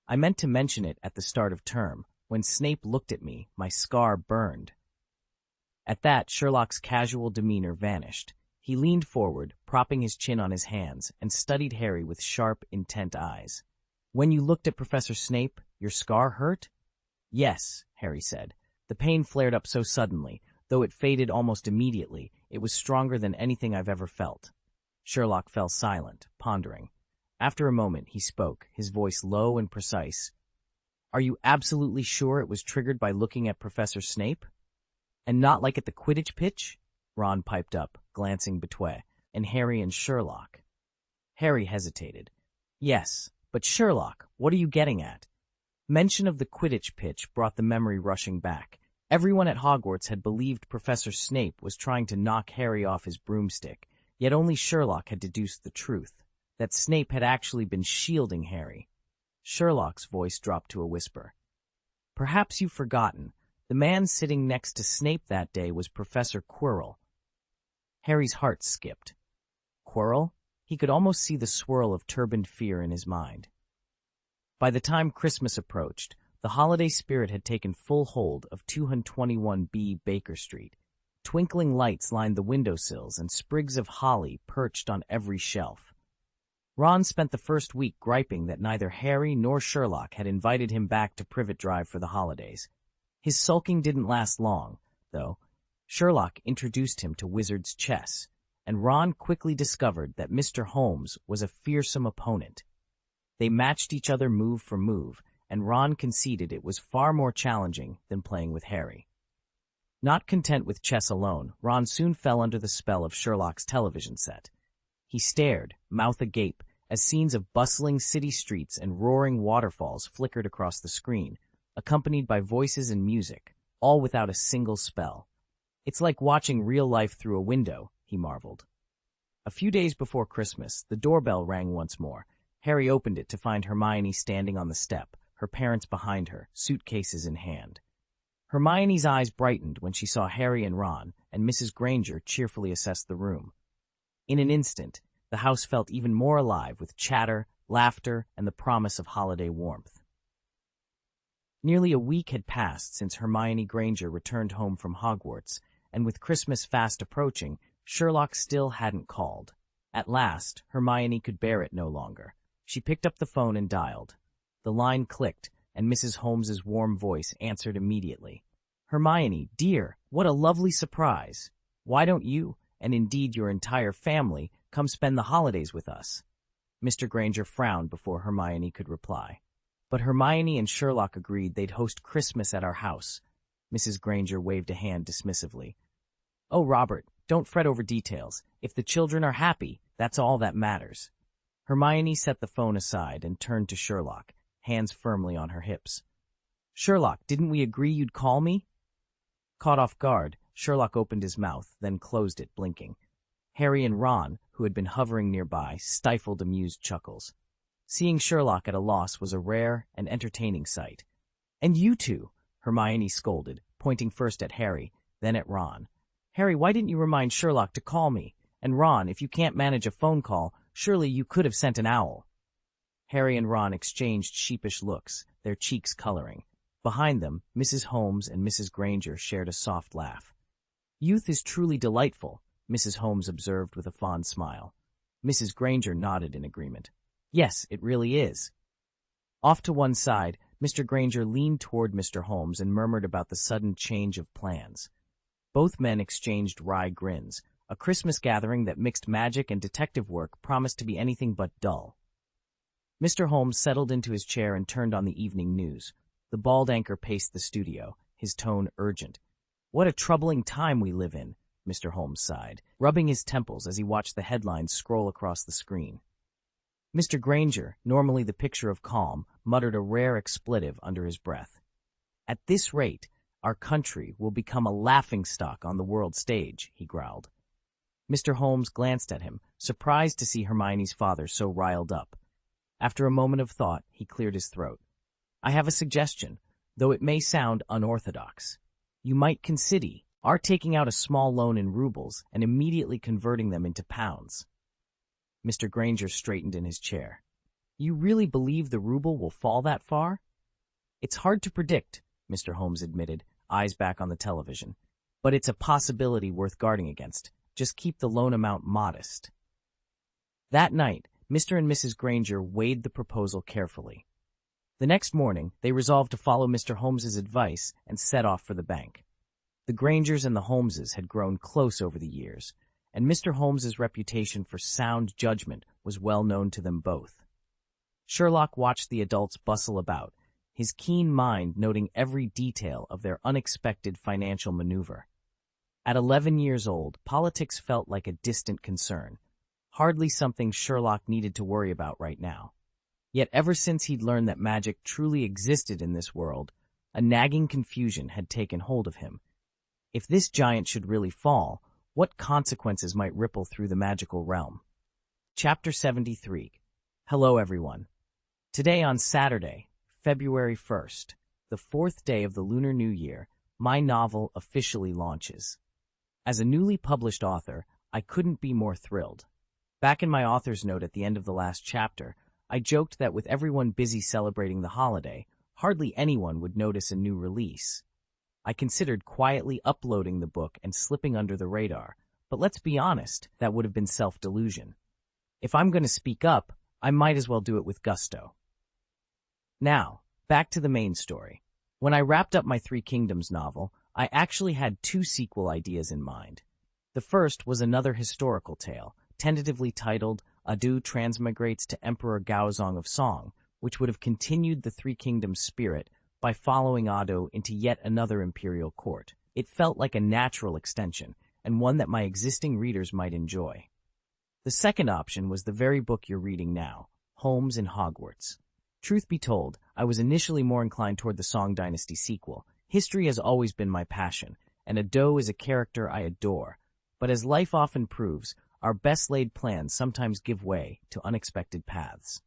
I meant to mention it at the start of term. When Snape looked at me, my scar burned." At that, Sherlock's casual demeanor vanished. He leaned forward, propping his chin on his hands, and studied Harry with sharp, intent eyes. "When you looked at Professor Snape, your scar hurt?" "Yes," Harry said. "The pain flared up so suddenly, though it faded almost immediately. It was stronger than anything I've ever felt." Sherlock fell silent, pondering. After a moment, he spoke, his voice low and precise. "Are you absolutely sure it was triggered by looking at Professor Snape? And not like at the Quidditch pitch?" Ron piped up, glancing between Harry and Sherlock. Harry hesitated. "Yes, but Sherlock, what are you getting at?" Mention of the Quidditch pitch brought the memory rushing back. Everyone at Hogwarts had believed Professor Snape was trying to knock Harry off his broomstick, yet only Sherlock had deduced the truth, that Snape had actually been shielding Harry. Sherlock's voice dropped to a whisper. "Perhaps you've forgotten. The man sitting next to Snape that day was Professor Quirrell." Harry's heart skipped. Quirrell? He could almost see the swirl of turbaned fear in his mind. By the time Christmas approached, the holiday spirit had taken full hold of 221B Baker Street. Twinkling lights lined the windowsills, and sprigs of holly perched on every shelf. Ron spent the first week griping that neither Harry nor Sherlock had invited him back to Privet Drive for the holidays. His sulking didn't last long, though. Sherlock introduced him to Wizard's chess, and Ron quickly discovered that Mr. Holmes was a fearsome opponent. They matched each other move for move, and Ron conceded it was far more challenging than playing with Harry. Not content with chess alone, Ron soon fell under the spell of Sherlock's television set. He stared, mouth agape, as scenes of bustling city streets and roaring waterfalls flickered across the screen, accompanied by voices and music, all without a single spell. "It's like watching real life through a window," he marveled. A few days before Christmas, the doorbell rang once more. Harry opened it to find Hermione standing on the step, her parents behind her, suitcases in hand. Hermione's eyes brightened when she saw Harry and Ron, and Mrs. Granger cheerfully assessed the room. In an instant, the house felt even more alive with chatter, laughter, and the promise of holiday warmth. Nearly a week had passed since Hermione Granger returned home from Hogwarts, and with Christmas fast approaching, Sherlock still hadn't called. At last, Hermione could bear it no longer. She picked up the phone and dialed. The line clicked, and Mrs. Holmes's warm voice answered immediately. "Hermione, dear, what a lovely surprise. Why don't you, and indeed your entire family, come spend the holidays with us?" Mr. Granger frowned before Hermione could reply. But Hermione and Sherlock agreed they'd host Christmas at our house. Mrs. Granger waved a hand dismissively. "Oh, Robert, don't fret over details. If the children are happy, that's all that matters." Hermione set the phone aside and turned to Sherlock, hands firmly on her hips. "Sherlock, didn't we agree you'd call me?" Caught off guard, Sherlock opened his mouth, then closed it, blinking. Harry and Ron, who had been hovering nearby, stifled amused chuckles. Seeing Sherlock at a loss was a rare and entertaining sight. "And you two," Hermione scolded, pointing first at Harry, then at Ron. "Harry, why didn't you remind Sherlock to call me? And Ron, if you can't manage a phone call, surely you could have sent an owl." Harry and Ron exchanged sheepish looks, their cheeks coloring. Behind them, Mrs. Holmes and Mrs. Granger shared a soft laugh. "Youth is truly delightful," Mrs. Holmes observed with a fond smile. Mrs. Granger nodded in agreement. "Yes, it really is." Off to one side, Mr. Granger leaned toward Mr. Holmes and murmured about the sudden change of plans. Both men exchanged wry grins. A Christmas gathering that mixed magic and detective work promised to be anything but dull. Mr. Holmes settled into his chair and turned on the evening news. The bald anchor paced the studio, his tone urgent. "What a troubling time we live in," Mr. Holmes sighed, rubbing his temples as he watched the headlines scroll across the screen. Mr. Granger, normally the picture of calm, muttered a rare expletive under his breath. "At this rate, our country will become a laughingstock on the world stage," he growled. Mr. Holmes glanced at him, surprised to see Hermione's father so riled up. After a moment of thought, he cleared his throat. "I have a suggestion, though it may sound unorthodox. You might consider our taking out a small loan in rubles and immediately converting them into pounds." Mr. Granger straightened in his chair. "You really believe the ruble will fall that far?" "It's hard to predict," Mr. Holmes admitted, eyes back on the television. "But it's a possibility worth guarding against. Just keep the loan amount modest." That night, Mr. and Mrs. Granger weighed the proposal carefully. The next morning, they resolved to follow Mr. Holmes's advice and set off for the bank. The Grangers and the Holmeses had grown close over the years, and Mr. Holmes's reputation for sound judgment was well known to them both. Sherlock watched the adults bustle about, his keen mind noting every detail of their unexpected financial maneuver. At 11 years old, politics felt like a distant concern, hardly something Sherlock needed to worry about right now. Yet ever since he'd learned that magic truly existed in this world, a nagging confusion had taken hold of him. If this giant should really fall, what consequences might ripple through the magical realm? Chapter 73. Hello, everyone. Today on Saturday, February 1st, the 4th day of the Lunar New Year, my novel officially launches. As a newly published author, I couldn't be more thrilled. Back in my author's note at the end of the last chapter, I joked that with everyone busy celebrating the holiday, hardly anyone would notice a new release. I considered quietly uploading the book and slipping under the radar, but let's be honest, that would have been self-delusion. If I'm going to speak up, I might as well do it with gusto. Now, back to the main story. When I wrapped up my Three Kingdoms novel, I actually had two sequel ideas in mind. The first was another historical tale, tentatively titled Adu Transmigrates to Emperor Gaozong of Song, which would have continued the Three Kingdoms spirit by following Ado into yet another imperial court. It felt like a natural extension, and one that my existing readers might enjoy. The second option was the very book you're reading now, Holmes in Hogwarts. Truth be told, I was initially more inclined toward the Song Dynasty sequel. History has always been my passion, and Ado is a character I adore. But as life often proves, our best-laid plans sometimes give way to unexpected paths.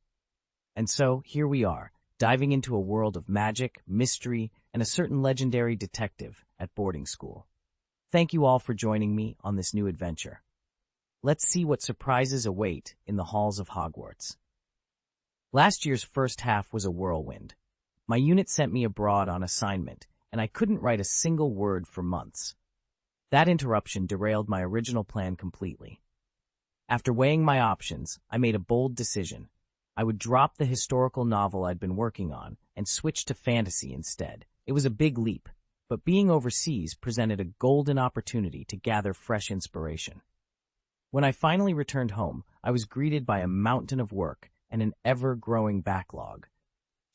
And so, here we are, diving into a world of magic, mystery, and a certain legendary detective at boarding school. Thank you all for joining me on this new adventure. Let's see what surprises await in the halls of Hogwarts. Last year's first half was a whirlwind. My unit sent me abroad on assignment, and I couldn't write a single word for months. That interruption derailed my original plan completely. After weighing my options, I made a bold decision. I would drop the historical novel I'd been working on and switch to fantasy instead. It was a big leap, but being overseas presented a golden opportunity to gather fresh inspiration. When I finally returned home, I was greeted by a mountain of work and an ever-growing backlog.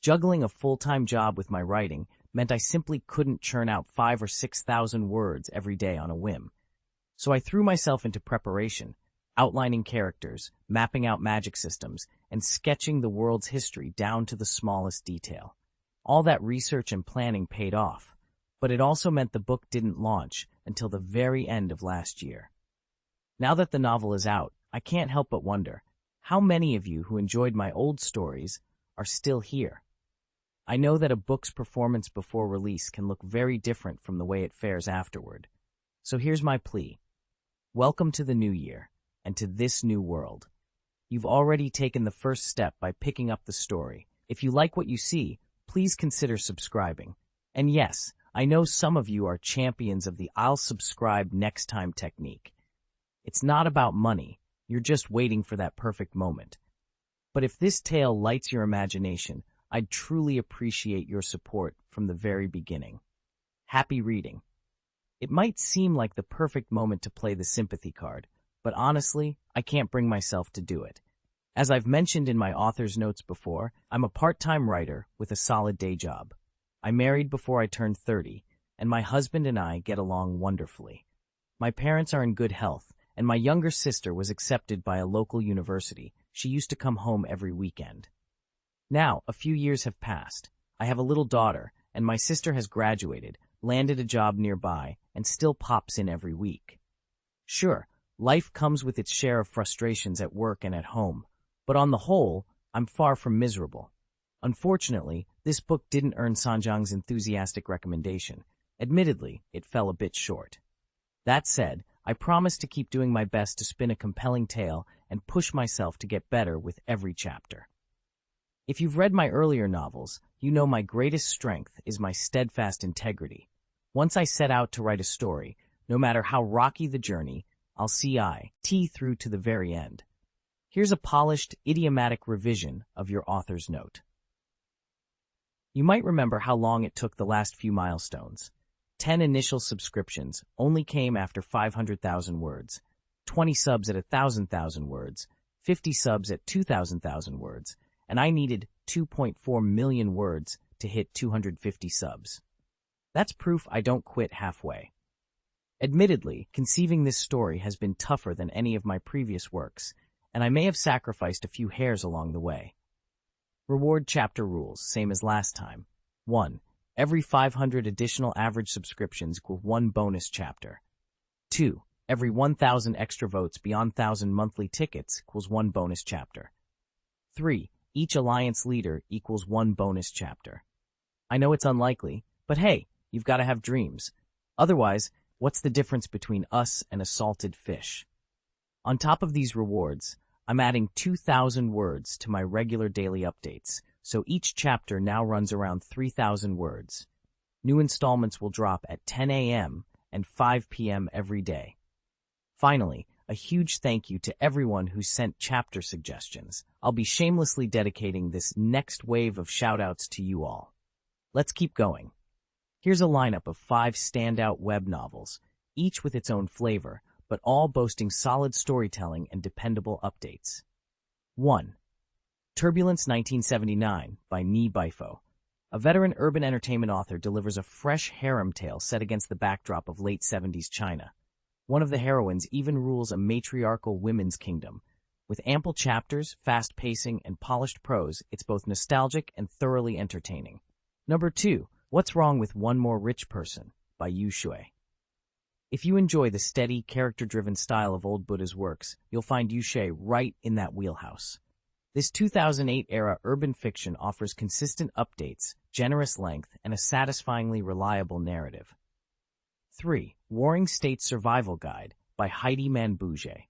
Juggling a full-time job with my writing meant I simply couldn't churn out 5,000 or 6,000 words every day on a whim. So I threw myself into preparation, outlining characters, mapping out magic systems, and sketching the world's history down to the smallest detail. All that research and planning paid off, but it also meant the book didn't launch until the very end of last year. Now that the novel is out, I can't help but wonder, how many of you who enjoyed my old stories are still here? I know that a book's performance before release can look very different from the way it fares afterward. So here's my plea. Welcome to the new year, and to this new world. You've already taken the first step by picking up the story. If you like what you see, please consider subscribing. And yes, I know some of you are champions of the I'll subscribe next time technique. It's not about money, you're just waiting for that perfect moment. But if this tale lights your imagination, I'd truly appreciate your support from the very beginning. Happy reading. It might seem like the perfect moment to play the sympathy card, but honestly, I can't bring myself to do it. As I've mentioned in my author's notes before, I'm a part-time writer with a solid day job. I married before I turned 30, and my husband and I get along wonderfully. My parents are in good health, and my younger sister was accepted by a local university. She used to come home every weekend. Now, a few years have passed. I have a little daughter, and my sister has graduated, landed a job nearby, and still pops in every week. Sure, life comes with its share of frustrations at work and at home, but on the whole, I'm far from miserable. Unfortunately, this book didn't earn Sanjiang's enthusiastic recommendation. Admittedly, it fell a bit short. That said, I promise to keep doing my best to spin a compelling tale and push myself to get better with every chapter. If you've read my earlier novels, you know my greatest strength is my steadfast integrity. Once I set out to write a story, no matter how rocky the journey, I'll see through to the very end. Here's a polished, idiomatic revision of your author's note. You might remember how long it took the last few milestones. 10 initial subscriptions only came after 500,000 words, 20 subs at 1,000,000 words, 50 subs at 2,000 words, and I needed 2.4 million words to hit 250 subs. That's proof I don't quit halfway. Admittedly, conceiving this story has been tougher than any of my previous works, and I may have sacrificed a few hairs along the way. Reward chapter rules, same as last time. 1. Every 500 additional average subscriptions equal 1 bonus chapter. 2. Every 1,000 extra votes beyond 1,000 monthly tickets equals 1 bonus chapter. 3. Each alliance leader equals 1 bonus chapter. I know it's unlikely, but hey, you've got to have dreams. Otherwise, what's the difference between us and a salted fish? On top of these rewards, I'm adding 2,000 words to my regular daily updates, so each chapter now runs around 3,000 words. New installments will drop at 10 a.m. and 5 p.m. every day. Finally, a huge thank you to everyone who sent chapter suggestions. I'll be shamelessly dedicating this next wave of shoutouts to you all. Let's keep going. Here's a lineup of 5 standout web novels, each with its own flavor, but all boasting solid storytelling and dependable updates. 1. Turbulence 1979 by Ni Bifo. A veteran urban entertainment author delivers a fresh harem tale set against the backdrop of late 70s China. One of the heroines even rules a matriarchal women's kingdom. With ample chapters, fast pacing, and polished prose, it's both nostalgic and thoroughly entertaining. Number 2. What's Wrong with One More Rich Person by Yu Shui. If you enjoy the steady, character-driven style of old Buddha's works, you'll find Yu Shui right in that wheelhouse. This 2008-era urban fiction offers consistent updates, generous length, and a satisfyingly reliable narrative. 3. Warring States Survival Guide by Heidi Manbouge.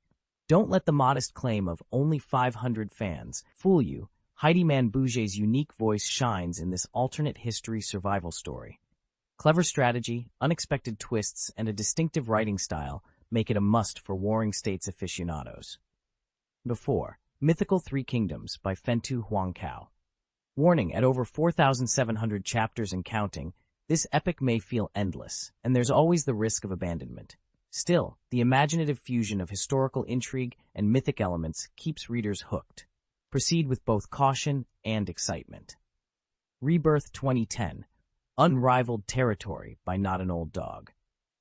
Don't let the modest claim of only 500 fans fool you. Heidi Manbouge's unique voice shines in this alternate history survival story. Clever strategy, unexpected twists, and a distinctive writing style make it a must for Warring States aficionados. 4. Mythical Three Kingdoms by Fentu Huangcao. Warning, at over 4,700 chapters and counting, this epic may feel endless, and there's always the risk of abandonment. Still, the imaginative fusion of historical intrigue and mythic elements keeps readers hooked. Proceed with both caution and excitement. Rebirth 2010. Unrivaled Territory by Not an Old Dog.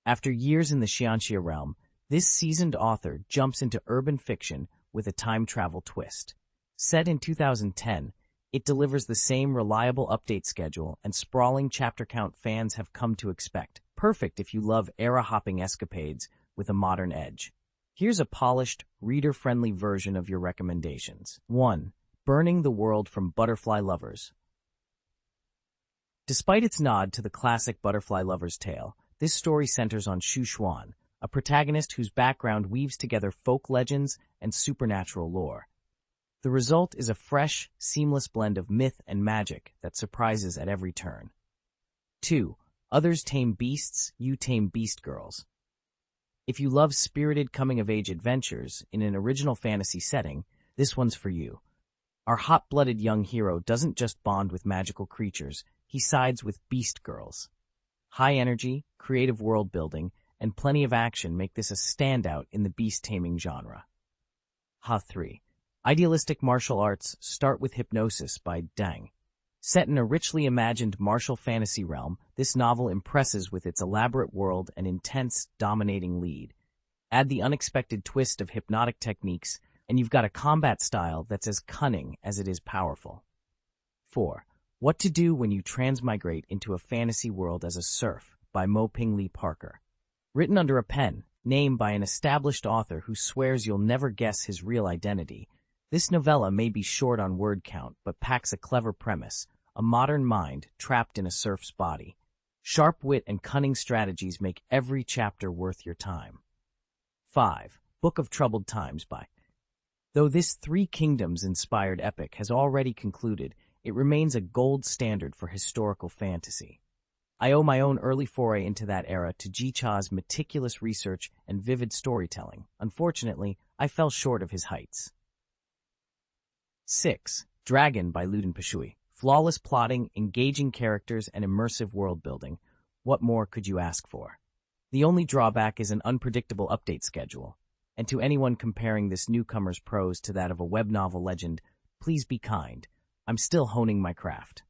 After years in the Xianxia realm, this seasoned author jumps into urban fiction with a time travel twist. Set in 2010, it delivers the same reliable update schedule and sprawling chapter count fans have come to expect. Perfect if you love era-hopping escapades with a modern edge. Here's a polished, reader-friendly version of your recommendations. 1. Burning the World from Butterfly Lovers. Despite its nod to the classic Butterfly Lover's tale, this story centers on Xu Xuan, a protagonist whose background weaves together folk legends and supernatural lore. The result is a fresh, seamless blend of myth and magic that surprises at every turn. 2. Others Tame Beasts, You Tame Beast Girls. If you love spirited coming-of-age adventures in an original fantasy setting, this one's for you. Our hot-blooded young hero doesn't just bond with magical creatures, he sides with beast girls. High energy, creative world-building, and plenty of action make this a standout in the beast-taming genre. 3. Idealistic Martial Arts Start with Hypnosis by Deng. Set in a richly imagined martial fantasy realm, this novel impresses with its elaborate world and intense, dominating lead. Add the unexpected twist of hypnotic techniques, and you've got a combat style that's as cunning as it is powerful. 4. What to Do When You Transmigrate into a Fantasy World as a Serf by Mo Ping Lee Parker. Written under a pen name by an established author who swears you'll never guess his real identity, this novella may be short on word count but packs a clever premise, a modern mind trapped in a serf's body. Sharp wit and cunning strategies make every chapter worth your time. 5. Book of Troubled Times by. Though this Three Kingdoms-inspired epic has already concluded, it remains a gold standard for historical fantasy. I owe my own early foray into that era to Ji Cha's meticulous research and vivid storytelling. Unfortunately, I fell short of his heights. 6. Dragon by Luden Pashui. Flawless plotting, engaging characters, and immersive world-building. What more could you ask for? The only drawback is an unpredictable update schedule. And to anyone comparing this newcomer's prose to that of a web novel legend, please be kind. I'm still honing my craft.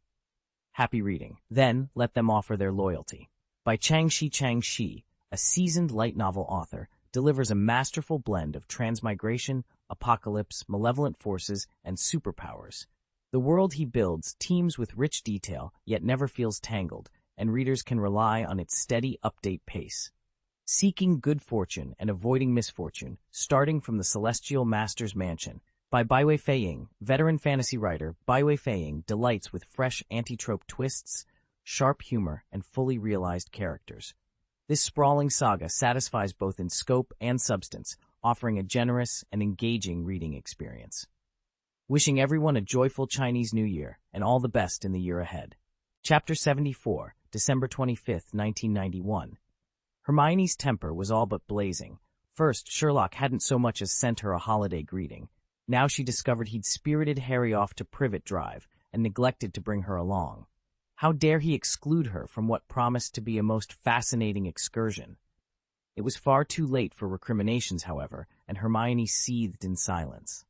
Happy reading. Then, let them offer their loyalty. By Chang Shi, a seasoned light novel author, delivers a masterful blend of transmigration, apocalypse, malevolent forces, and superpowers. The world he builds teems with rich detail, yet never feels tangled, and readers can rely on its steady update pace. Seeking good fortune and avoiding misfortune, starting from the Celestial Master's Mansion, by Baiwei Feiying, veteran fantasy writer, Baiwei Feiying delights with fresh anti-trope twists, sharp humor, and fully realized characters. This sprawling saga satisfies both in scope and substance, offering a generous and engaging reading experience. Wishing everyone a joyful Chinese New Year and all the best in the year ahead. Chapter 74, December 25th, 1991. Hermione's temper was all but blazing. First, Sherlock hadn't so much as sent her a holiday greeting. Now she discovered he'd spirited Harry off to Privet Drive and neglected to bring her along. How dare he exclude her from what promised to be a most fascinating excursion? It was far too late for recriminations, however, and Hermione seethed in silence.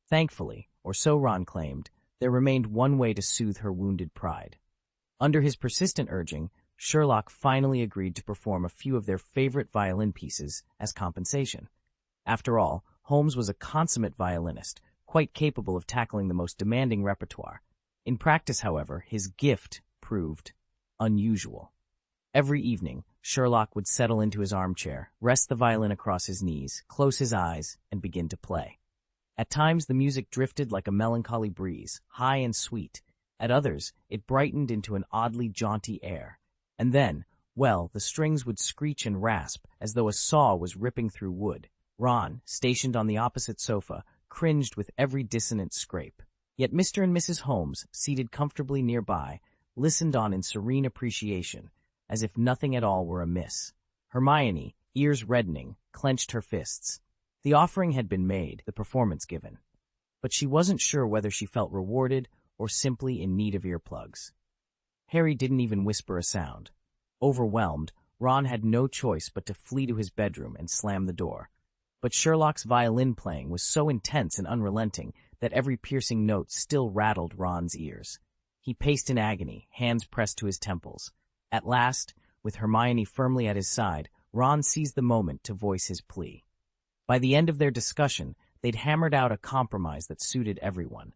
Thankfully, or so Ron claimed, there remained one way to soothe her wounded pride. Under his persistent urging, Sherlock finally agreed to perform a few of their favorite violin pieces as compensation. After all, Holmes was a consummate violinist, quite capable of tackling the most demanding repertoire. In practice, however, his gift proved unusual. Every evening, Sherlock would settle into his armchair, rest the violin across his knees, close his eyes, and begin to play. At times, the music drifted like a melancholy breeze, high and sweet. At others, it brightened into an oddly jaunty air. And then, well, the strings would screech and rasp as though a saw was ripping through wood. Ron, stationed on the opposite sofa, cringed with every dissonant scrape. Yet Mr. and Mrs. Holmes, seated comfortably nearby, listened on in serene appreciation, as if nothing at all were amiss. Hermione, ears reddening, clenched her fists. The offering had been made, the performance given. But she wasn't sure whether she felt rewarded or simply in need of earplugs. Harry didn't even whisper a sound. Overwhelmed, Ron had no choice but to flee to his bedroom and slam the door. But Sherlock's violin playing was so intense and unrelenting that every piercing note still rattled Ron's ears. He paced in agony, hands pressed to his temples. At last, with Hermione firmly at his side, Ron seized the moment to voice his plea. By the end of their discussion, they'd hammered out a compromise that suited everyone.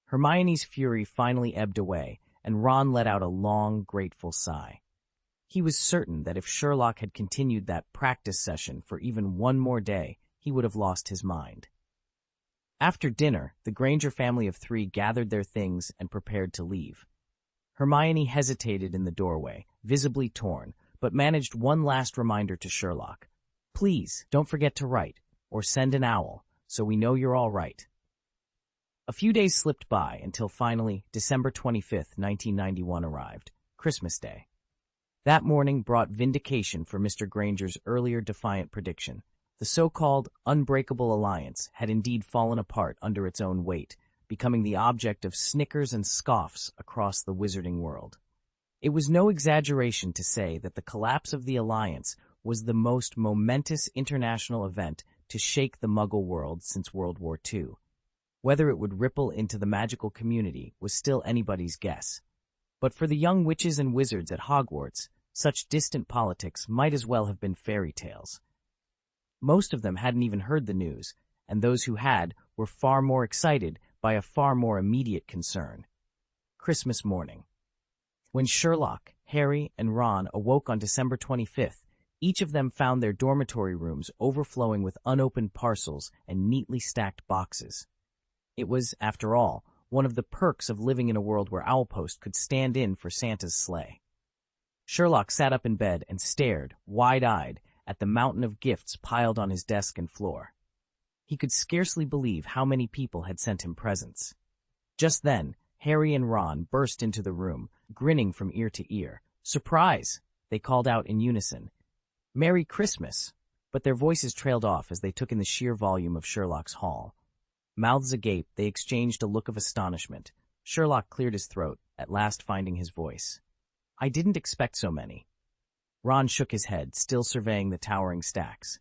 Hermione's fury finally ebbed away, and Ron let out a long, grateful sigh. He was certain that if Sherlock had continued that practice session for even one more day, he would have lost his mind. After dinner, the Granger family of three gathered their things and prepared to leave. Hermione hesitated in the doorway, visibly torn, but managed one last reminder to Sherlock. "Please, don't forget to write, or send an owl, so we know you're all right." A few days slipped by until finally December 25th, 1991 arrived, Christmas Day. That morning brought vindication for Mr. Granger's earlier defiant prediction. The so-called unbreakable alliance had indeed fallen apart under its own weight, becoming the object of snickers and scoffs across the wizarding world. It was no exaggeration to say that the collapse of the alliance was the most momentous international event to shake the Muggle world since World War II. Whether it would ripple into the magical community was still anybody's guess. But for the young witches and wizards at Hogwarts, such distant politics might as well have been fairy tales. Most of them hadn't even heard the news, and those who had were far more excited by a far more immediate concern. Christmas morning. When Sherlock, Harry, and Ron awoke on December 25th, each of them found their dormitory rooms overflowing with unopened parcels and neatly stacked boxes. It was, after all, one of the perks of living in a world where Owlpost could stand in for Santa's sleigh. Sherlock sat up in bed and stared, wide-eyed, at the mountain of gifts piled on his desk and floor. He could scarcely believe how many people had sent him presents. Just then, Harry and Ron burst into the room, grinning from ear to ear. "Surprise!" they called out in unison. "Merry Christmas!" But their voices trailed off as they took in the sheer volume of Sherlock's haul. Mouths agape, they exchanged a look of astonishment. Sherlock cleared his throat, at last finding his voice. "I didn't expect so many." Ron shook his head, still surveying the towering stacks.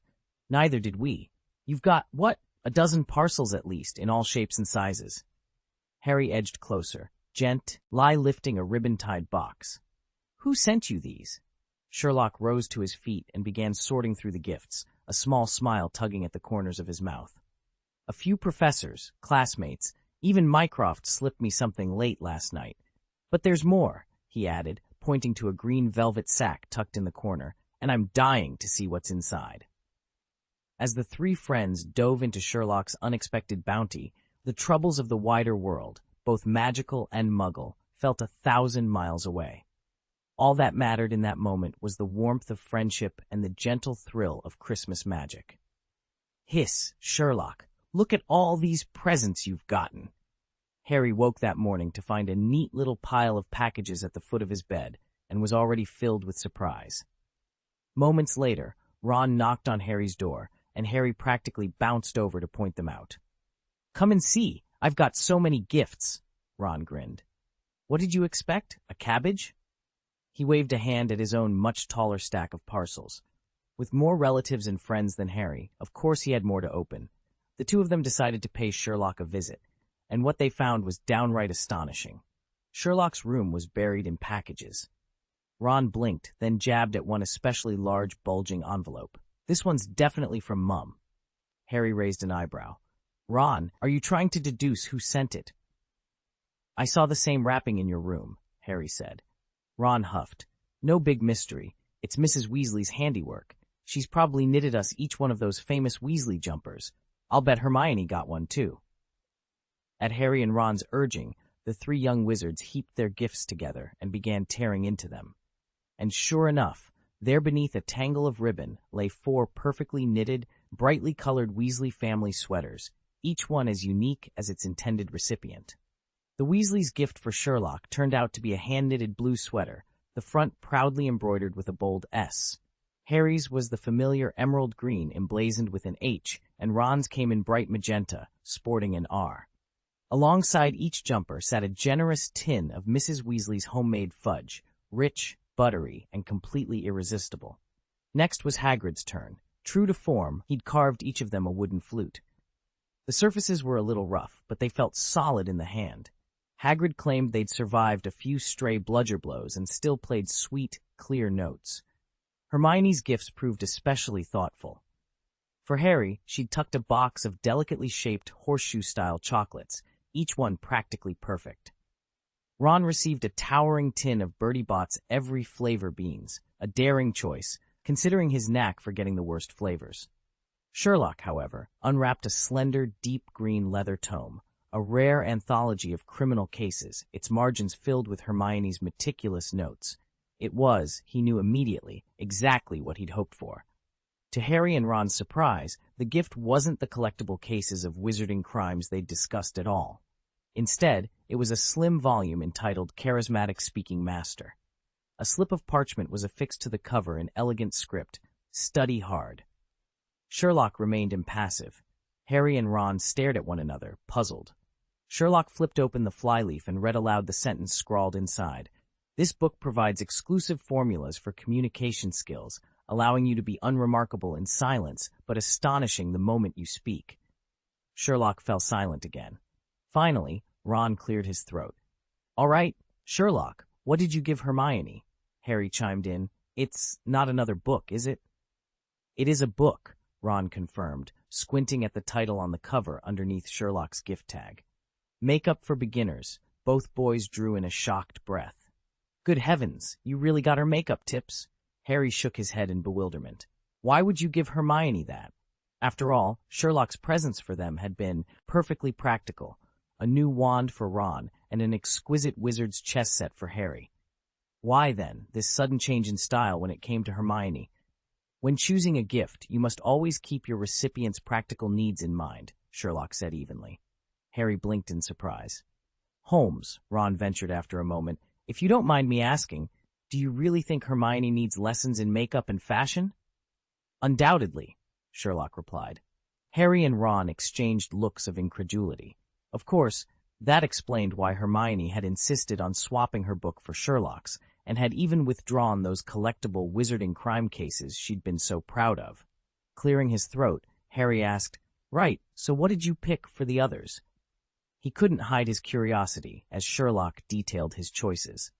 "Neither did we. You've got, what, a dozen parcels at least, in all shapes and sizes." Harry edged closer, lifting a ribbon-tied box. "Who sent you these?" Sherlock rose to his feet and began sorting through the gifts, a small smile tugging at the corners of his mouth. "A few professors, classmates, even Mycroft slipped me something late last night. But there's more," he added, pointing to a green velvet sack tucked in the corner, "and I'm dying to see what's inside." As the three friends dove into Sherlock's unexpected bounty, the troubles of the wider world, both magical and Muggle, felt 1,000 miles away. All that mattered in that moment was the warmth of friendship and the gentle thrill of Christmas magic. "Hiss, Sherlock, look at all these presents you've gotten." Harry woke that morning to find a neat little pile of packages at the foot of his bed. and was already filled with surprise. Moments later, Ron knocked on Harry's door, and Harry practically bounced over to point them out. "Come and see, I've got so many gifts," Ron grinned. "What did you expect, a cabbage?" He waved a hand at his own much taller stack of parcels. With more relatives and friends than Harry, of course he had more to open. The two of them decided to pay Sherlock a visit, and what they found was downright astonishing. Sherlock's room was buried in packages. Ron blinked, then jabbed at one especially large, bulging envelope. "This one's definitely from Mum." Harry raised an eyebrow. "Ron, are you trying to deduce who sent it?" "I saw the same wrapping in your room," Harry said. Ron huffed. "No big mystery. It's Mrs. Weasley's handiwork. She's probably knitted us each one of those famous Weasley jumpers. I'll bet Hermione got one, too." At Harry and Ron's urging, the three young wizards heaped their gifts together and began tearing into them. And sure enough, there beneath a tangle of ribbon lay 4 perfectly knitted, brightly colored Weasley family sweaters, each one as unique as its intended recipient. The Weasleys' gift for Sherlock turned out to be a hand-knitted blue sweater, the front proudly embroidered with a bold S. Harry's was the familiar emerald green emblazoned with an H, and Ron's came in bright magenta, sporting an R. Alongside each jumper sat a generous tin of Mrs. Weasley's homemade fudge, rich, buttery, and completely irresistible. Next was Hagrid's turn. True to form, he'd carved each of them a wooden flute. The surfaces were a little rough, but they felt solid in the hand. Hagrid claimed they'd survived a few stray bludger blows and still played sweet, clear notes. Hermione's gifts proved especially thoughtful. For Harry, she'd tucked a box of delicately shaped horseshoe-style chocolates, each one practically perfect. Ron received a towering tin of Bertie Bott's every flavor beans, a daring choice, considering his knack for getting the worst flavors. Sherlock, however, unwrapped a slender, deep green leather tome, a rare anthology of criminal cases, its margins filled with Hermione's meticulous notes. It was, he knew immediately, exactly what he'd hoped for. To Harry and Ron's surprise, the gift wasn't the collectible cases of wizarding crimes they'd discussed at all. Instead, it was a slim volume entitled Charismatic Speaking Master. A slip of parchment was affixed to the cover in elegant script, "Study hard." Sherlock remained impassive. Harry and Ron stared at one another, puzzled. Sherlock flipped open the flyleaf and read aloud the sentence scrawled inside. "This book provides exclusive formulas for communication skills, allowing you to be unremarkable in silence, but astonishing the moment you speak." Sherlock fell silent again. Finally, Ron cleared his throat. "All right, Sherlock, what did you give Hermione?" Harry chimed in. "It's not another book, is it?" "It is a book," Ron confirmed, squinting at the title on the cover underneath Sherlock's gift tag. "Makeup for Beginners." Both boys drew in a shocked breath. "Good heavens, you really got her makeup tips?" Harry shook his head in bewilderment. "Why would you give Hermione that?" After all, Sherlock's presents for them had been perfectly practical. A new wand for Ron, and an exquisite wizard's chess set for Harry. Why, then, this sudden change in style when it came to Hermione? "When choosing a gift, you must always keep your recipient's practical needs in mind," Sherlock said evenly. Harry blinked in surprise. "Holmes," Ron ventured after a moment, "if you don't mind me asking, do you really think Hermione needs lessons in makeup and fashion?" "Undoubtedly," Sherlock replied. Harry and Ron exchanged looks of incredulity. Of course, that explained why Hermione had insisted on swapping her book for Sherlock's, and had even withdrawn those collectible wizarding crime cases she'd been so proud of. Clearing his throat, Harry asked, "Right, so what did you pick for the others?" He couldn't hide his curiosity as Sherlock detailed his choices.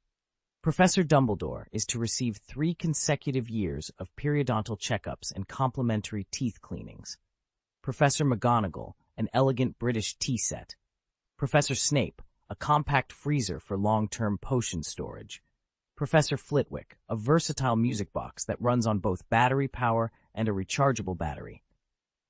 Professor Dumbledore is to receive 3 consecutive years of periodontal checkups and complimentary teeth cleanings. Professor McGonagall, an elegant British tea set. Professor Snape, a compact freezer for long-term potion storage. Professor Flitwick, a versatile music box that runs on both battery power and a rechargeable battery.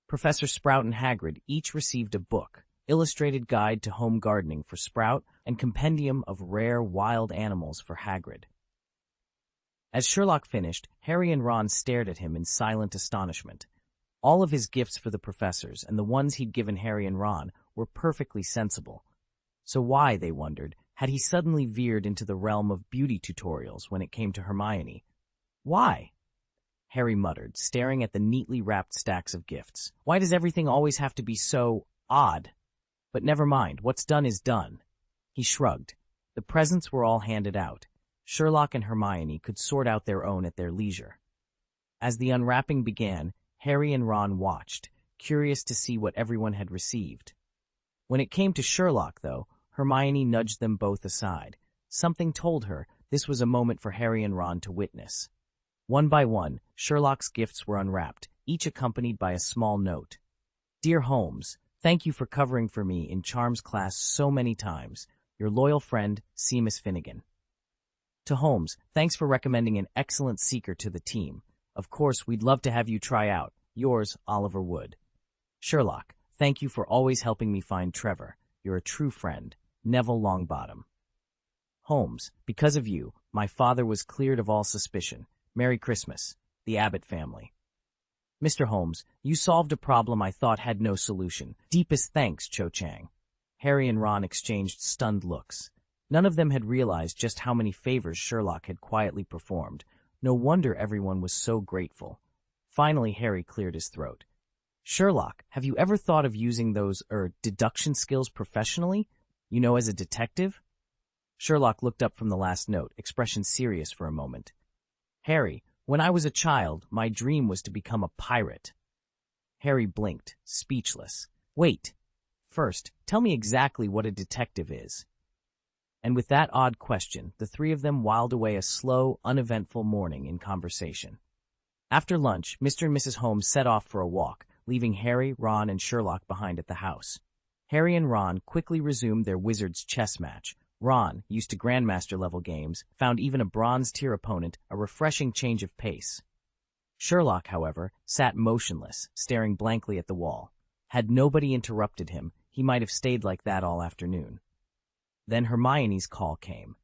Professor Sprout and Hagrid each received a book, Illustrated Guide to Home Gardening for Sprout, and Compendium of Rare Wild Animals for Hagrid. As Sherlock finished, Harry and Ron stared at him in silent astonishment. All of his gifts for the professors and the ones he'd given Harry and Ron were perfectly sensible. So why, they wondered, Had he suddenly veered into the realm of beauty tutorials when it came to Hermione? Why? Harry muttered, staring at the neatly wrapped stacks of gifts. Why does everything always have to be so odd? But never mind, what's done is done. He shrugged. The presents were all handed out. Sherlock and Hermione could sort out their own at their leisure. As the unwrapping began, Harry and Ron watched, curious to see what everyone had received. When it came to Sherlock, though, Hermione nudged them both aside. Something told her this was a moment for Harry and Ron to witness. One by one, Sherlock's gifts were unwrapped, each accompanied by a small note. Dear Holmes, thank you for covering for me in Charms class so many times. Your loyal friend, Seamus Finnegan. To Holmes, thanks for recommending an excellent seeker to the team. Of course, we'd love to have you try out. Yours, Oliver Wood. Sherlock, thank you for always helping me find Trevor. You're a true friend. Neville Longbottom. Holmes, because of you, my father was cleared of all suspicion. Merry Christmas. The Abbott family. Mr. Holmes, you solved a problem I thought had no solution. Deepest thanks, Cho Chang. Harry and Ron exchanged stunned looks. None of them had realized just how many favors Sherlock had quietly performed. No wonder everyone was so grateful. Finally, Harry cleared his throat. Sherlock, have you ever thought of using those, deduction skills professionally? You know, as a detective? Sherlock looked up from the last note, expression serious for a moment. Harry, when I was a child, my dream was to become a pirate. Harry blinked, speechless. Wait. First, tell me exactly what a detective is. And with that odd question, the three of them whiled away a slow, uneventful morning in conversation. After lunch, Mr. and Mrs. Holmes set off for a walk, leaving Harry, Ron, and Sherlock behind at the house. Harry and Ron quickly resumed their wizard's chess match. Ron, used to Grandmaster-level games, found even a bronze-tier opponent a refreshing change of pace. Sherlock, however, sat motionless, staring blankly at the wall. Had nobody interrupted him, he might have stayed like that all afternoon. Then Hermione's call came.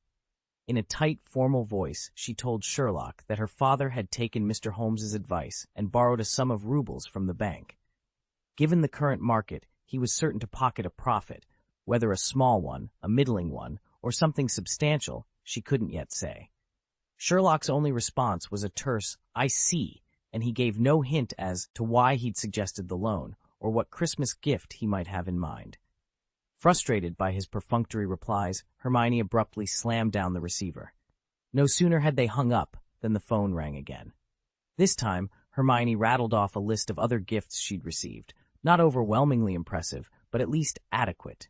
In a tight, formal voice, she told Sherlock that her father had taken Mr. Holmes's advice and borrowed a sum of rubles from the bank. Given the current market, he was certain to pocket a profit, whether a small one, a middling one, or something substantial, she couldn't yet say. Sherlock's only response was a terse, I see, and he gave no hint as to why he'd suggested the loan, or what Christmas gift he might have in mind. Frustrated by his perfunctory replies, Hermione abruptly slammed down the receiver. No sooner had they hung up than the phone rang again. This time, Hermione rattled off a list of other gifts she'd received, not overwhelmingly impressive, but at least adequate.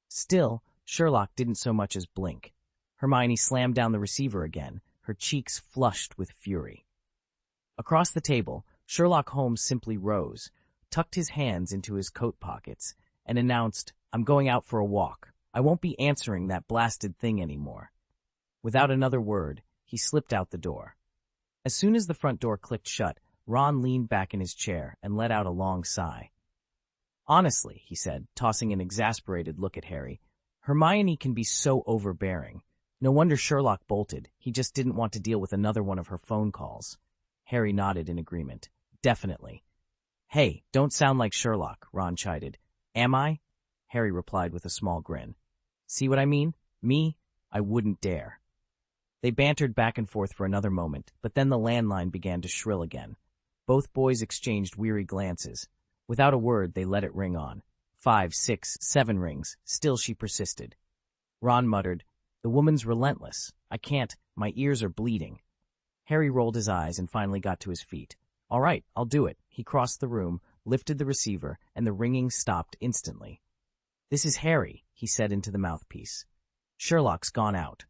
Still, Sherlock didn't so much as blink. Hermione slammed down the receiver again, her cheeks flushed with fury. Across the table, Sherlock Holmes simply rose, tucked his hands into his coat pockets, and announced, I'm going out for a walk. I won't be answering that blasted thing anymore. Without another word, he slipped out the door. As soon as the front door clicked shut, Ron leaned back in his chair and let out a long sigh. Honestly, he said, tossing an exasperated look at Harry, Hermione can be so overbearing. No wonder Sherlock bolted. He just didn't want to deal with another one of her phone calls. Harry nodded in agreement. Definitely. Hey, don't sound like Sherlock, Ron chided. Am I? Harry replied with a small grin. See what I mean? Me? I wouldn't dare. They bantered back and forth for another moment, but then the landline began to shrill again. Both boys exchanged weary glances. Without a word, they let it ring on. 5, 6, 7 rings. Still she persisted. Ron muttered, The woman's relentless. I can't. My ears are bleeding. Harry rolled his eyes and finally got to his feet. All right, I'll do it. He crossed the room, lifted the receiver, and the ringing stopped instantly. This is Harry, he said into the mouthpiece. Sherlock's gone out.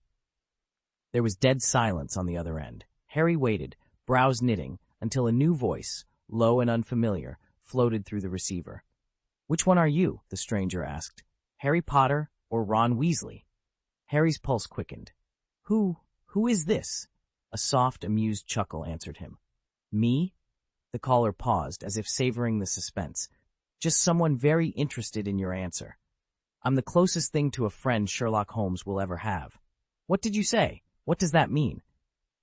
There was dead silence on the other end. Harry waited, brows knitting, until a new voice, low and unfamiliar, floated through the receiver. Which one are you? The stranger asked. Harry Potter or Ron Weasley? Harry's pulse quickened. Who is this? A soft, amused chuckle answered him. Me? The caller paused, as if savoring the suspense. Just someone very interested in your answer. I'm the closest thing to a friend Sherlock Holmes will ever have. What did you say? What does that mean?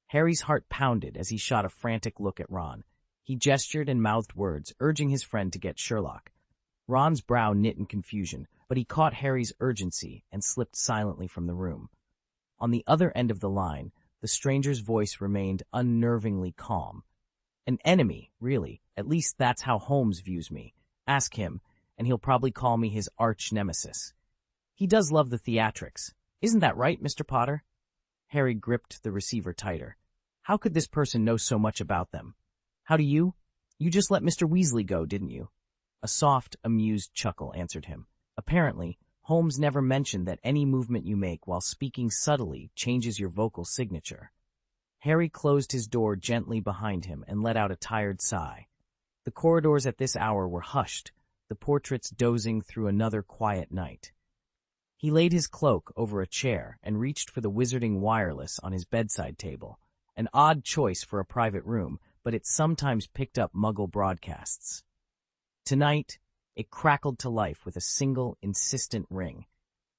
Harry's heart pounded as he shot a frantic look at Ron. He gestured and mouthed words, urging his friend to get Sherlock. Ron's brow knit in confusion. but he caught Harry's urgency and slipped silently from the room. On the other end of the line, the stranger's voice remained unnervingly calm. An enemy, really. At least that's how Holmes views me. Ask him, and he'll probably call me his arch-nemesis. He does love the theatrics. Isn't that right, Mr. Potter? Harry gripped the receiver tighter. How could this person know so much about them? How do you? You just let Mr. Weasley go, didn't you? A soft, amused chuckle answered him. Apparently, Holmes never mentioned that any movement you make while speaking subtly changes your vocal signature. Harry closed his door gently behind him and let out a tired sigh. The corridors at this hour were hushed, the portraits dozing through another quiet night. He laid his cloak over a chair and reached for the wizarding wireless on his bedside table, an odd choice for a private room, but it sometimes picked up Muggle broadcasts. Tonight, it crackled to life with a single, insistent ring.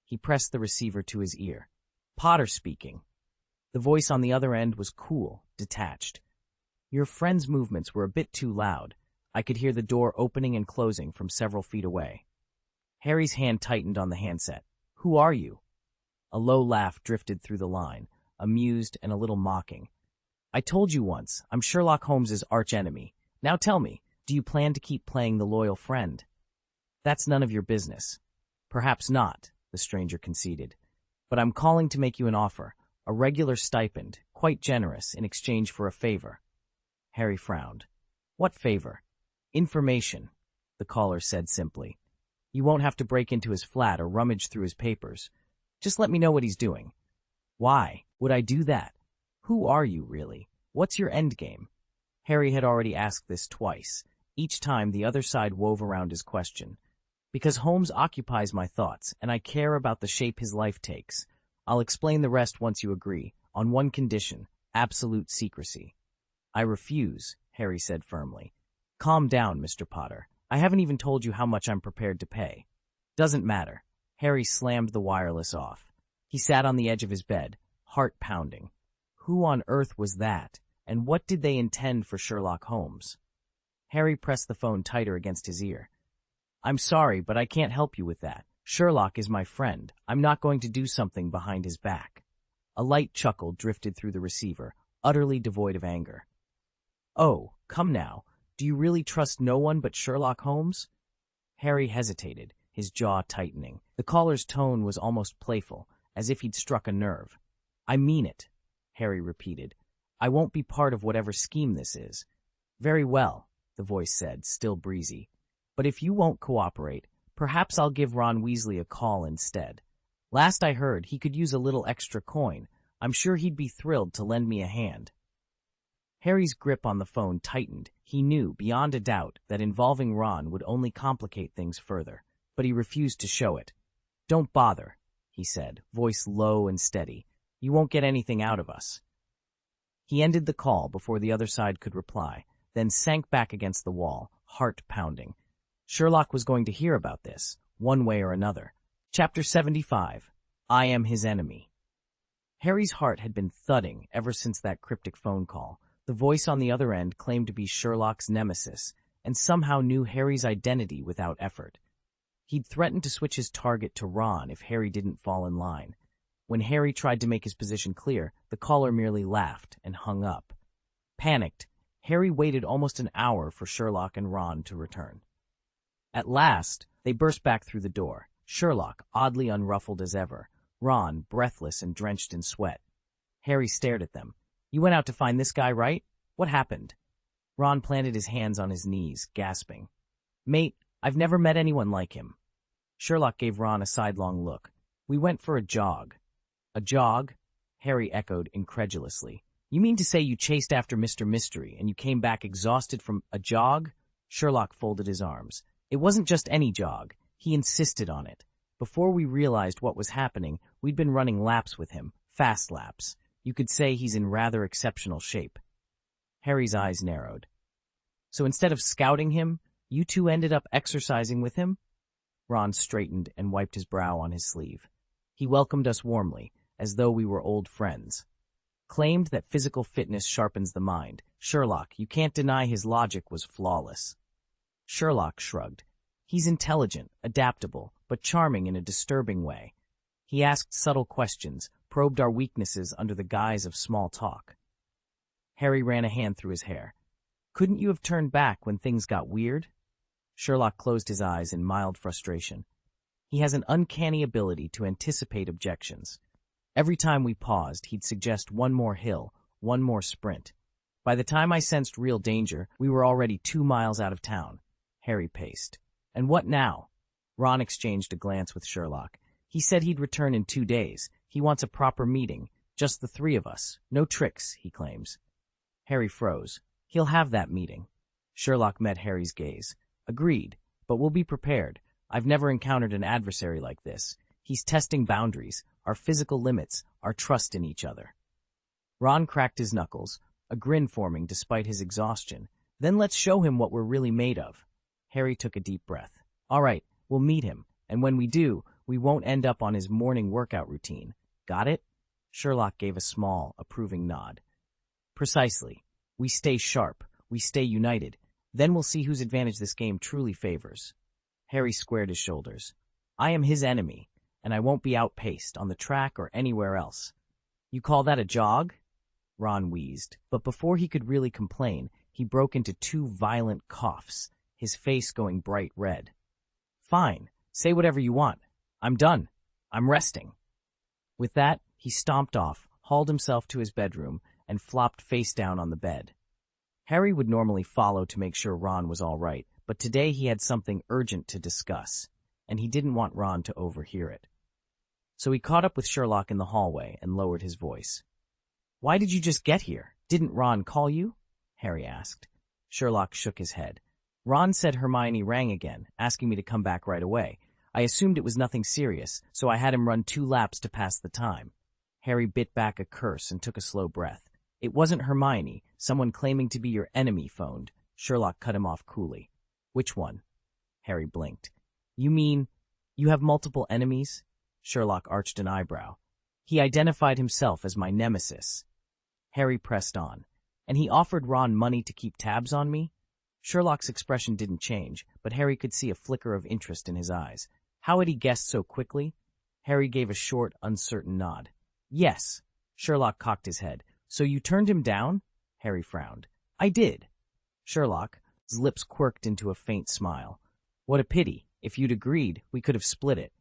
He pressed the receiver to his ear. Potter speaking. The voice on the other end was cool, detached. Your friend's movements were a bit too loud. I could hear the door opening and closing from several feet away. Harry's hand tightened on the handset. Who are you? A low laugh drifted through the line, amused and a little mocking. I told you once, I'm Sherlock Holmes's archenemy. Now tell me, do you plan to keep playing the loyal friend? That's none of your business. Perhaps not, the stranger conceded. But I'm calling to make you an offer, a regular stipend, quite generous, in exchange for a favor. Harry frowned. What favor? Information, the caller said simply. You won't have to break into his flat or rummage through his papers. Just let me know what he's doing. Why would I do that? Who are you, really? What's your endgame? Harry had already asked this twice. Each time the other side wove around his question. Because Holmes occupies my thoughts, and I care about the shape his life takes. I'll explain the rest once you agree, on one condition, absolute secrecy. I refuse, Harry said firmly. Calm down, Mr. Potter. I haven't even told you how much I'm prepared to pay. Doesn't matter. Harry slammed the wireless off. He sat on the edge of his bed, heart pounding. Who on earth was that, and what did they intend for Sherlock Holmes? Harry pressed the phone tighter against his ear. I'm sorry, but I can't help you with that. Sherlock is my friend. I'm not going to do something behind his back. A light chuckle drifted through the receiver, utterly devoid of anger. Oh, come now. Do you really trust no one but Sherlock Holmes? Harry hesitated, his jaw tightening. The caller's tone was almost playful, as if he'd struck a nerve. I mean it, Harry repeated. I won't be part of whatever scheme this is. Very well, the voice said, still breezy. But if you won't cooperate, perhaps I'll give Ron Weasley a call instead. Last I heard, he could use a little extra coin. I'm sure he'd be thrilled to lend me a hand. Harry's grip on the phone tightened. He knew, beyond a doubt, that involving Ron would only complicate things further, but he refused to show it. Don't bother, he said, voice low and steady. You won't get anything out of us. He ended the call before the other side could reply, then sank back against the wall, heart pounding. Sherlock was going to hear about this, one way or another. Chapter 75. I Am His Enemy. Harry's heart had been thudding ever since that cryptic phone call. The voice on the other end claimed to be Sherlock's nemesis, and somehow knew Harry's identity without effort. He'd threatened to switch his target to Ron if Harry didn't fall in line. When Harry tried to make his position clear, the caller merely laughed and hung up. Panicked, Harry waited almost an hour for Sherlock and Ron to return. At last, they burst back through the door, Sherlock oddly unruffled as ever, Ron breathless and drenched in sweat. Harry stared at them. You went out to find this guy, right? What happened? Ron planted his hands on his knees, gasping. Mate, I've never met anyone like him. Sherlock gave Ron a sidelong look. We went for a jog. A jog? Harry echoed incredulously. You mean to say you chased after Mr. Mystery and you came back exhausted from a jog? Sherlock folded his arms. It wasn't just any jog. He insisted on it. Before we realized what was happening, we'd been running laps with him, fast laps. You could say he's in rather exceptional shape. Harry's eyes narrowed. So instead of scouting him, you two ended up exercising with him? Ron straightened and wiped his brow on his sleeve. He welcomed us warmly, as though we were old friends. Claimed that physical fitness sharpens the mind. Sherlock, you can't deny his logic was flawless. Sherlock shrugged. He's intelligent, adaptable, but charming in a disturbing way. He asked subtle questions, probed our weaknesses under the guise of small talk. Harry ran a hand through his hair. Couldn't you have turned back when things got weird? Sherlock closed his eyes in mild frustration. He has an uncanny ability to anticipate objections. Every time we paused, he'd suggest one more hill, one more sprint. By the time I sensed real danger, we were already 2 miles out of town. Harry paced. And what now? Ron exchanged a glance with Sherlock. He said he'd return in 2 days. He wants a proper meeting. Just the 3 of us. No tricks, he claims. Harry froze. He'll have that meeting. Sherlock met Harry's gaze. Agreed, but we'll be prepared. I've never encountered an adversary like this. He's testing boundaries, our physical limits, our trust in each other. Ron cracked his knuckles, a grin forming despite his exhaustion. Then let's show him what we're really made of. Harry took a deep breath. All right, we'll meet him, and when we do, we won't end up on his morning workout routine. Got it? Sherlock gave a small, approving nod. Precisely. We stay sharp. We stay united. Then we'll see whose advantage this game truly favors. Harry squared his shoulders. I am his enemy, and I won't be outpaced on the track or anywhere else. You call that a jog? Ron wheezed, but before he could really complain, he broke into 2 violent coughs, his face going bright red. Fine, say whatever you want. I'm done. I'm resting. With that, he stomped off, hauled himself to his bedroom, and flopped face down on the bed. Harry would normally follow to make sure Ron was all right, but today he had something urgent to discuss, and he didn't want Ron to overhear it. So he caught up with Sherlock in the hallway and lowered his voice. Why did you just get here? Didn't Ron call you? Harry asked. Sherlock shook his head. Ron said Hermione rang again, asking me to come back right away. I assumed it was nothing serious, so I had him run 2 laps to pass the time. Harry bit back a curse and took a slow breath. It wasn't Hermione. Someone claiming to be your enemy phoned. Sherlock cut him off coolly. Which one? Harry blinked. You mean you have multiple enemies? Sherlock arched an eyebrow. He identified himself as my nemesis. Harry pressed on. And he offered Ron money to keep tabs on me? Sherlock's expression didn't change, but Harry could see a flicker of interest in his eyes. How had he guessed so quickly? Harry gave a short, uncertain nod. Yes. Sherlock cocked his head. So you turned him down? Harry frowned. I did. Sherlock's lips quirked into a faint smile. What a pity. If you'd agreed, we could have split it.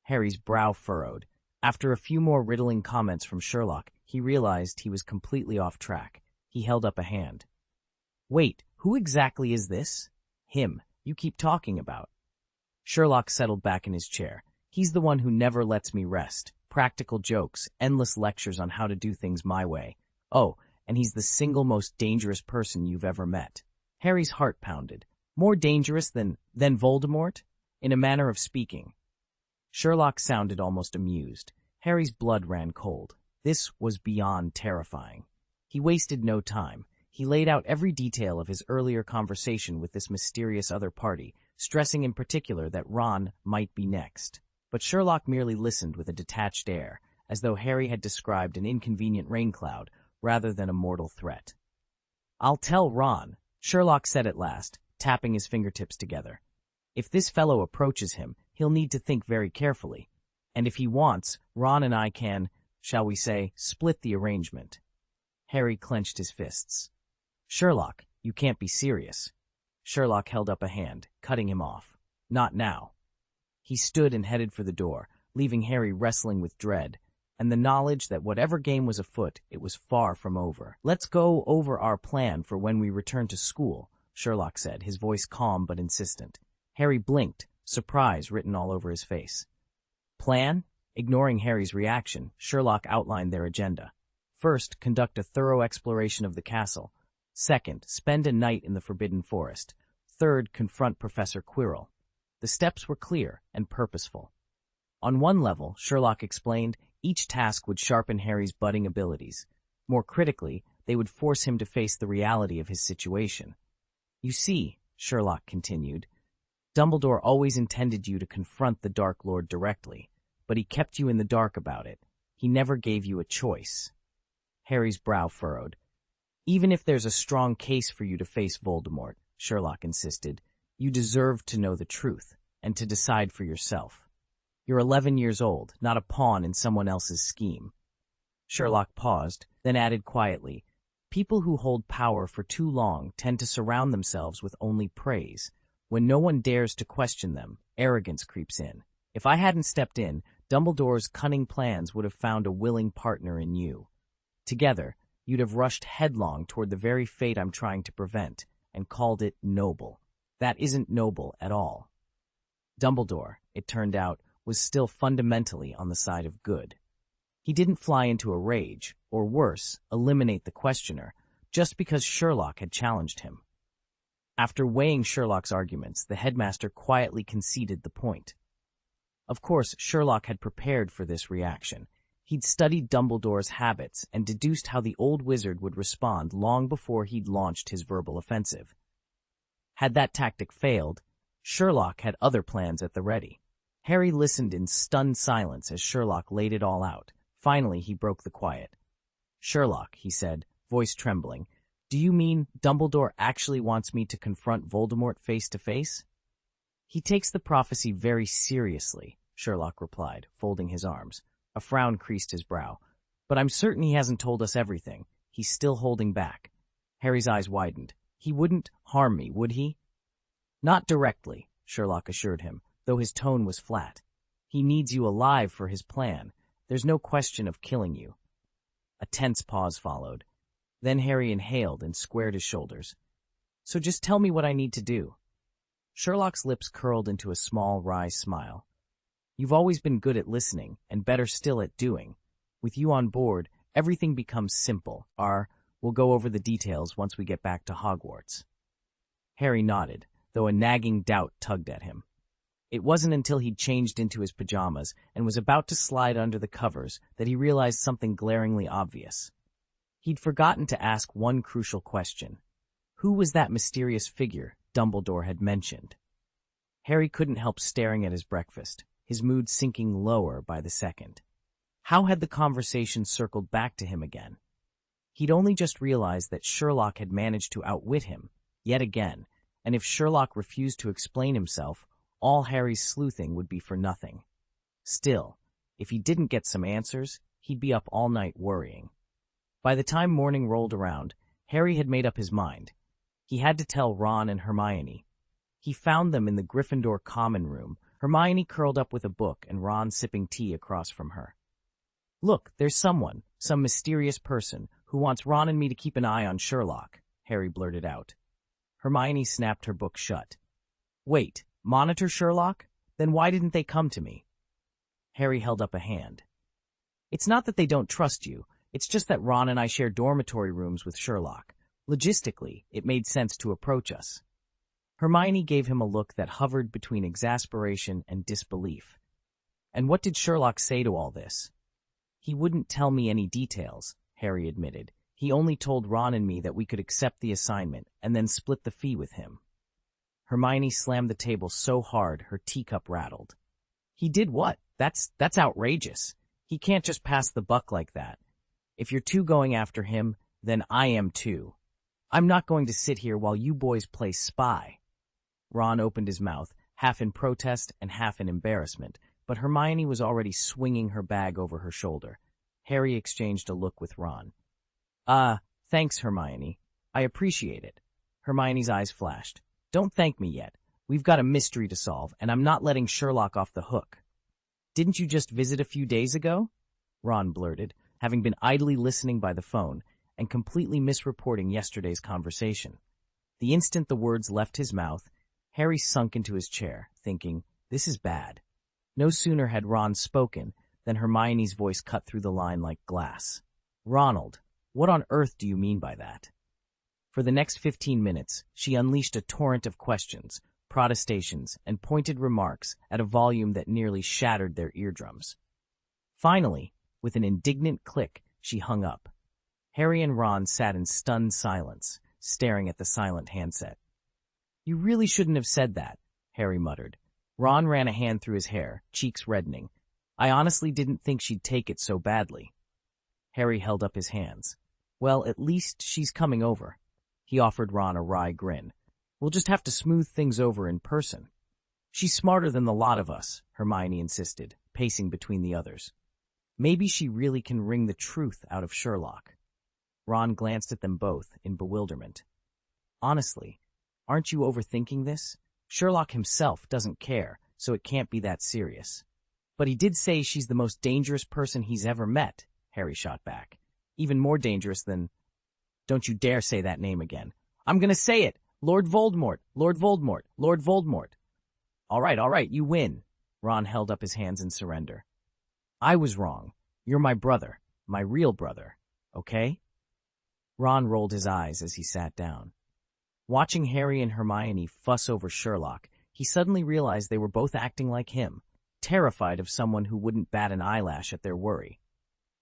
Harry's brow furrowed. After a few more riddling comments from Sherlock, he realized he was completely off track. He held up a hand. Wait, who exactly is this? Him, you keep talking about. Sherlock settled back in his chair. He's the one who never lets me rest. Practical jokes, endless lectures on how to do things my way. Oh, and he's the single most dangerous person you've ever met. Harry's heart pounded. More dangerous than Voldemort? In a manner of speaking. Sherlock sounded almost amused. Harry's blood ran cold. This was beyond terrifying. He wasted no time. He laid out every detail of his earlier conversation with this mysterious other party, stressing in particular that Ron might be next. But Sherlock merely listened with a detached air, as though Harry had described an inconvenient rain cloud rather than a mortal threat. I'll tell Ron, Sherlock said at last, tapping his fingertips together. If this fellow approaches him, he'll need to think very carefully. And if he wants, Ron and I can, shall we say, split the arrangement. Harry clenched his fists. Sherlock, you can't be serious. Sherlock held up a hand, cutting him off. Not now. He stood and headed for the door, leaving Harry wrestling with dread, and the knowledge that whatever game was afoot, it was far from over. Let's go over our plan for when we return to school, Sherlock said, his voice calm but insistent. Harry blinked, surprise written all over his face. Plan? Ignoring Harry's reaction, Sherlock outlined their agenda. First, conduct a thorough exploration of the castle. Second, spend a night in the Forbidden Forest. Third, confront Professor Quirrell. The steps were clear and purposeful. On one level, Sherlock explained, each task would sharpen Harry's budding abilities. More critically, they would force him to face the reality of his situation. You see, Sherlock continued, Dumbledore always intended you to confront the Dark Lord directly, but he kept you in the dark about it. He never gave you a choice. Harry's brow furrowed. Even if there's a strong case for you to face Voldemort, Sherlock insisted, you deserve to know the truth. and to decide for yourself. You're 11 years old, not a pawn in someone else's scheme. Sherlock paused, then added quietly, people who hold power for too long tend to surround themselves with only praise. When no one dares to question them, arrogance creeps in. If I hadn't stepped in, Dumbledore's cunning plans would have found a willing partner in you. Together, you'd have rushed headlong toward the very fate I'm trying to prevent, and called it noble. That isn't noble at all. Dumbledore, it turned out, was still fundamentally on the side of good. He didn't fly into a rage, or worse, eliminate the questioner, just because Sherlock had challenged him. After weighing Sherlock's arguments, the headmaster quietly conceded the point. Of course, Sherlock had prepared for this reaction. He'd studied Dumbledore's habits and deduced how the old wizard would respond long before he'd launched his verbal offensive. Had that tactic failed, Sherlock had other plans at the ready. Harry listened in stunned silence as Sherlock laid it all out. Finally, he broke the quiet. "Sherlock," he said, voice trembling, "do you mean Dumbledore actually wants me to confront Voldemort face to face?" "He takes the prophecy very seriously," Sherlock replied, folding his arms. A frown creased his brow. "But I'm certain he hasn't told us everything. He's still holding back." Harry's eyes widened. "He wouldn't harm me, would he?" "Not directly," Sherlock assured him, though his tone was flat. "He needs you alive for his plan. There's no question of killing you." A tense pause followed. Then Harry inhaled and squared his shoulders. "So just tell me what I need to do." Sherlock's lips curled into a small, wry smile. "You've always been good at listening, and better still at doing. With you on board, everything becomes simple. We'll go over the details once we get back to Hogwarts." Harry nodded, though a nagging doubt tugged at him. It wasn't until he'd changed into his pajamas and was about to slide under the covers that he realized something glaringly obvious. He'd forgotten to ask one crucial question. Who was that mysterious figure Dumbledore had mentioned? Harry couldn't help staring at his breakfast, his mood sinking lower by the second. How had the conversation circled back to him again? He'd only just realized that Sherlock had managed to outwit him, yet again, and if Sherlock refused to explain himself, all Harry's sleuthing would be for nothing. Still, if he didn't get some answers, he'd be up all night worrying. By the time morning rolled around, Harry had made up his mind. He had to tell Ron and Hermione. He found them in the Gryffindor common room, Hermione curled up with a book and Ron sipping tea across from her. "Look, there's someone, some mysterious person, who wants Ron and me to keep an eye on Sherlock," Harry blurted out. Hermione snapped her book shut. "Wait, monitor Sherlock? Then why didn't they come to me?" Harry held up a hand. "It's not that they don't trust you, it's just that Ron and I share dormitory rooms with Sherlock. Logistically, it made sense to approach us." Hermione gave him a look that hovered between exasperation and disbelief. "And what did Sherlock say to all this?" "He wouldn't tell me any details," Harry admitted. "He only told Ron and me that we could accept the assignment and then split the fee with him." Hermione slammed the table so hard her teacup rattled. "He did what? That's outrageous. He can't just pass the buck like that. If you're two going after him, then I am too. I'm not going to sit here while you boys play spy." Ron opened his mouth, half in protest and half in embarrassment, but Hermione was already swinging her bag over her shoulder. Harry exchanged a look with Ron. Thanks, Hermione. I appreciate it." Hermione's eyes flashed. "Don't thank me yet. We've got a mystery to solve, and I'm not letting Sherlock off the hook." "Didn't you just visit a few days ago?" Ron blurted, having been idly listening by the phone and completely misreporting yesterday's conversation. The instant the words left his mouth, Harry sunk into his chair, thinking, this is bad. No sooner had Ron spoken than Hermione's voice cut through the line like glass. "Ronald, what on earth do you mean by that?" For the next 15 minutes, she unleashed a torrent of questions, protestations, and pointed remarks at a volume that nearly shattered their eardrums. Finally, with an indignant click, she hung up. Harry and Ron sat in stunned silence, staring at the silent handset. "You really shouldn't have said that," Harry muttered. Ron ran a hand through his hair, cheeks reddening. "I honestly didn't think she'd take it so badly." Harry held up his hands. "Well, at least she's coming over." He offered Ron a wry grin. "We'll just have to smooth things over in person." She's smarter than the lot of us, Hermione insisted, pacing between the others. Maybe she really can wring the truth out of Sherlock. Ron glanced at them both in bewilderment. Honestly, aren't you overthinking this? Sherlock himself doesn't care, so it can't be that serious. But he did say she's the most dangerous person he's ever met, Harry shot back. Even more dangerous than... Don't you dare say that name again. I'm gonna say it! Lord Voldemort! Lord Voldemort! Lord Voldemort! All right, you win. Ron held up his hands in surrender. I was wrong. You're my brother. My real brother. Okay? Ron rolled his eyes as he sat down. Watching Harry and Hermione fuss over Sherlock, he suddenly realized they were both acting like him, terrified of someone who wouldn't bat an eyelash at their worry.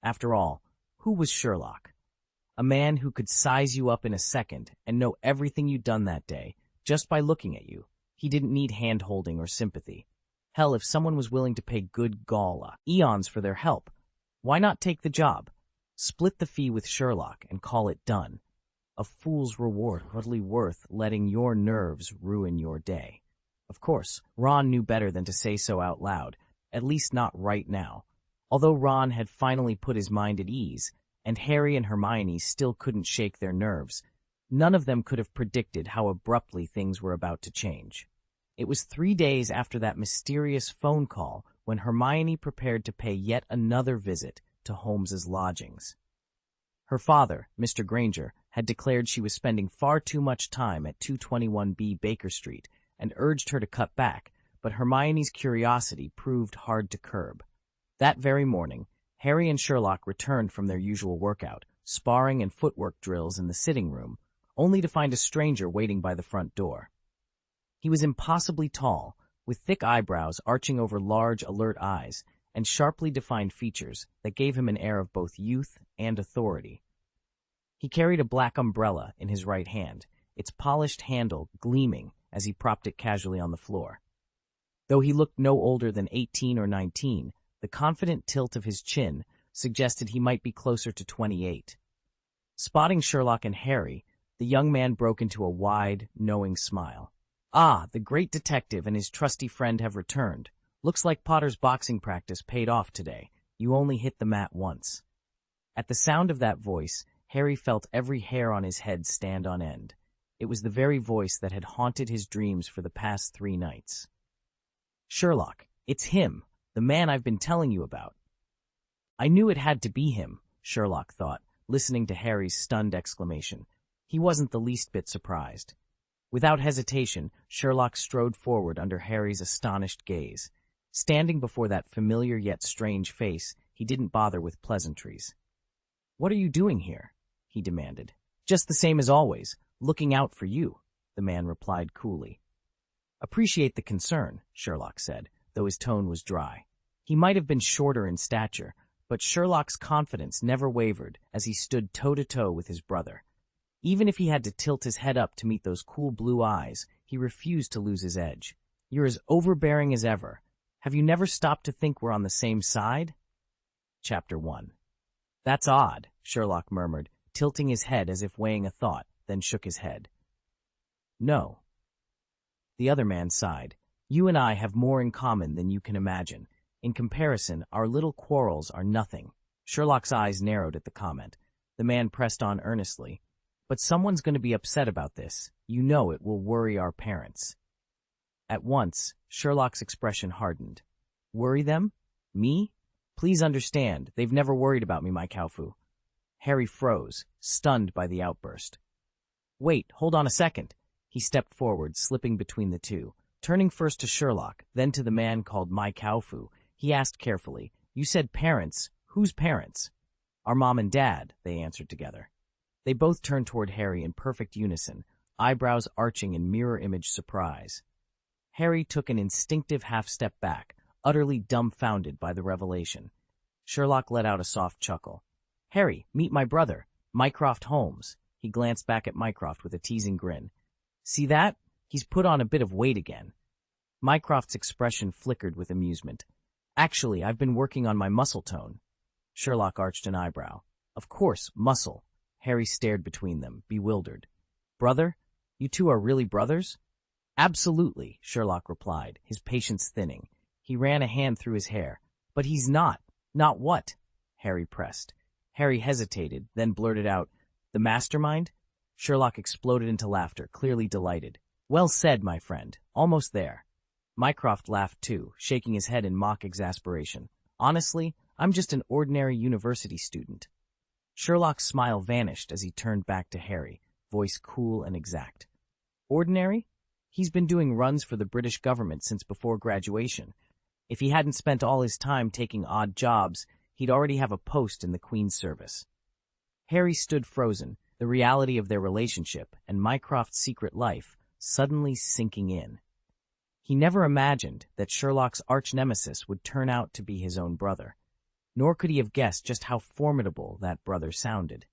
After all, who was Sherlock? A man who could size you up in a second and know everything you'd done that day just by looking at you. He didn't need hand-holding or sympathy. Hell, if someone was willing to pay good gala, eons for their help, why not take the job? Split the fee with Sherlock and call it done. A fool's reward hardly worth letting your nerves ruin your day. Of course, Ron knew better than to say so out loud, at least not right now. Although Ron had finally put his mind at ease, and Harry and Hermione still couldn't shake their nerves, none of them could have predicted how abruptly things were about to change. It was 3 days after that mysterious phone call when Hermione prepared to pay yet another visit to Holmes's lodgings. Her father, Mr. Granger, had declared she was spending far too much time at 221B Baker Street and urged her to cut back, but Hermione's curiosity proved hard to curb. That very morning, Harry and Sherlock returned from their usual workout, sparring and footwork drills in the sitting room, only to find a stranger waiting by the front door. He was impossibly tall, with thick eyebrows arching over large, alert eyes, and sharply defined features that gave him an air of both youth and authority. He carried a black umbrella in his right hand, its polished handle gleaming as he propped it casually on the floor. Though he looked no older than 18 or 19, the confident tilt of his chin suggested he might be closer to 28. Spotting Sherlock and Harry, the young man broke into a wide, knowing smile. Ah, the great detective and his trusty friend have returned. Looks like Potter's boxing practice paid off today. You only hit the mat once. At the sound of that voice, Harry felt every hair on his head stand on end. It was the very voice that had haunted his dreams for the past 3 nights. Sherlock, it's him, the man I've been telling you about. I knew it had to be him, Sherlock thought, listening to Harry's stunned exclamation. He wasn't the least bit surprised. Without hesitation, Sherlock strode forward under Harry's astonished gaze. Standing before that familiar yet strange face, he didn't bother with pleasantries. What are you doing here? He demanded. Just the same as always, looking out for you, the man replied coolly. Appreciate the concern, Sherlock said, though his tone was dry. He might have been shorter in stature, but Sherlock's confidence never wavered as he stood toe-to-toe with his brother. Even if he had to tilt his head up to meet those cool blue eyes, he refused to lose his edge. You're as overbearing as ever. Have you never stopped to think we're on the same side? Chapter 1. That's odd, Sherlock murmured, tilting his head as if weighing a thought, then shook his head. No. The other man sighed. You and I have more in common than you can imagine. In comparison, our little quarrels are nothing. Sherlock's eyes narrowed at the comment. The man pressed on earnestly. But someone's going to be upset about this. You know it will worry our parents. At once, Sherlock's expression hardened. Worry them? Me? Please understand, they've never worried about me, my Kaufu. Harry froze, stunned by the outburst. Wait, hold on a second. He stepped forward, slipping between the two. Turning first to Sherlock, then to the man called my Kaufu, he asked carefully, You said parents. Whose parents? Our mom and dad, they answered together. They both turned toward Harry in perfect unison, eyebrows arching in mirror-image surprise. Harry took an instinctive half-step back, utterly dumbfounded by the revelation. Sherlock let out a soft chuckle. Harry, meet my brother, Mycroft Holmes. He glanced back at Mycroft with a teasing grin. See that? He's put on a bit of weight again. Mycroft's expression flickered with amusement. Actually, I've been working on my muscle tone. Sherlock arched an eyebrow. Of course, muscle. Harry stared between them, bewildered. Brother? You two are really brothers? Absolutely, Sherlock replied, his patience thinning. He ran a hand through his hair. But he's not. Not what? Harry pressed. Harry hesitated, then blurted out, "The mastermind?" Sherlock exploded into laughter, clearly delighted. "Well said, my friend. Almost there." Mycroft laughed too, shaking his head in mock exasperation. "Honestly, I'm just an ordinary university student." Sherlock's smile vanished as he turned back to Harry, voice cool and exact. "Ordinary? He's been doing runs for the British government since before graduation. If he hadn't spent all his time taking odd jobs, he'd already have a post in the Queen's service." Harry stood frozen, the reality of their relationship and Mycroft's secret life suddenly sinking in. He never imagined that Sherlock's arch-nemesis would turn out to be his own brother, nor could he have guessed just how formidable that brother sounded.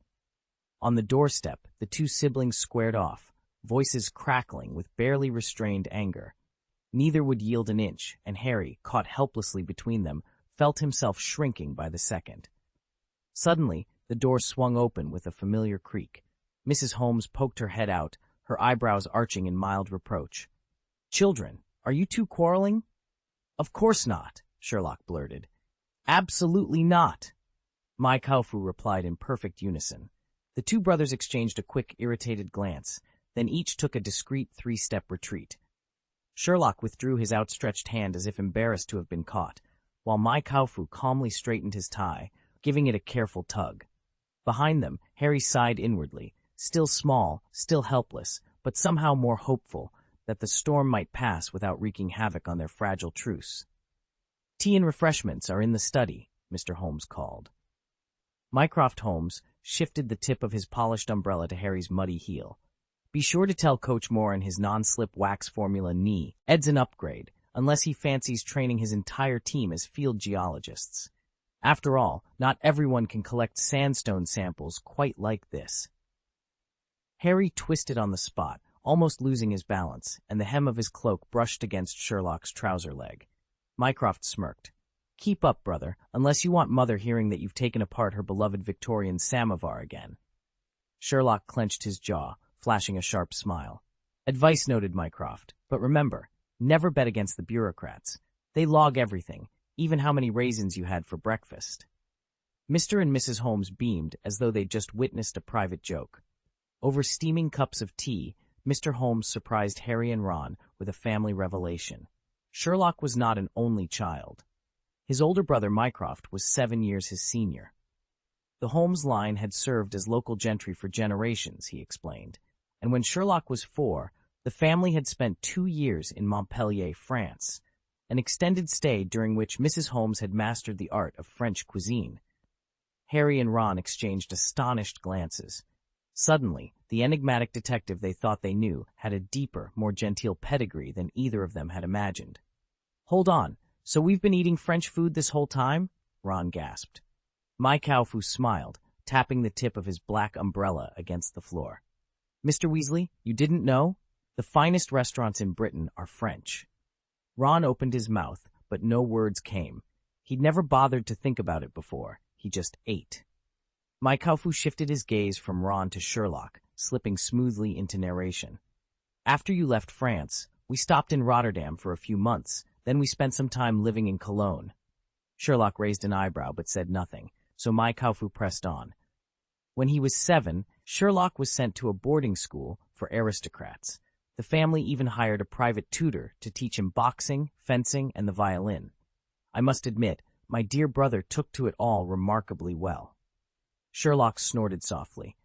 On the doorstep, the two siblings squared off, voices crackling with barely restrained anger. Neither would yield an inch, and Harry, caught helplessly between them, felt himself shrinking by the second. Suddenly, the door swung open with a familiar creak. Mrs. Holmes poked her head out, her eyebrows arching in mild reproach. "Children, are you two quarreling?" "Of course not," Sherlock blurted. "Absolutely not," Mai Kaufu replied in perfect unison. The two brothers exchanged a quick, irritated glance, then each took a discreet three-step retreat. Sherlock withdrew his outstretched hand as if embarrassed to have been caught, while Mai Kaufu calmly straightened his tie, giving it a careful tug. Behind them, Harry sighed inwardly, still small, still helpless, but somehow more hopeful that the storm might pass without wreaking havoc on their fragile truce. "Tea and refreshments are in the study," Mr. Holmes called. Mycroft Holmes shifted the tip of his polished umbrella to Harry's muddy heel. "Be sure to tell Coach Moore and his non-slip wax formula knee. Ed's an upgrade, unless he fancies training his entire team as field geologists. After all, not everyone can collect sandstone samples quite like this." Harry twisted on the spot, almost losing his balance, and the hem of his cloak brushed against Sherlock's trouser leg. Mycroft smirked. "Keep up, brother, unless you want Mother hearing that you've taken apart her beloved Victorian samovar again." Sherlock clenched his jaw, flashing a sharp smile. "Advice noted, Mycroft, but remember, never bet against the bureaucrats. They log everything, even how many raisins you had for breakfast." Mr. and Mrs. Holmes beamed as though they'd just witnessed a private joke. Over steaming cups of tea, Mr. Holmes surprised Harry and Ron with a family revelation. Sherlock was not an only child. His older brother Mycroft was 7 years his senior. The Holmes line had served as local gentry for generations, he explained, and when Sherlock was 4, the family had spent 2 years in Montpellier, France, an extended stay during which Mrs. Holmes had mastered the art of French cuisine. Harry and Ron exchanged astonished glances. Suddenly, the enigmatic detective they thought they knew had a deeper, more genteel pedigree than either of them had imagined. "Hold on, so we've been eating French food this whole time?" Ron gasped. Mai Kaufu smiled, tapping the tip of his black umbrella against the floor. "Mr. Weasley, you didn't know? The finest restaurants in Britain are French." Ron opened his mouth, but no words came. He'd never bothered to think about it before. He just ate. Mai Kaufu shifted his gaze from Ron to Sherlock, slipping smoothly into narration. "After you left France, we stopped in Rotterdam for a few months. Then we spent some time living in Cologne." Sherlock raised an eyebrow but said nothing, so Mai Kaufu pressed on. "When he was 7, Sherlock was sent to a boarding school for aristocrats. The family even hired a private tutor to teach him boxing, fencing, and the violin. I must admit, my dear brother took to it all remarkably well." Sherlock snorted softly.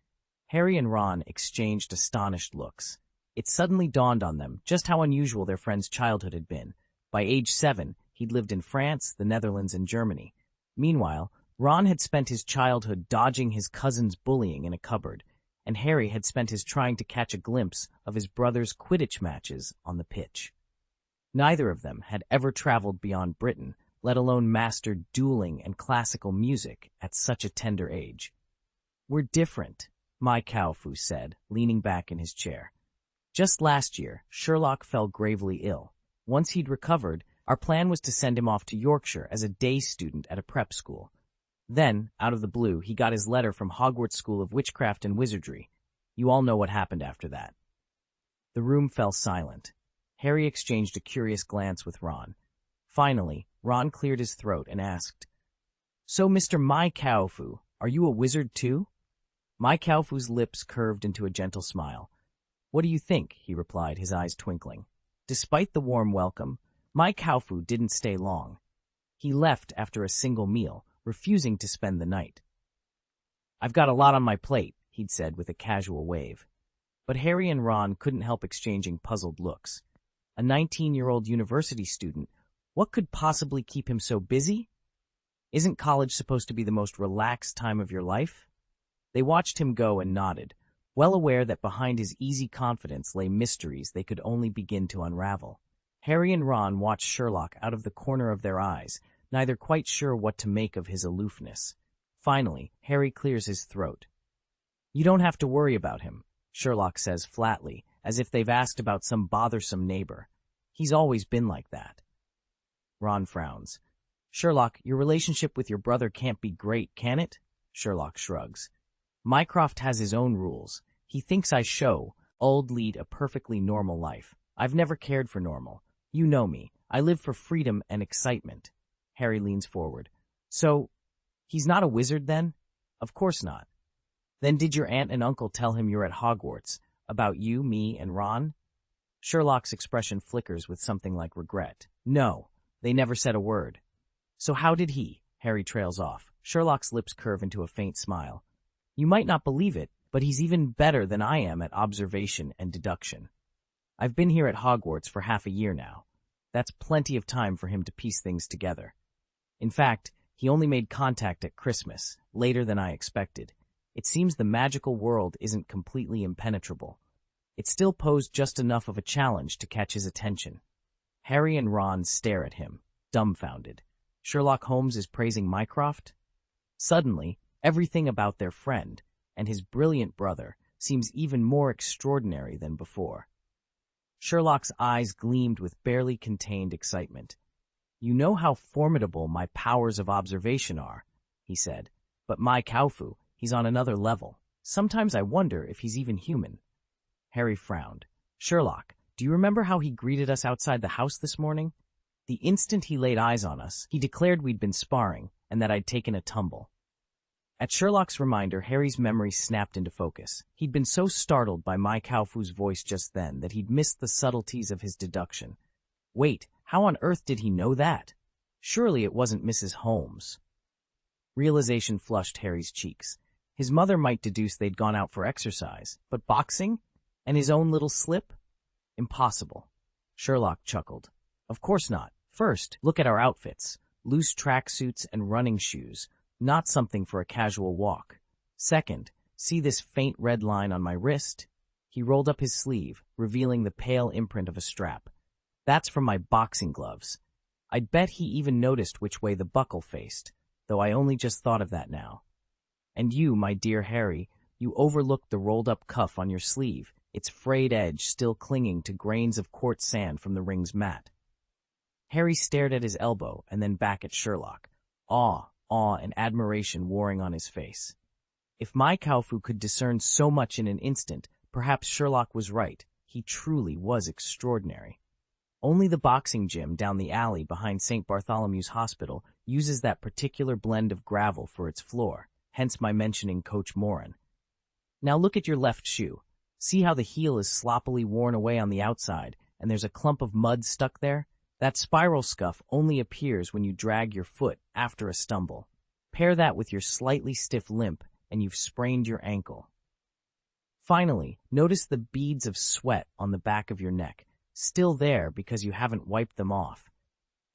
Harry and Ron exchanged astonished looks. It suddenly dawned on them just how unusual their friend's childhood had been. By age 7, he'd lived in France, the Netherlands, and Germany. Meanwhile, Ron had spent his childhood dodging his cousin's bullying in a cupboard, and Harry had spent his trying to catch a glimpse of his brother's Quidditch matches on the pitch. Neither of them had ever traveled beyond Britain, let alone mastered dueling and classical music at such a tender age. "We're different," Mai Kaufu said, leaning back in his chair. "Just last year, Sherlock fell gravely ill. Once he'd recovered, our plan was to send him off to Yorkshire as a day student at a prep school. Then, out of the blue, he got his letter from Hogwarts School of Witchcraft and Wizardry. You all know what happened after that." The room fell silent. Harry exchanged a curious glance with Ron. Finally, Ron cleared his throat and asked, "So, Mr. Mai Kaofu, are you a wizard too?" Mai Kaofu's lips curved into a gentle smile. "What do you think?" he replied, his eyes twinkling. Despite the warm welcome, Mai Kaofu didn't stay long. He left after a single meal, refusing to spend the night. "I've got a lot on my plate," he'd said with a casual wave. But Harry and Ron couldn't help exchanging puzzled looks. A 19-year-old university student, what could possibly keep him so busy? Isn't college supposed to be the most relaxed time of your life? They watched him go and nodded, well aware that behind his easy confidence lay mysteries they could only begin to unravel. Harry and Ron watched Sherlock out of the corner of their eyes, neither quite sure what to make of his aloofness. Finally, Harry clears his throat. "You don't have to worry about him," Sherlock says flatly, as if they've asked about some bothersome neighbor. "He's always been like that." Ron frowns. "Sherlock, your relationship with your brother can't be great, can it?" Sherlock shrugs. "Mycroft has his own rules. He thinks I lead a perfectly normal life. I've never cared for normal. You know me. I live for freedom and excitement." Harry leans forward. "So, he's not a wizard then?" "Of course not." "Then did your aunt and uncle tell him you're at Hogwarts, about you, me, and Ron?" Sherlock's expression flickers with something like regret. "No, they never said a word." "So how did he?" Harry trails off. Sherlock's lips curve into a faint smile. "You might not believe it, but he's even better than I am at observation and deduction. I've been here at Hogwarts for half a year now. That's plenty of time for him to piece things together. In fact, he only made contact at Christmas, later than I expected. It seems the magical world isn't completely impenetrable. It still posed just enough of a challenge to catch his attention." Harry and Ron stare at him, dumbfounded. Sherlock Holmes is praising Mycroft? Suddenly, everything about their friend and his brilliant brother seems even more extraordinary than before. Sherlock's eyes gleamed with barely contained excitement. "You know how formidable my powers of observation are," he said. "But Mai Kaofu, he's on another level. Sometimes I wonder if he's even human." Harry frowned. "Sherlock, do you remember how he greeted us outside the house this morning? The instant he laid eyes on us, he declared we'd been sparring and that I'd taken a tumble." At Sherlock's reminder, Harry's memory snapped into focus. He'd been so startled by Mai Kaofu's voice just then that he'd missed the subtleties of his deduction. Wait, how on earth did he know that? Surely it wasn't Mrs. Holmes. Realization flushed Harry's cheeks. His mother might deduce they'd gone out for exercise, but boxing? And his own little slip? Impossible. Sherlock chuckled. "Of course not. First, look at our outfits. Loose tracksuits and running shoes. Not something for a casual walk. Second, see this faint red line on my wrist?" He rolled up his sleeve, revealing the pale imprint of a strap. "That's from my boxing gloves. I'd bet he even noticed which way the buckle faced, though I only just thought of that now. And you, my dear Harry, you overlooked the rolled-up cuff on your sleeve, its frayed edge still clinging to grains of quartz sand from the ring's mat." Harry stared at his elbow and then back at Sherlock, awe and admiration warring on his face. If Mai Kaofu could discern so much in an instant, perhaps Sherlock was right. He truly was extraordinary. Only the boxing gym down the alley behind St. Bartholomew's Hospital uses that particular blend of gravel for its floor, hence my mentioning Coach Moran. Now look at your left shoe. See how the heel is sloppily worn away on the outside, and there's a clump of mud stuck there? That spiral scuff only appears when you drag your foot after a stumble. Pair that with your slightly stiff limp, and you've sprained your ankle. Finally, notice the beads of sweat on the back of your neck, still there because you haven't wiped them off,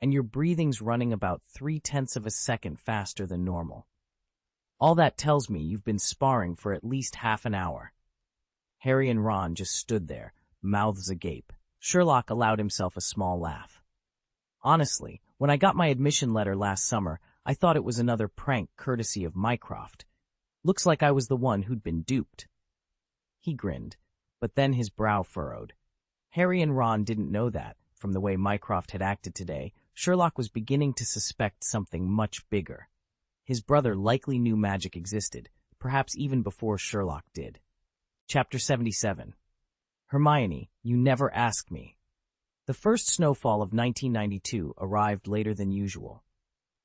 and your breathing's running about 0.3 of a second faster than normal. All that tells me you've been sparring for at least half an hour." Harry and Ron just stood there, mouths agape. Sherlock allowed himself a small laugh. "Honestly, when I got my admission letter last summer, I thought it was another prank courtesy of Mycroft. Looks like I was the one who'd been duped." He grinned, but then his brow furrowed. Harry and Ron didn't know that, from the way Mycroft had acted today, Sherlock was beginning to suspect something much bigger. His brother likely knew magic existed, perhaps even before Sherlock did. Chapter 77. Hermione, you never asked me. The first snowfall of 1992 arrived later than usual.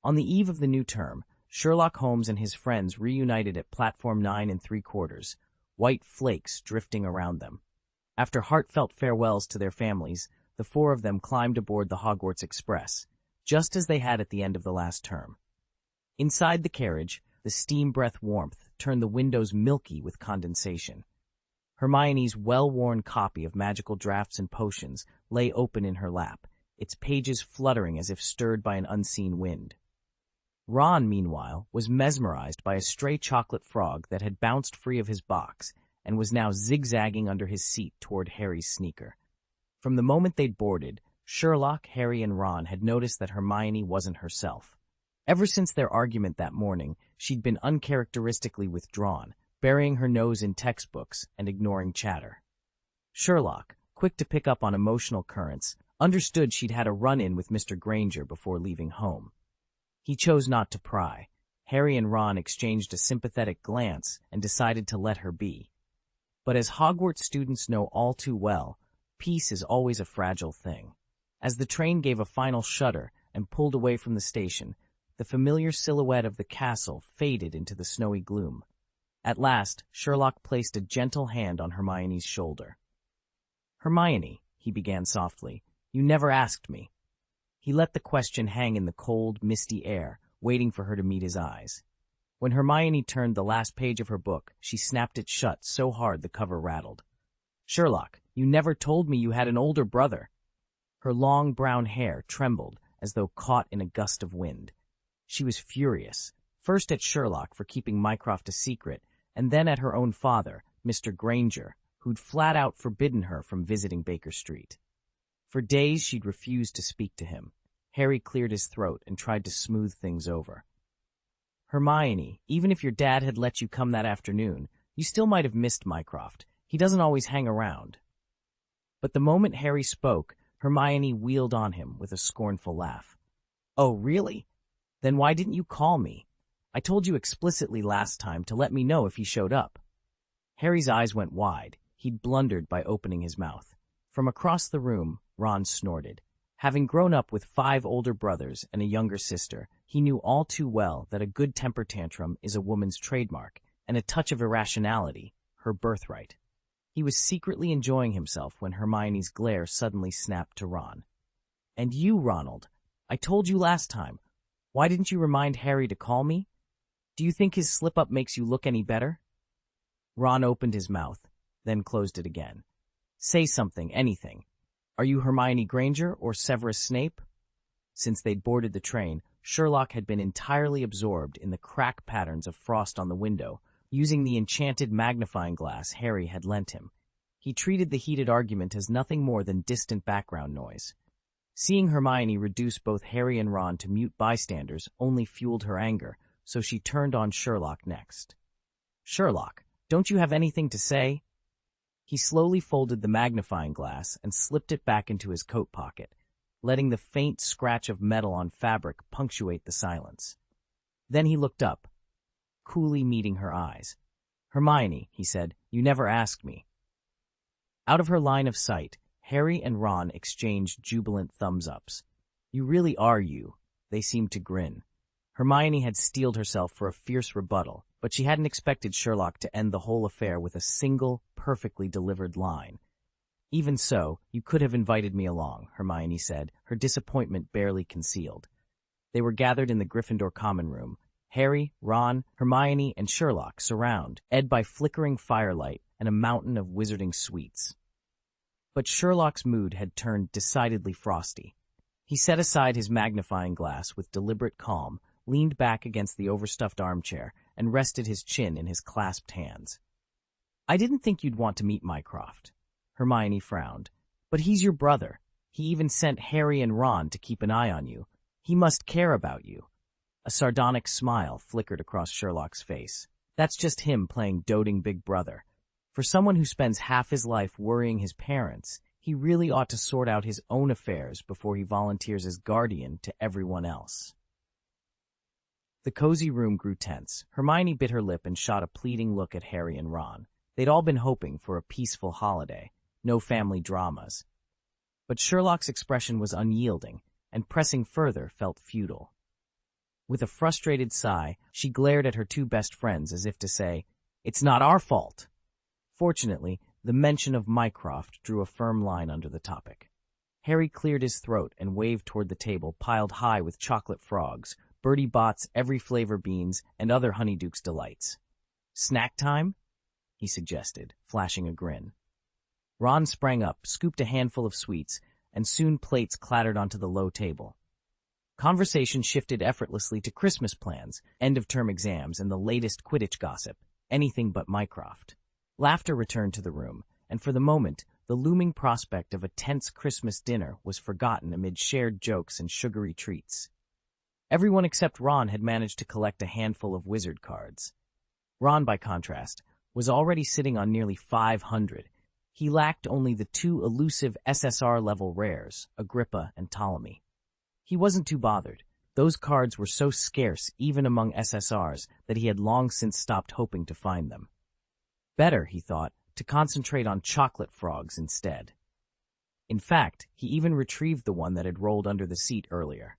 On the eve of the new term, Sherlock Holmes and his friends reunited at platform 9 3/4, white flakes drifting around them. After heartfelt farewells to their families, the four of them climbed aboard the Hogwarts Express, just as they had at the end of the last term. Inside the carriage, the steam breath warmth turned the windows milky with condensation. Hermione's well-worn copy of Magical Drafts and Potions lay open in her lap, its pages fluttering as if stirred by an unseen wind. Ron, meanwhile, was mesmerized by a stray chocolate frog that had bounced free of his box and was now zigzagging under his seat toward Harry's sneaker. From the moment they'd boarded, Sherlock, Harry, and Ron had noticed that Hermione wasn't herself. Ever since their argument that morning, she'd been uncharacteristically withdrawn, burying her nose in textbooks and ignoring chatter. Sherlock, quick to pick up on emotional currents, understood she'd had a run-in with Mr. Granger before leaving home. He chose not to pry. Harry and Ron exchanged a sympathetic glance and decided to let her be. But as Hogwarts students know all too well, peace is always a fragile thing. As the train gave a final shudder and pulled away from the station, the familiar silhouette of the castle faded into the snowy gloom. At last, Sherlock placed a gentle hand on Hermione's shoulder. "Hermione," he began softly, "you never asked me." He let the question hang in the cold, misty air, waiting for her to meet his eyes. When Hermione turned the last page of her book, she snapped it shut so hard the cover rattled. "Sherlock, you never told me you had an older brother." Her long brown hair trembled as though caught in a gust of wind. She was furious, first at Sherlock for keeping Mycroft a secret, and then at her own father, Mr. Granger, who'd flat out forbidden her from visiting Baker Street. For days she'd refused to speak to him. Harry cleared his throat and tried to smooth things over. "Hermione, even if your dad had let you come that afternoon, you still might have missed Mycroft. He doesn't always hang around." But the moment Harry spoke, Hermione wheeled on him with a scornful laugh. "Oh, really? Then why didn't you call me? I told you explicitly last time to let me know if he showed up." Harry's eyes went wide. He'd blundered by opening his mouth. From across the room, Ron snorted. Having grown up with 5 older brothers and a younger sister, he knew all too well that a good temper tantrum is a woman's trademark, and a touch of irrationality, her birthright. He was secretly enjoying himself when Hermione's glare suddenly snapped to Ron. "And you, Ronald, I told you last time. Why didn't you remind Harry to call me? Do you think his slip-up makes you look any better?" Ron opened his mouth, then closed it again. "Say something, anything. Are you Hermione Granger or Severus Snape?" Since they'd boarded the train, Sherlock had been entirely absorbed in the crack patterns of frost on the window, using the enchanted magnifying glass Harry had lent him. He treated the heated argument as nothing more than distant background noise. Seeing Hermione reduce both Harry and Ron to mute bystanders only fueled her anger, so she turned on Sherlock next. "Sherlock, don't you have anything to say?" He slowly folded the magnifying glass and slipped it back into his coat pocket, letting the faint scratch of metal on fabric punctuate the silence. Then he looked up, coolly meeting her eyes. "Hermione," he said, "you never asked me." Out of her line of sight, Harry and Ron exchanged jubilant thumbs-ups. "You really are you," they seemed to grin. Hermione had steeled herself for a fierce rebuttal, but she hadn't expected Sherlock to end the whole affair with a single, perfectly delivered line. "Even so, you could have invited me along," Hermione said, her disappointment barely concealed. They were gathered in the Gryffindor common room. Harry, Ron, Hermione, and Sherlock surround, ed by flickering firelight and a mountain of wizarding sweets. But Sherlock's mood had turned decidedly frosty. He set aside his magnifying glass with deliberate calm, leaned back against the overstuffed armchair, and rested his chin in his clasped hands. "I didn't think you'd want to meet Mycroft." Hermione frowned. "But he's your brother. He even sent Harry and Ron to keep an eye on you. He must care about you." A sardonic smile flickered across Sherlock's face. "That's just him playing doting big brother. For someone who spends half his life worrying his parents, he really ought to sort out his own affairs before he volunteers as guardian to everyone else." The cozy room grew tense. Hermione bit her lip and shot a pleading look at Harry and Ron. They'd all been hoping for a peaceful holiday, no family dramas. But Sherlock's expression was unyielding, and pressing further felt futile. With a frustrated sigh, she glared at her two best friends as if to say, "It's not our fault." Fortunately, the mention of Mycroft drew a firm line under the topic. Harry cleared his throat and waved toward the table piled high with chocolate frogs, Bertie Bott's every flavor beans, and other Honeyduke's delights. "Snack time?" he suggested, flashing a grin. Ron sprang up, scooped a handful of sweets, and soon plates clattered onto the low table. Conversation shifted effortlessly to Christmas plans, end-of-term exams, and the latest Quidditch gossip, anything but Mycroft. Laughter returned to the room, and for the moment, the looming prospect of a tense Christmas dinner was forgotten amid shared jokes and sugary treats. Everyone except Ron had managed to collect a handful of wizard cards. Ron, by contrast, was already sitting on nearly 500. He lacked only the two elusive SSR-level rares, Agrippa and Ptolemy. He wasn't too bothered. Those cards were so scarce even among SSRs that he had long since stopped hoping to find them. Better, he thought, to concentrate on chocolate frogs instead. In fact, he even retrieved the one that had rolled under the seat earlier.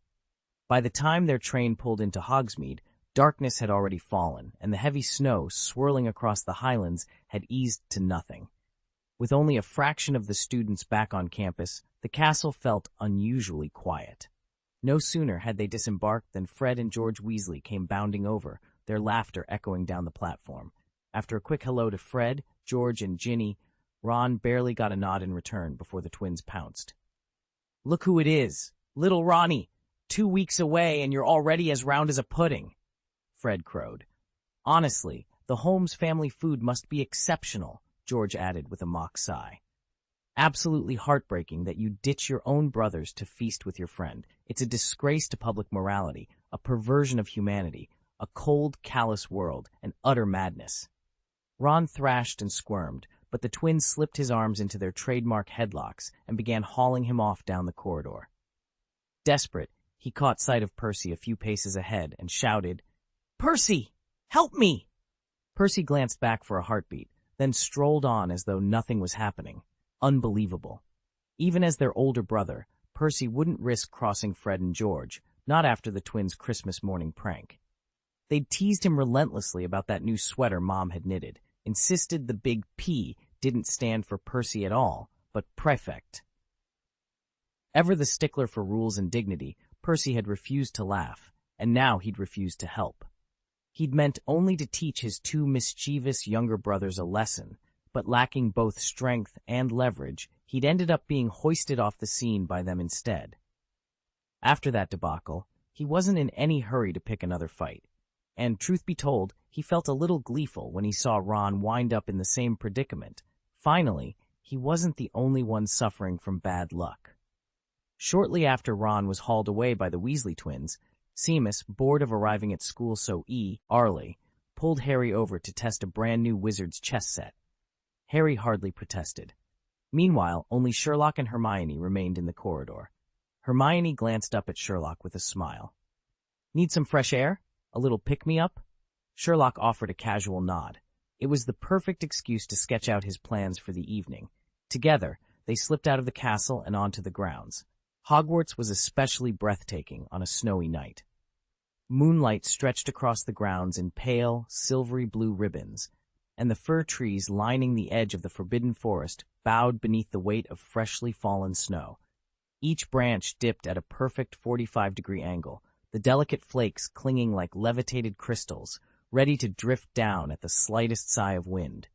By the time their train pulled into Hogsmeade, darkness had already fallen, and the heavy snow swirling across the highlands had eased to nothing. With only a fraction of the students back on campus, the castle felt unusually quiet. No sooner had they disembarked than Fred and George Weasley came bounding over, their laughter echoing down the platform. After a quick hello to Fred, George, and Ginny, Ron barely got a nod in return before the twins pounced. "Look who it is! Little Ronnie! 2 weeks away and you're already as round as a pudding!" Fred crowed. "Honestly, the Holmes family food must be exceptional," George added with a mock sigh. "Absolutely heartbreaking that you ditch your own brothers to feast with your friend. It's a disgrace to public morality, a perversion of humanity, a cold, callous world, and utter madness." Ron thrashed and squirmed, but the twins slipped his arms into their trademark headlocks and began hauling him off down the corridor. Desperate, he caught sight of Percy a few paces ahead and shouted, "Percy! Help me!" Percy glanced back for a heartbeat, then strolled on as though nothing was happening. Unbelievable. Even as their older brother, Percy wouldn't risk crossing Fred and George, not after the twins' Christmas morning prank. They'd teased him relentlessly about that new sweater Mom had knitted, insisted the big P didn't stand for Percy at all, but prefect. Ever the stickler for rules and dignity, Percy had refused to laugh, and now he'd refused to help. He'd meant only to teach his two mischievous younger brothers a lesson, but lacking both strength and leverage, he'd ended up being hoisted off the scene by them instead. After that debacle, he wasn't in any hurry to pick another fight, and truth be told, he felt a little gleeful when he saw Ron wind up in the same predicament. Finally, he wasn't the only one suffering from bad luck. Shortly after Ron was hauled away by the Weasley twins, Seamus, bored of arriving at school so early, pulled Harry over to test a brand-new wizard's chess set. Harry hardly protested. Meanwhile, only Sherlock and Hermione remained in the corridor. Hermione glanced up at Sherlock with a smile. "Need some fresh air? A little pick-me-up?" Sherlock offered a casual nod. It was the perfect excuse to sketch out his plans for the evening. Together, they slipped out of the castle and onto the grounds. Hogwarts was especially breathtaking on a snowy night. Moonlight stretched across the grounds in pale, silvery blue ribbons, and the fir trees lining the edge of the forbidden forest bowed beneath the weight of freshly fallen snow. Each branch dipped at a perfect 45-degree angle, the delicate flakes clinging like levitated crystals, ready to drift down at the slightest sigh of wind.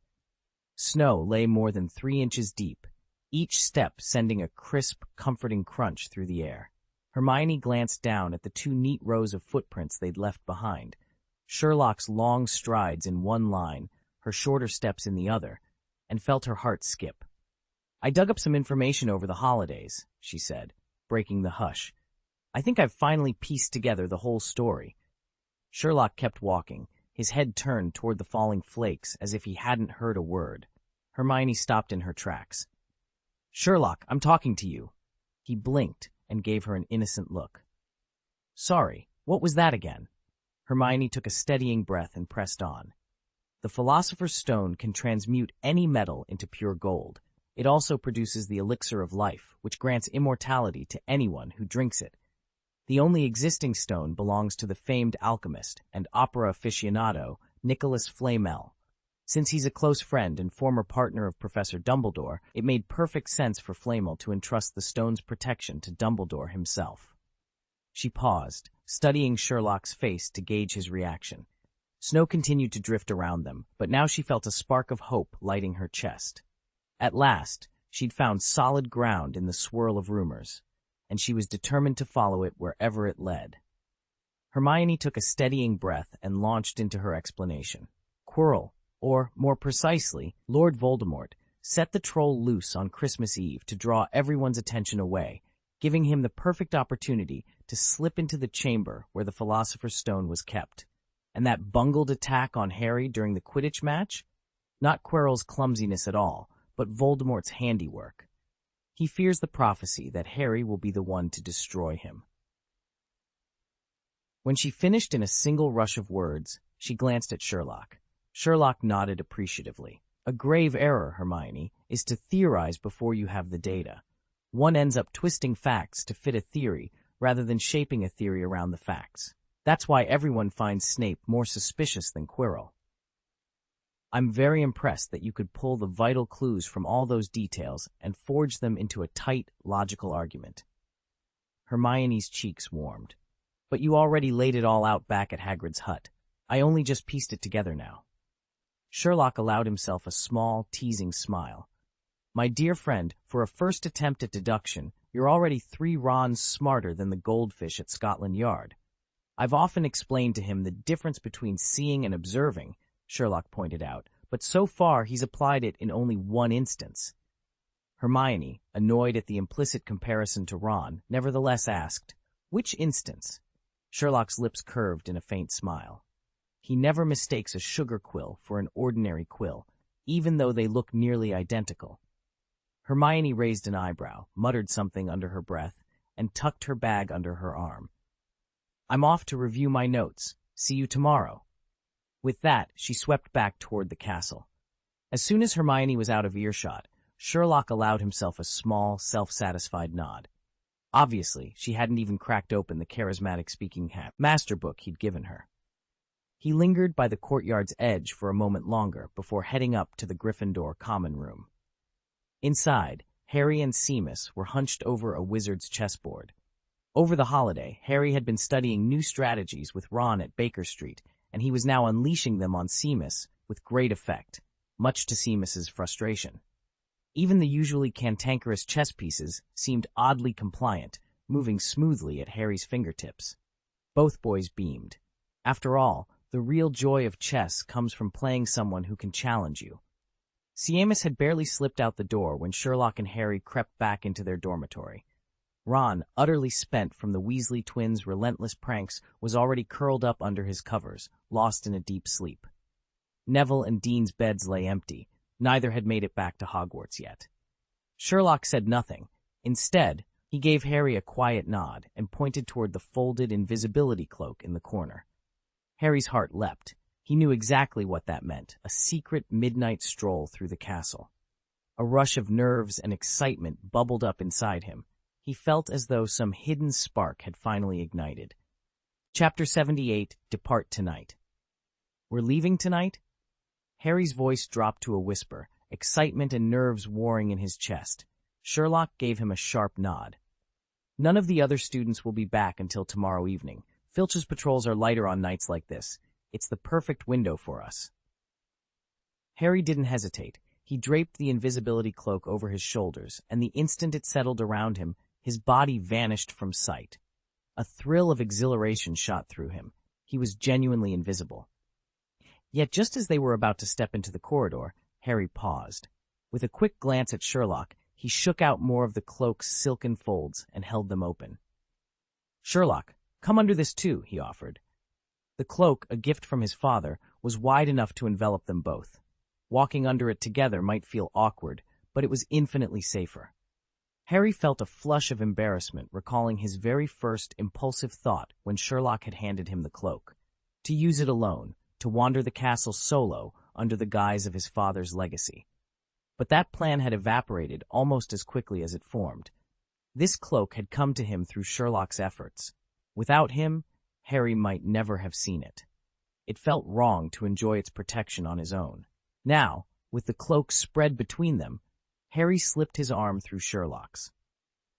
Snow lay more than 3 inches deep, each step sending a crisp, comforting crunch through the air. Hermione glanced down at the 2 neat rows of footprints they'd left behind, Sherlock's long strides in one line, her shorter steps in the other, and felt her heart skip. "I dug up some information over the holidays," she said, breaking the hush. "I think I've finally pieced together the whole story." Sherlock kept walking, his head turned toward the falling flakes as if he hadn't heard a word. Hermione stopped in her tracks. "Sherlock, I'm talking to you." He blinked and gave her an innocent look. "Sorry, what was that again?" Hermione took a steadying breath and pressed on. "The Philosopher's Stone can transmute any metal into pure gold. It also produces the elixir of life, which grants immortality to anyone who drinks it. The only existing stone belongs to the famed alchemist and opera aficionado Nicholas Flamel. Since he's a close friend and former partner of Professor Dumbledore, it made perfect sense for Flamel to entrust the stone's protection to Dumbledore himself. She paused, studying Sherlock's face to gauge his reaction. Snow continued to drift around them, but now she felt a spark of hope lighting her chest. At last, she'd found solid ground in the swirl of rumors, and she was determined to follow it wherever it led. Hermione took a steadying breath and launched into her explanation. Quirrell, or more precisely, Lord Voldemort, set the troll loose on Christmas Eve to draw everyone's attention away, giving him the perfect opportunity to slip into the chamber where the Philosopher's Stone was kept. And that bungled attack on Harry during the Quidditch match? Not Quirrell's clumsiness at all, but Voldemort's handiwork. He fears the prophecy that Harry will be the one to destroy him. When she finished in a single rush of words, she glanced at Sherlock. Sherlock nodded appreciatively. A grave error, Hermione, is to theorize before you have the data. One ends up twisting facts to fit a theory rather than shaping a theory around the facts. That's why everyone finds Snape more suspicious than Quirrell. I'm very impressed that you could pull the vital clues from all those details and forge them into a tight, logical argument. Hermione's cheeks warmed. But you already laid it all out back at Hagrid's hut. I only just pieced it together now. Sherlock allowed himself a small, teasing smile. My dear friend, for a first attempt at deduction, you're already 3 Rons smarter than the goldfish at Scotland Yard. I've often explained to him the difference between seeing and observing, Sherlock pointed out, but so far he's applied it in only one instance. Hermione, annoyed at the implicit comparison to Ron, nevertheless asked, which instance? Sherlock's lips curved in a faint smile. He never mistakes a sugar quill for an ordinary quill, even though they look nearly identical. Hermione raised an eyebrow, muttered something under her breath, and tucked her bag under her arm. I'm off to review my notes. See you tomorrow. With that, she swept back toward the castle. As soon as Hermione was out of earshot, Sherlock allowed himself a small, self-satisfied nod. Obviously, she hadn't even cracked open the charismatic-speaking master book he'd given her. He lingered by the courtyard's edge for a moment longer before heading up to the Gryffindor common room. Inside, Harry and Seamus were hunched over a wizard's chessboard. Over the holiday, Harry had been studying new strategies with Ron at Baker Street, and he was now unleashing them on Seamus with great effect, much to Seamus's frustration. Even the usually cantankerous chess pieces seemed oddly compliant, moving smoothly at Harry's fingertips. Both boys beamed. After all, the real joy of chess comes from playing someone who can challenge you. Seamus had barely slipped out the door when Sherlock and Harry crept back into their dormitory. Ron, utterly spent from the Weasley twins' relentless pranks, was already curled up under his covers, lost in a deep sleep. Neville and Dean's beds lay empty. Neither had made it back to Hogwarts yet. Sherlock said nothing. Instead, he gave Harry a quiet nod and pointed toward the folded invisibility cloak in the corner. Harry's heart leapt. He knew exactly what that meant, a secret midnight stroll through the castle. A rush of nerves and excitement bubbled up inside him. He felt as though some hidden spark had finally ignited. Chapter 78, Depart Tonight. We're leaving tonight? Harry's voice dropped to a whisper, excitement and nerves warring in his chest. Sherlock gave him a sharp nod. None of the other students will be back until tomorrow evening. Filch's patrols are lighter on nights like this. It's the perfect window for us. Harry didn't hesitate. He draped the invisibility cloak over his shoulders, and the instant it settled around him, his body vanished from sight. A thrill of exhilaration shot through him. He was genuinely invisible. Yet just as they were about to step into the corridor, Harry paused. With a quick glance at Sherlock, he shook out more of the cloak's silken folds and held them open. Sherlock, come under this too, he offered. The cloak, a gift from his father, was wide enough to envelop them both. Walking under it together might feel awkward, but it was infinitely safer. Harry felt a flush of embarrassment, recalling his very first impulsive thought when Sherlock had handed him the cloak. To use it alone, to wander the castle solo under the guise of his father's legacy. But that plan had evaporated almost as quickly as it formed. This cloak had come to him through Sherlock's efforts. Without him, Harry might never have seen it. It felt wrong to enjoy its protection on his own. Now, with the cloak spread between them, Harry slipped his arm through Sherlock's.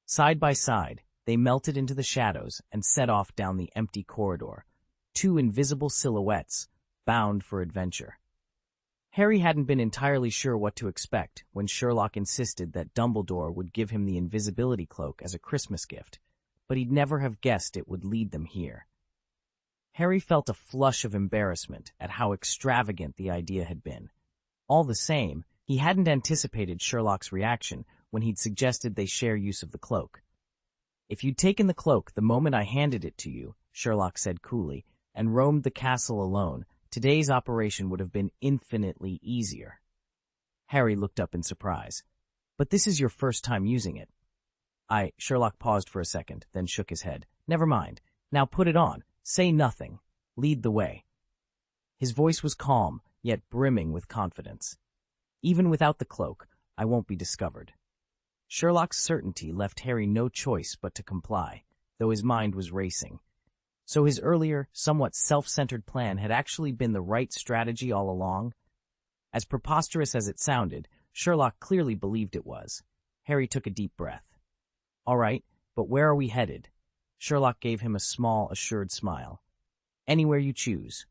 Side by side, they melted into the shadows and set off down the empty corridor, two invisible silhouettes, bound for adventure. Harry hadn't been entirely sure what to expect when Sherlock insisted that Dumbledore would give him the invisibility cloak as a Christmas gift, but he'd never have guessed it would lead them here. Harry felt a flush of embarrassment at how extravagant the idea had been. All the same, he hadn't anticipated Sherlock's reaction when he'd suggested they share use of the cloak. "If you'd taken the cloak the moment I handed it to you," Sherlock said coolly, "and roamed the castle alone, today's operation would have been infinitely easier." Harry looked up in surprise. "But this is your first time using it." Sherlock paused for a second, then shook his head. "Never mind. Now put it on. Say nothing. Lead the way." His voice was calm, yet brimming with confidence. "Even without the cloak, I won't be discovered." Sherlock's certainty left Harry no choice but to comply, though his mind was racing. So his earlier, somewhat self-centered plan had actually been the right strategy all along? As preposterous as it sounded, Sherlock clearly believed it was. Harry took a deep breath. "All right, but where are we headed?" Sherlock gave him a small, assured smile. "Anywhere you choose.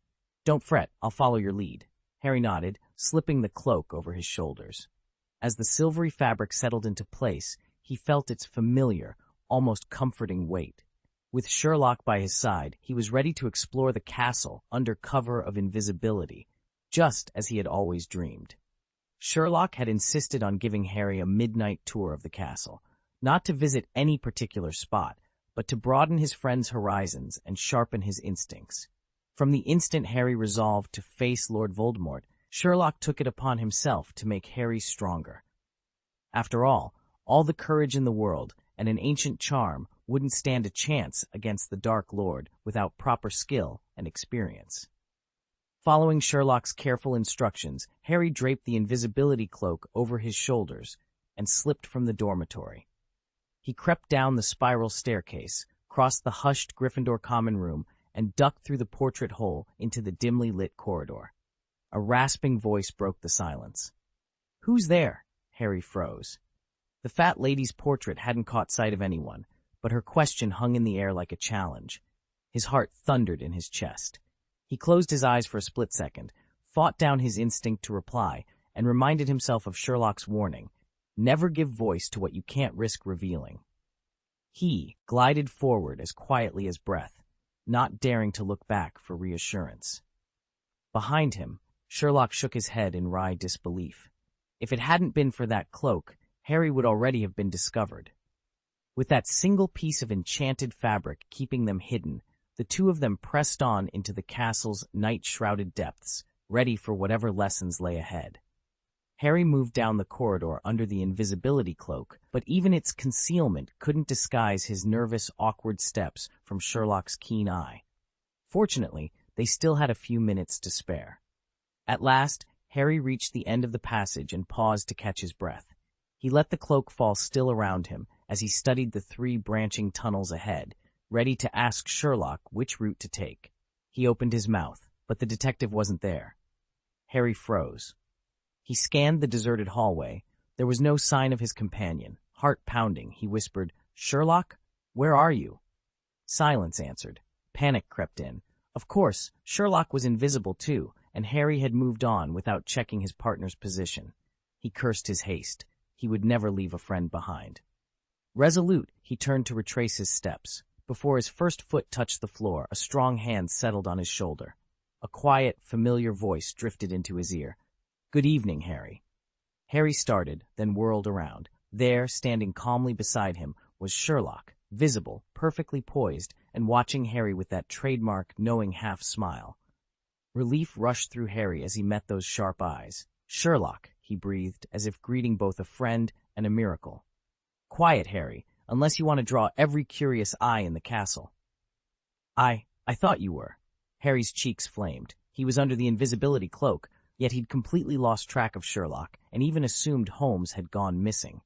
Don't fret, I'll follow your lead." Harry nodded, slipping the cloak over his shoulders. As the silvery fabric settled into place, he felt its familiar, almost comforting weight. With Sherlock by his side, he was ready to explore the castle under cover of invisibility, just as he had always dreamed. Sherlock had insisted on giving Harry a midnight tour of the castle, not to visit any particular spot, but to broaden his friend's horizons and sharpen his instincts. From the instant Harry resolved to face Lord Voldemort, Sherlock took it upon himself to make Harry stronger. After all the courage in the world and an ancient charm wouldn't stand a chance against the Dark Lord without proper skill and experience. Following Sherlock's careful instructions, Harry draped the invisibility cloak over his shoulders and slipped from the dormitory. He crept down the spiral staircase, crossed the hushed Gryffindor common room, and ducked through the portrait hole into the dimly lit corridor. A rasping voice broke the silence. "Who's there?" Harry froze. The fat lady's portrait hadn't caught sight of anyone, but her question hung in the air like a challenge. His heart thundered in his chest. He closed his eyes for a split second, fought down his instinct to reply, and reminded himself of Sherlock's warning: never give voice to what you can't risk revealing. He glided forward as quietly as breath, not daring to look back for reassurance. Behind him, Sherlock shook his head in wry disbelief. If it hadn't been for that cloak, Harry would already have been discovered. With that single piece of enchanted fabric keeping them hidden, the two of them pressed on into the castle's night-shrouded depths, ready for whatever lessons lay ahead. Harry moved down the corridor under the invisibility cloak, but even its concealment couldn't disguise his nervous, awkward steps from Sherlock's keen eye. Fortunately, they still had a few minutes to spare. At last, Harry reached the end of the passage and paused to catch his breath. He let the cloak fall still around him as he studied the three branching tunnels ahead, ready to ask Sherlock which route to take. He opened his mouth, but the detective wasn't there. Harry froze. He scanned the deserted hallway. There was no sign of his companion. Heart pounding, he whispered, "Sherlock, where are you?" Silence answered. Panic crept in. Of course, Sherlock was invisible too, and Harry had moved on without checking his partner's position. He cursed his haste. He would never leave a friend behind. Resolute, he turned to retrace his steps. Before his first foot touched the floor, a strong hand settled on his shoulder. A quiet, familiar voice drifted into his ear. "Good evening, Harry." Harry started, then whirled around. There, standing calmly beside him, was Sherlock, visible, perfectly poised, and watching Harry with that trademark, knowing half-smile. Relief rushed through Harry as he met those sharp eyes. "Sherlock," he breathed, as if greeting both a friend and a miracle. "Quiet, Harry, unless you want to draw every curious eye in the castle." I thought you were." Harry's cheeks flamed. He was under the invisibility cloak. Yet he'd completely lost track of Sherlock and even assumed Holmes had gone missing.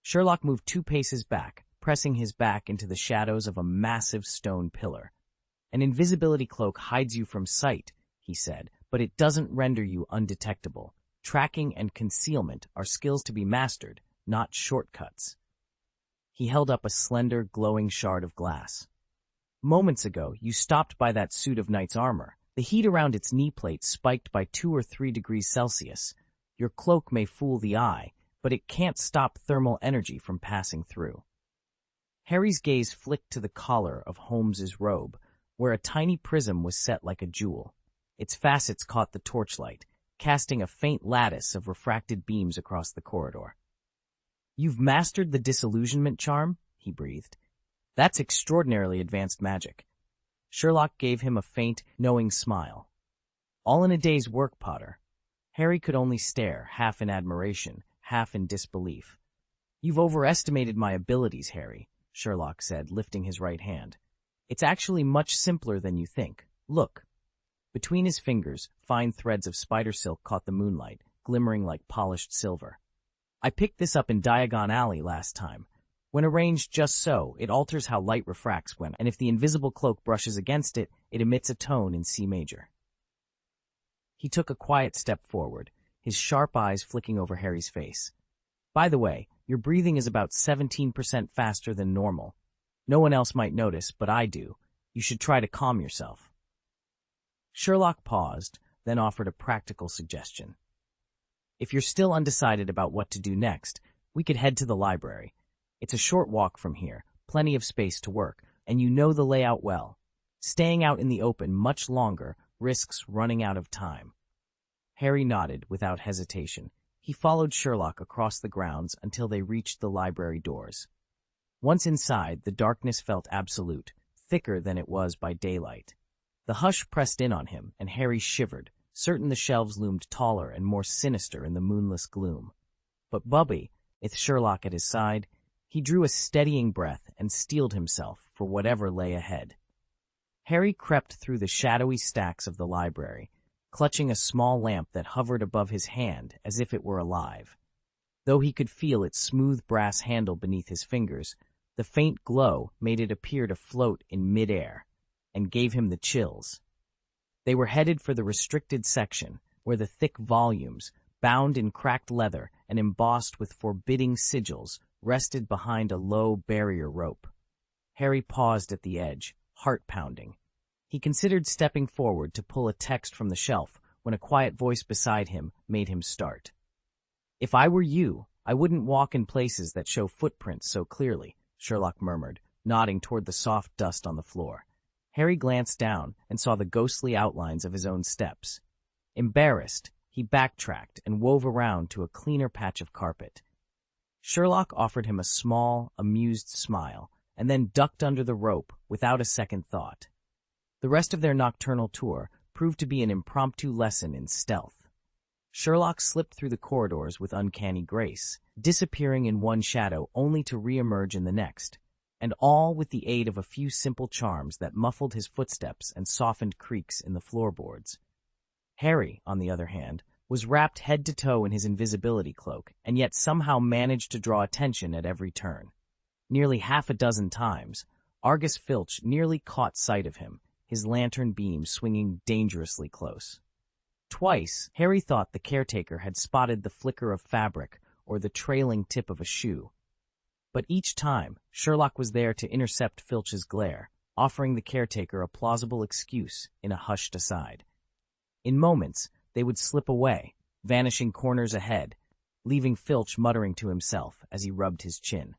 Sherlock moved 2 paces back, pressing his back into the shadows of a massive stone pillar. An invisibility cloak hides you from sight, he said, but it doesn't render you undetectable. Tracking and concealment are skills to be mastered, not shortcuts. He held up a slender, glowing shard of glass. Moments ago, you stopped by that suit of knight's armor. The heat around its knee plate spiked by 2 or 3 degrees Celsius. Your cloak may fool the eye, but it can't stop thermal energy from passing through. Harry's gaze flicked to the collar of Holmes's robe, where a tiny prism was set like a jewel. Its facets caught the torchlight, casting a faint lattice of refracted beams across the corridor. "You've mastered the disillusionment charm?" he breathed. "That's extraordinarily advanced magic." Sherlock gave him a faint, knowing smile. "All in a day's work, Potter." Harry could only stare, half in admiration, half in disbelief. "You've overestimated my abilities, Harry," Sherlock said, lifting his right hand. "It's actually much simpler than you think. Look." Between his fingers, fine threads of spider silk caught the moonlight, glimmering like polished silver. "I picked this up in Diagon Alley last time. When arranged just so, it alters how light refracts and if the invisible cloak brushes against it, it emits a tone in C major." He took a quiet step forward, his sharp eyes flicking over Harry's face. "By the way, your breathing is about 17% faster than normal. No one else might notice, but I do. You should try to calm yourself." Sherlock paused, then offered a practical suggestion. "If you're still undecided about what to do next, we could head to the library. It's a short walk from here, plenty of space to work, and you know the layout well. Staying out in the open much longer risks running out of time." Harry nodded without hesitation. He followed Sherlock across the grounds until they reached the library doors. Once inside, the darkness felt absolute, thicker than it was by daylight. The hush pressed in on him, and Harry shivered, certain the shelves loomed taller and more sinister in the moonless gloom. But Bubby, with Sherlock at his side, he drew a steadying breath and steeled himself for whatever lay ahead. Harry crept through the shadowy stacks of the library, clutching a small lamp that hovered above his hand as if it were alive. Though he could feel its smooth brass handle beneath his fingers, the faint glow made it appear to float in midair, and gave him the chills. They were headed for the restricted section, where the thick volumes, bound in cracked leather and embossed with forbidding sigils, rested behind a low barrier rope. Harry paused at the edge, heart pounding. He considered stepping forward to pull a text from the shelf when a quiet voice beside him made him start. "If I were you, I wouldn't walk in places that show footprints so clearly," Sherlock murmured, nodding toward the soft dust on the floor. Harry glanced down and saw the ghostly outlines of his own steps. Embarrassed, he backtracked and wove around to a cleaner patch of carpet. Sherlock offered him a small, amused smile, and then ducked under the rope without a second thought. The rest of their nocturnal tour proved to be an impromptu lesson in stealth. Sherlock slipped through the corridors with uncanny grace, disappearing in one shadow only to re-emerge in the next, and all with the aid of a few simple charms that muffled his footsteps and softened creaks in the floorboards. Harry, on the other hand, was wrapped head to toe in his invisibility cloak, and yet somehow managed to draw attention at every turn. Nearly half a dozen times, Argus Filch nearly caught sight of him, his lantern beam swinging dangerously close. Twice, Harry thought the caretaker had spotted the flicker of fabric or the trailing tip of a shoe. But each time, Sherlock was there to intercept Filch's glare, offering the caretaker a plausible excuse in a hushed aside. In moments, they would slip away, vanishing corners ahead, leaving Filch muttering to himself as he rubbed his chin.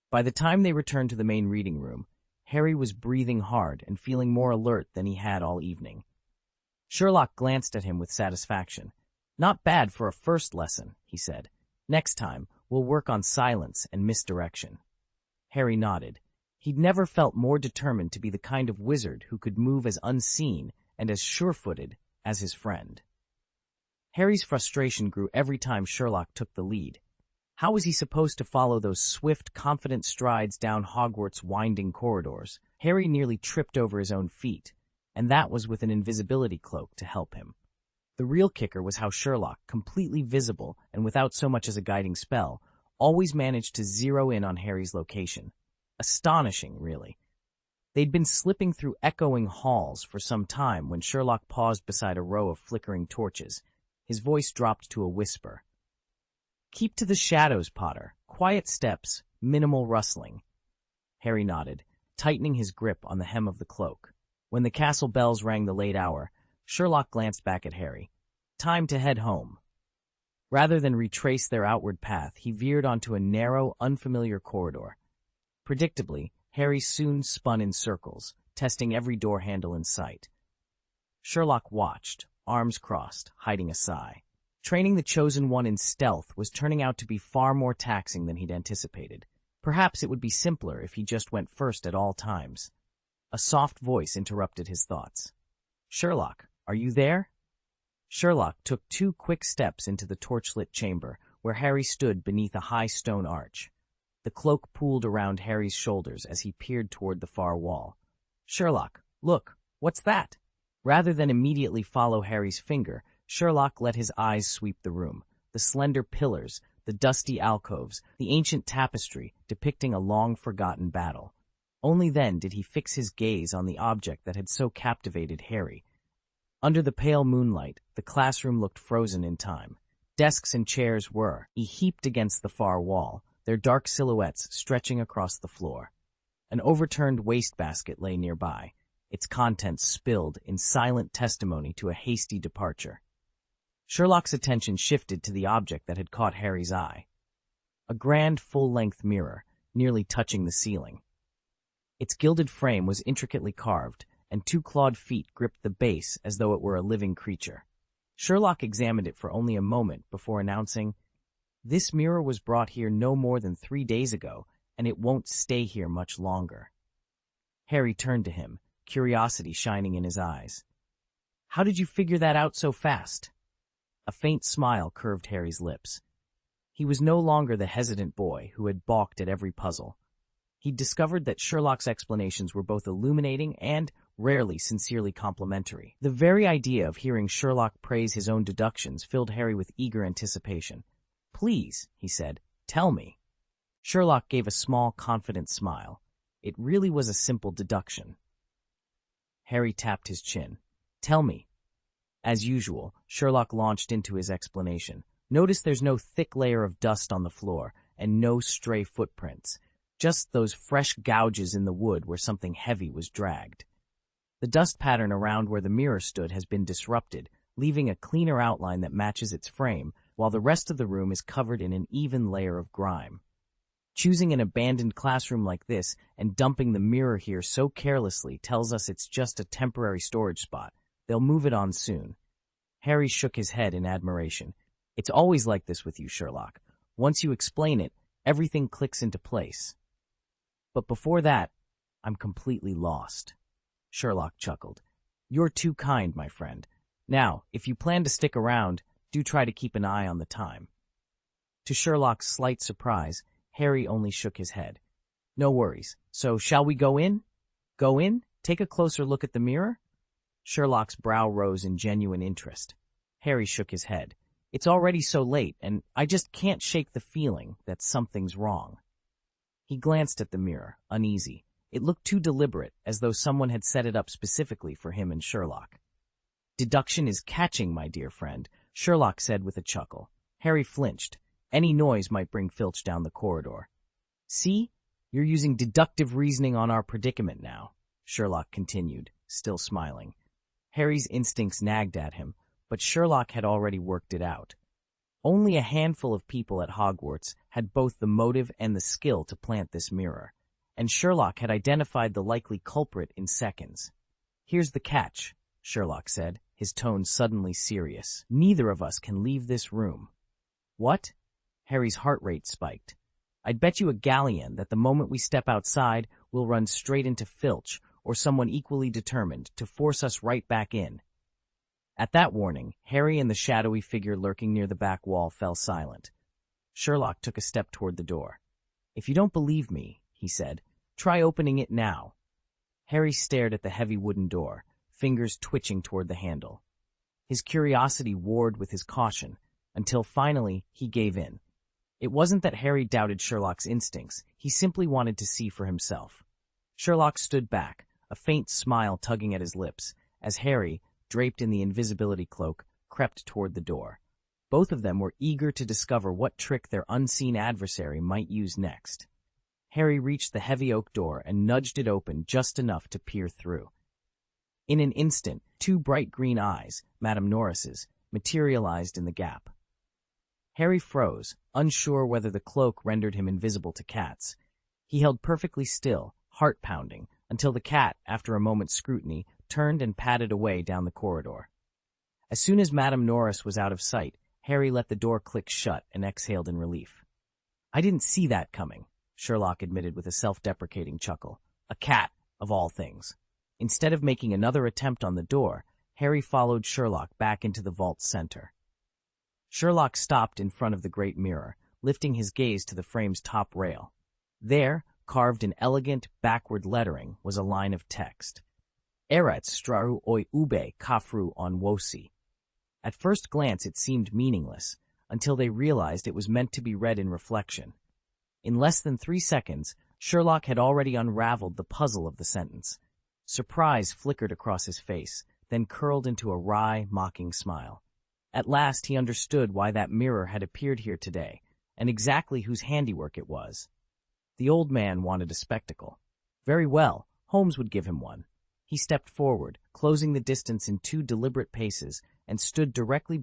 By the time they returned to the main reading room, Harry was breathing hard and feeling more alert than he had all evening. Sherlock glanced at him with satisfaction. "Not bad for a first lesson," he said. "Next time, we'll work on silence and misdirection." Harry nodded. He'd never felt more determined to be the kind of wizard who could move as unseen and as sure-footed as his friend. Harry's frustration grew every time Sherlock took the lead. How was he supposed to follow those swift, confident strides down Hogwarts' winding corridors? Harry nearly tripped over his own feet, and that was with an invisibility cloak to help him. The real kicker was how Sherlock, completely visible and without so much as a guiding spell, always managed to zero in on Harry's location. Astonishing, really. They'd been slipping through echoing halls for some time when Sherlock paused beside a row of flickering torches. His voice dropped to a whisper. "Keep to the shadows, Potter. Quiet steps, minimal rustling." Harry nodded, tightening his grip on the hem of the cloak. When the castle bells rang the late hour, Sherlock glanced back at Harry. Time to head home. Rather than retrace their outward path, he veered onto a narrow, unfamiliar corridor. Predictably, Harry soon spun in circles, testing every door handle in sight. Sherlock watched, arms crossed, hiding a sigh. Training the Chosen One in stealth was turning out to be far more taxing than he'd anticipated. Perhaps it would be simpler if he just went first at all times. A soft voice interrupted his thoughts. "Sherlock, are you there?" Sherlock took 2 quick steps into the torchlit chamber, where Harry stood beneath a high stone arch. The cloak pooled around Harry's shoulders as he peered toward the far wall. "Sherlock, look, what's that?" Rather than immediately follow Harry's finger, Sherlock let his eyes sweep the room. The slender pillars, the dusty alcoves, the ancient tapestry depicting a long-forgotten battle. Only then did he fix his gaze on the object that had so captivated Harry. Under the pale moonlight, the classroom looked frozen in time. Desks and chairs were heaped against the far wall, their dark silhouettes stretching across the floor. An overturned wastebasket lay nearby, its contents spilled in silent testimony to a hasty departure. Sherlock's attention shifted to the object that had caught Harry's eye. A grand full-length mirror, nearly touching the ceiling. Its gilded frame was intricately carved, and 2 clawed feet gripped the base as though it were a living creature. Sherlock examined it for only a moment before announcing, "This mirror was brought here no more than 3 days ago, and it won't stay here much longer." Harry turned to him, curiosity shining in his eyes. "How did you figure that out so fast?" A faint smile curved Harry's lips. He was no longer the hesitant boy who had balked at every puzzle. He'd discovered that Sherlock's explanations were both illuminating and rarely sincerely complimentary. The very idea of hearing Sherlock praise his own deductions filled Harry with eager anticipation. "Please," he said, "tell me." Sherlock gave a small, confident smile. It really was a simple deduction. Harry tapped his chin. "Tell me." As usual, Sherlock launched into his explanation. "Notice there's no thick layer of dust on the floor, and no stray footprints. Just those fresh gouges in the wood where something heavy was dragged. The dust pattern around where the mirror stood has been disrupted, leaving a cleaner outline that matches its frame, while the rest of the room is covered in an even layer of grime. Choosing an abandoned classroom like this and dumping the mirror here so carelessly tells us it's just a temporary storage spot. They'll move it on soon." Harry shook his head in admiration. "It's always like this with you, Sherlock. Once you explain it, everything clicks into place. But before that, I'm completely lost." Sherlock chuckled. "You're too kind, my friend. Now, if you plan to stick around, do try to keep an eye on the time." To Sherlock's slight surprise, Harry only shook his head. "No worries. So shall we go in?" "Go in? Take a closer look at the mirror?" Sherlock's brow rose in genuine interest. Harry shook his head. "It's already so late, and I just can't shake the feeling that something's wrong." He glanced at the mirror, uneasy. It looked too deliberate, as though someone had set it up specifically for him and Sherlock. "Deduction is catching, my dear friend," Sherlock said with a chuckle. Harry flinched. Any noise might bring Filch down the corridor. "See? You're using deductive reasoning on our predicament now," Sherlock continued, still smiling. Harry's instincts nagged at him, but Sherlock had already worked it out. Only a handful of people at Hogwarts had both the motive and the skill to plant this mirror, and Sherlock had identified the likely culprit in seconds. "Here's the catch," Sherlock said, his tone suddenly serious. "Neither of us can leave this room." "What?" Harry's heart rate spiked. "I'd bet you a galleon that the moment we step outside, we'll run straight into Filch, or someone equally determined to force us right back in." At that warning, Harry and the shadowy figure lurking near the back wall fell silent. Sherlock took a step toward the door. "If you don't believe me," he said, "try opening it now." Harry stared at the heavy wooden door, fingers twitching toward the handle. His curiosity warred with his caution, until finally he gave in. It wasn't that Harry doubted Sherlock's instincts, he simply wanted to see for himself. Sherlock stood back, a faint smile tugging at his lips, as Harry, draped in the invisibility cloak, crept toward the door. Both of them were eager to discover what trick their unseen adversary might use next. Harry reached the heavy oak door and nudged it open just enough to peer through. In an instant, two bright green eyes, Madame Norris's, materialized in the gap. Harry froze, unsure whether the cloak rendered him invisible to cats. He held perfectly still, heart pounding, until the cat, after a moment's scrutiny, turned and padded away down the corridor. As soon as Madame Norris was out of sight, Harry let the door click shut and exhaled in relief. "I didn't see that coming," Sherlock admitted with a self-deprecating chuckle. A cat, of all things. Instead of making another attempt on the door, Harry followed Sherlock back into the vault's center. Sherlock stopped in front of the great mirror, lifting his gaze to the frame's top rail. There, carved in elegant, backward lettering, was a line of text. Erat straru oi ube kafru on wosi. At first glance it seemed meaningless, until they realized it was meant to be read in reflection. In less than 3 seconds, Sherlock had already unraveled the puzzle of the sentence. Surprise flickered across his face, then curled into a wry, mocking smile. At last he understood why that mirror had appeared here today, and exactly whose handiwork it was. The old man wanted a spectacle. Very well, Holmes would give him one. He stepped forward, closing the distance in 2 deliberate paces, and stood directly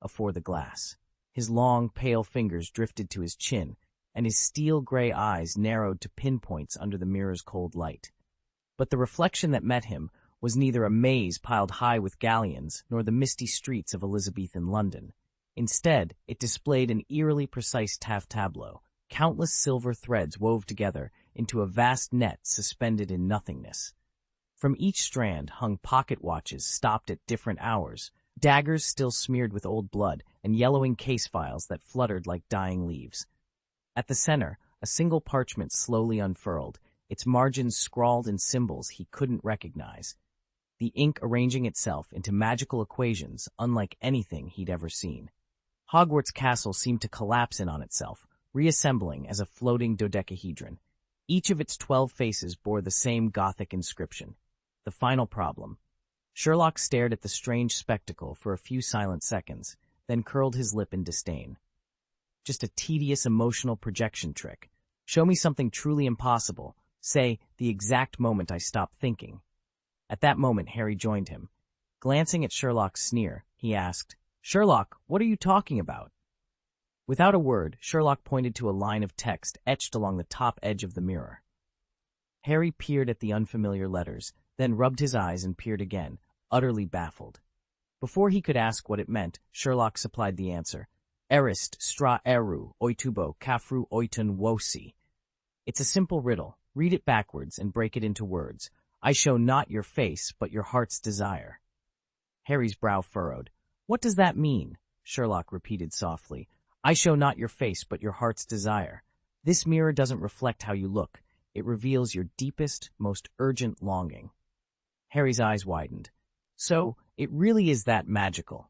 before the glass. His long, pale fingers drifted to his chin, and his steel-gray eyes narrowed to pinpoints under the mirror's cold light. But the reflection that met him was neither a maze piled high with galleons nor the misty streets of Elizabethan London. Instead, it displayed an eerily precise tableau, countless silver threads wove together into a vast net suspended in nothingness. From each strand hung pocket watches stopped at different hours, daggers still smeared with old blood, and yellowing case files that fluttered like dying leaves. At the center, a single parchment slowly unfurled, its margins scrawled in symbols he couldn't recognize, the ink arranging itself into magical equations unlike anything he'd ever seen. Hogwarts Castle seemed to collapse in on itself, reassembling as a floating dodecahedron. Each of its 12 faces bore the same Gothic inscription. The final problem. Sherlock stared at the strange spectacle for a few silent seconds, then curled his lip in disdain. Just a tedious emotional projection trick. Show me something truly impossible, say, the exact moment I stop thinking. At that moment, Harry joined him. Glancing at Sherlock's sneer, he asked, "Sherlock, what are you talking about?" Without a word, Sherlock pointed to a line of text etched along the top edge of the mirror. Harry peered at the unfamiliar letters, then rubbed his eyes and peered again, utterly baffled. Before he could ask what it meant, Sherlock supplied the answer. Erist stra eru oitubo kafru oitun wosi. It's a simple riddle. Read it backwards and break it into words. I show not your face, but your heart's desire. Harry's brow furrowed. What does that mean? Sherlock repeated softly. I show not your face, but your heart's desire. This mirror doesn't reflect how you look. It reveals your deepest, most urgent longing. Harry's eyes widened. So, it really is that magical.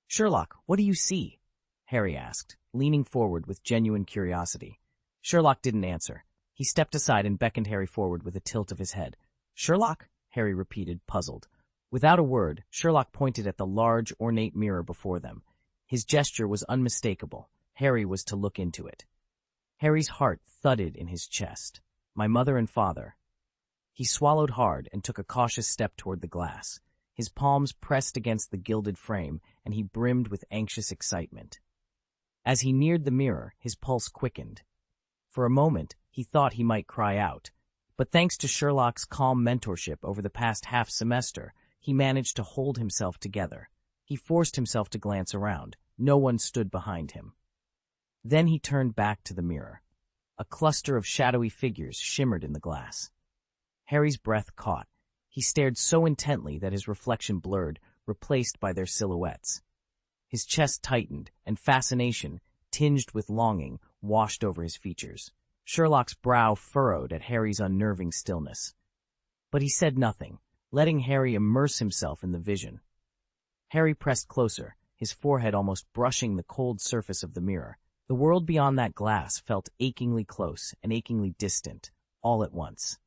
Sherlock, what do you see? Harry asked, leaning forward with genuine curiosity. Sherlock didn't answer. He stepped aside and beckoned Harry forward with a tilt of his head. Sherlock? Harry repeated, puzzled. Without a word, Sherlock pointed at the large, ornate mirror before them. His gesture was unmistakable. Harry was to look into it. Harry's heart thudded in his chest. My mother and father. He swallowed hard and took a cautious step toward the glass. His palms pressed against the gilded frame, and he brimmed with anxious excitement. As he neared the mirror, his pulse quickened. For a moment, he thought he might cry out. But thanks to Sherlock's calm mentorship over the past half-semester, he managed to hold himself together. He forced himself to glance around. No one stood behind him. Then he turned back to the mirror. A cluster of shadowy figures shimmered in the glass. Harry's breath caught. He stared so intently that his reflection blurred, replaced by their silhouettes. His chest tightened, and fascination, tinged with longing, washed over his features. Sherlock's brow furrowed at Harry's unnerving stillness. But he said nothing, letting Harry immerse himself in the vision. Harry pressed closer, his forehead almost brushing the cold surface of the mirror. The world beyond that glass felt achingly close and achingly distant, all at once.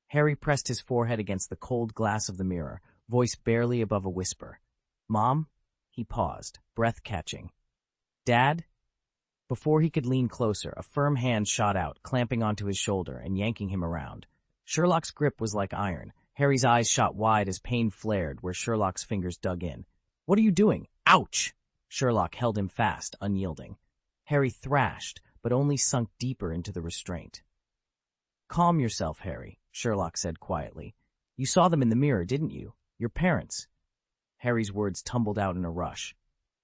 Harry pressed his forehead against the cold glass of the mirror, voice barely above a whisper. "Mom?" He paused, breath catching. "Dad?" Before he could lean closer, a firm hand shot out, clamping onto his shoulder and yanking him around. Sherlock's grip was like iron. Harry's eyes shot wide as pain flared where Sherlock's fingers dug in. "What are you doing? Ouch!" Sherlock held him fast, unyielding. Harry thrashed, but only sunk deeper into the restraint. "Calm yourself, Harry," Sherlock said quietly. "You saw them in the mirror, didn't you? Your parents." Harry's words tumbled out in a rush.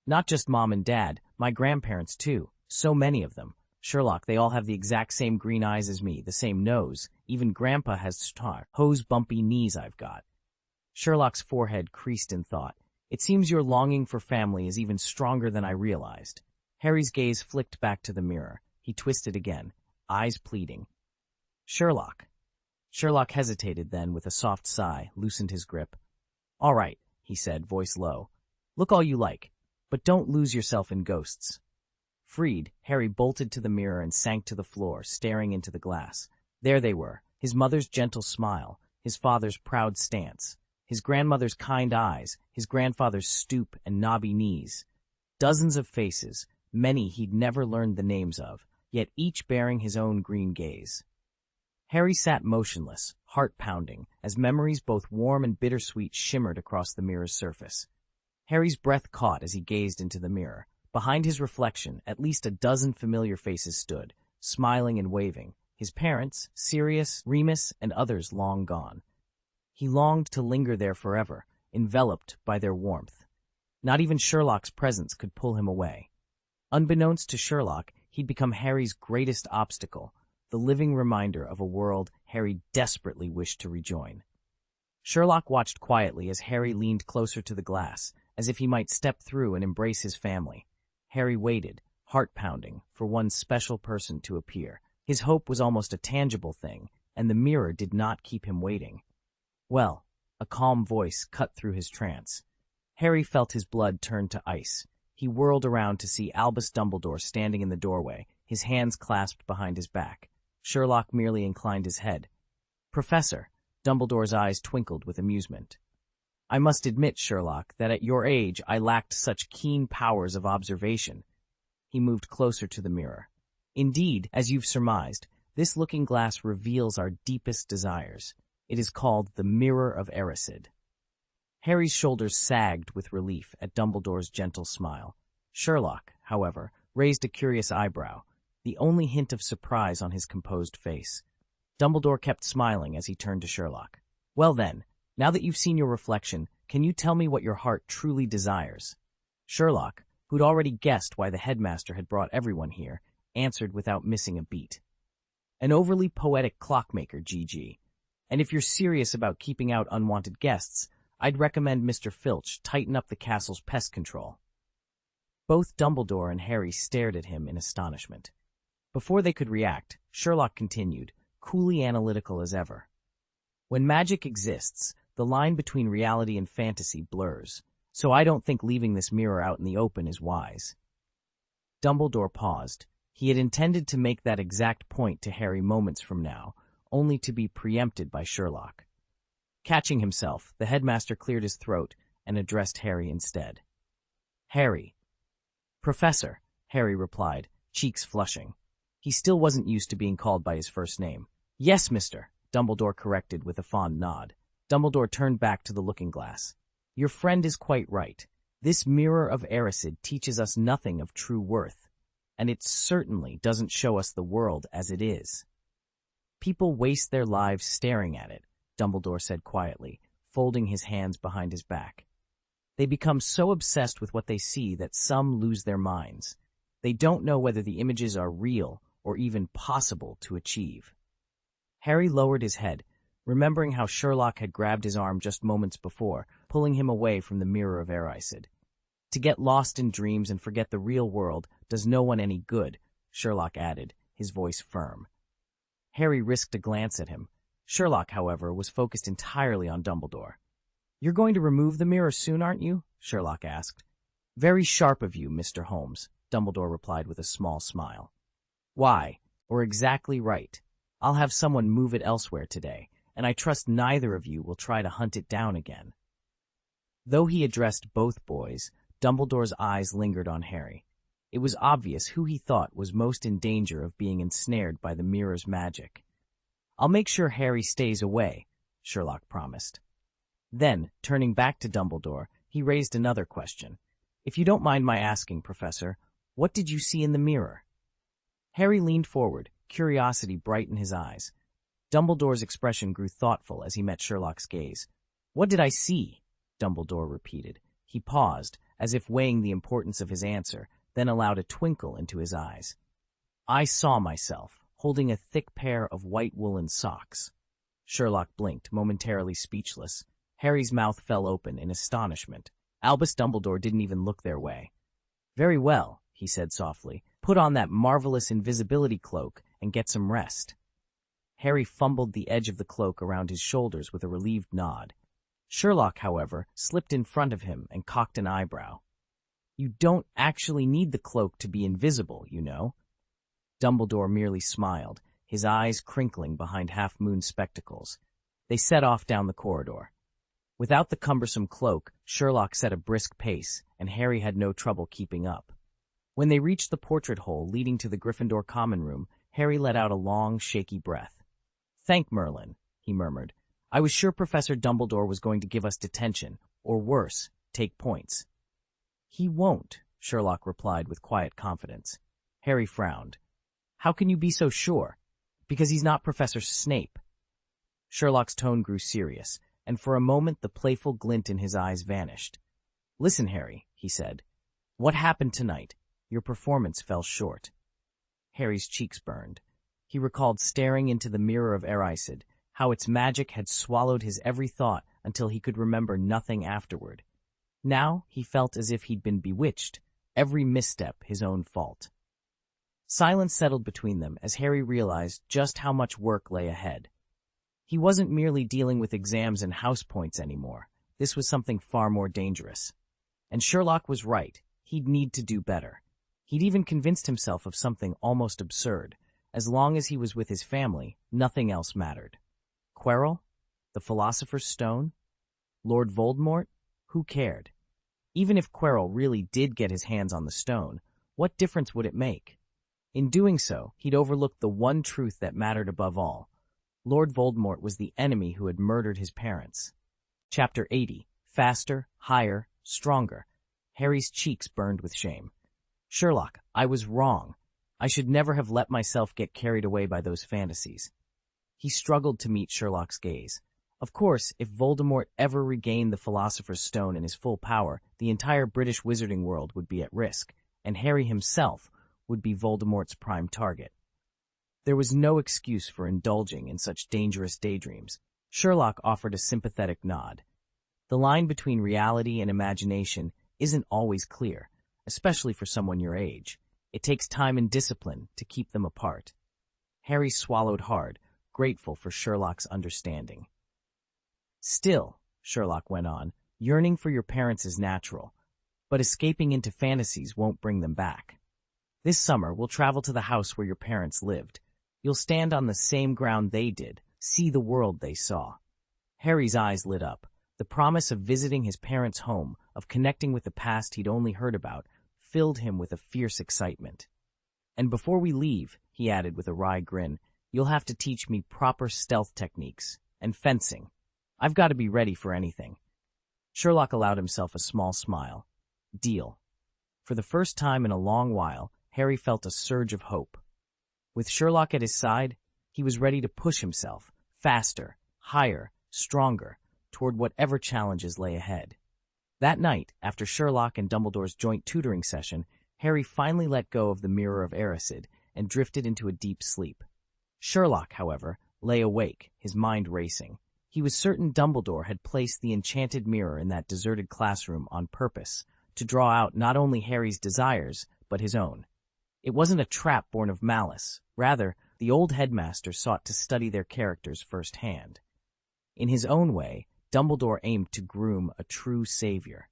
"Not just Mom and Dad, my grandparents too. So many of them. Sherlock, they all have the exact same green eyes as me, the same nose. Even Grandpa has hose bumpy knees I've got." Sherlock's forehead creased in thought. "It seems your longing for family is even stronger than I realized." Harry's gaze flicked back to the mirror. He twisted again, eyes pleading. "Sherlock." Sherlock hesitated, then, with a soft sigh, loosened his grip. "All right," he said, voice low. "Look all you like, but don't lose yourself in ghosts." Freed, Harry bolted to the mirror and sank to the floor, staring into the glass. There they were, his mother's gentle smile, his father's proud stance, his grandmother's kind eyes, his grandfather's stoop and knobby knees. Dozens of faces, many he'd never learned the names of, yet each bearing his own green gaze. Harry sat motionless, heart pounding, as memories both warm and bittersweet shimmered across the mirror's surface. Harry's breath caught as he gazed into the mirror. Behind his reflection, at least a dozen familiar faces stood, smiling and waving, his parents, Sirius, Remus, and others long gone. He longed to linger there forever, enveloped by their warmth. Not even Sherlock's presence could pull him away. Unbeknownst to Sherlock, he'd become Harry's greatest obstacle, the living reminder of a world Harry desperately wished to rejoin. Sherlock watched quietly as Harry leaned closer to the glass, as if he might step through and embrace his family. Harry waited, heart-pounding, for one special person to appear. His hope was almost a tangible thing, and the mirror did not keep him waiting. "Well," a calm voice cut through his trance. Harry felt his blood turn to ice. He whirled around to see Albus Dumbledore standing in the doorway, his hands clasped behind his back. Sherlock merely inclined his head. "Professor," Dumbledore's eyes twinkled with amusement. "I must admit, Sherlock, that at your age I lacked such keen powers of observation." He moved closer to the mirror. "Indeed, as you've surmised, this looking-glass reveals our deepest desires. It is called the Mirror of Erised." Harry's shoulders sagged with relief at Dumbledore's gentle smile. Sherlock, however, raised a curious eyebrow, the only hint of surprise on his composed face. Dumbledore kept smiling as he turned to Sherlock. "Well then, now that you've seen your reflection, can you tell me what your heart truly desires?" Sherlock, who'd already guessed why the headmaster had brought everyone here, answered without missing a beat. "An overly poetic clockmaker, GG. And if you're serious about keeping out unwanted guests, I'd recommend Mr. Filch tighten up the castle's pest control." Both Dumbledore and Harry stared at him in astonishment. Before they could react, Sherlock continued, coolly analytical as ever. "When magic exists, the line between reality and fantasy blurs, so I don't think leaving this mirror out in the open is wise." Dumbledore paused. He had intended to make that exact point to Harry moments from now, only to be preempted by Sherlock. Catching himself, the headmaster cleared his throat and addressed Harry instead. "Harry." "Professor," Harry replied, cheeks flushing. He still wasn't used to being called by his first name. "Yes, mister," Dumbledore corrected with a fond nod. Dumbledore turned back to the looking-glass. "Your friend is quite right. This Mirror of Erised teaches us nothing of true worth, and it certainly doesn't show us the world as it is. People waste their lives staring at it," Dumbledore said quietly, folding his hands behind his back. "They become so obsessed with what they see that some lose their minds. They don't know whether the images are real or even possible to achieve." Harry lowered his head, remembering how Sherlock had grabbed his arm just moments before, pulling him away from the Mirror of Erised. "To get lost in dreams and forget the real world does no one any good," Sherlock added, his voice firm. Harry risked a glance at him. Sherlock, however, was focused entirely on Dumbledore. "You're going to remove the mirror soon, aren't you?" Sherlock asked. "Very sharp of you, Mr. Holmes," Dumbledore replied with a small smile. "Why, or exactly right. I'll have someone move it elsewhere today, and I trust neither of you will try to hunt it down again." Though he addressed both boys, Dumbledore's eyes lingered on Harry. It was obvious who he thought was most in danger of being ensnared by the mirror's magic. "I'll make sure Harry stays away," Sherlock promised. Then, turning back to Dumbledore, he raised another question. "If you don't mind my asking, Professor, what did you see in the mirror?" Harry leaned forward, curiosity bright in his eyes. Dumbledore's expression grew thoughtful as he met Sherlock's gaze. "What did I see?" Dumbledore repeated. He paused, as if weighing the importance of his answer, then allowed a twinkle into his eyes. "I saw myself, holding a thick pair of white woolen socks." Sherlock blinked, momentarily speechless. Harry's mouth fell open in astonishment. Albus Dumbledore didn't even look their way. "Very well," he said softly. "Put on that marvelous invisibility cloak and get some rest." Harry fumbled the edge of the cloak around his shoulders with a relieved nod. Sherlock, however, slipped in front of him and cocked an eyebrow. "You don't actually need the cloak to be invisible, you know." Dumbledore merely smiled, his eyes crinkling behind half-moon spectacles. They set off down the corridor. Without the cumbersome cloak, Sherlock set a brisk pace, and Harry had no trouble keeping up. When they reached the portrait hole leading to the Gryffindor common room, Harry let out a long, shaky breath. "Thank Merlin," he murmured. "I was sure Professor Dumbledore was going to give us detention, or worse, take points." "He won't," Sherlock replied with quiet confidence. Harry frowned. "How can you be so sure?" "Because he's not Professor Snape." Sherlock's tone grew serious, and for a moment the playful glint in his eyes vanished. "Listen, Harry," he said. "What happened tonight? Your performance fell short." Harry's cheeks burned. He recalled staring into the mirror of Eraised, how its magic had swallowed his every thought until he could remember nothing afterward. Now he felt as if he'd been bewitched, every misstep his own fault. Silence settled between them as Harry realized just how much work lay ahead. He wasn't merely dealing with exams and house points anymore. This was something far more dangerous. And Sherlock was right. He'd need to do better. He'd even convinced himself of something almost absurd. As long as he was with his family, nothing else mattered. Quirrell? The Philosopher's Stone? Lord Voldemort? Who cared? Even if Quirrell really did get his hands on the stone, what difference would it make? In doing so, he'd overlooked the one truth that mattered above all. Lord Voldemort was the enemy who had murdered his parents. Chapter 80. Faster, Higher, Stronger. Harry's cheeks burned with shame. "Sherlock, I was wrong. I should never have let myself get carried away by those fantasies." He struggled to meet Sherlock's gaze. Of course, if Voldemort ever regained the Philosopher's Stone in his full power, the entire British wizarding world would be at risk, and Harry himself would be Voldemort's prime target. There was no excuse for indulging in such dangerous daydreams. Sherlock offered a sympathetic nod. The line between reality and imagination isn't always clear, especially for someone your age. It takes time and discipline to keep them apart. Harry swallowed hard, grateful for Sherlock's understanding. "Still," Sherlock went on, "yearning for your parents is natural, but escaping into fantasies won't bring them back. This summer, we'll travel to the house where your parents lived. You'll stand on the same ground they did, see the world they saw." Harry's eyes lit up. The promise of visiting his parents' home, of connecting with the past he'd only heard about, filled him with a fierce excitement. "And before we leave," he added with a wry grin, "you'll have to teach me proper stealth techniques and fencing. I've got to be ready for anything." Sherlock allowed himself a small smile. Deal. For the first time in a long while, Harry felt a surge of hope. With Sherlock at his side, he was ready to push himself, faster, higher, stronger, toward whatever challenges lay ahead. That night, after Sherlock and Dumbledore's joint tutoring session, Harry finally let go of the Mirror of Eraised and drifted into a deep sleep. Sherlock, however, lay awake, his mind racing. He was certain Dumbledore had placed the enchanted mirror in that deserted classroom on purpose, to draw out not only Harry's desires, but his own. It wasn't a trap born of malice. Rather, the old headmaster sought to study their characters firsthand. In his own way, Dumbledore aimed to groom a true savior.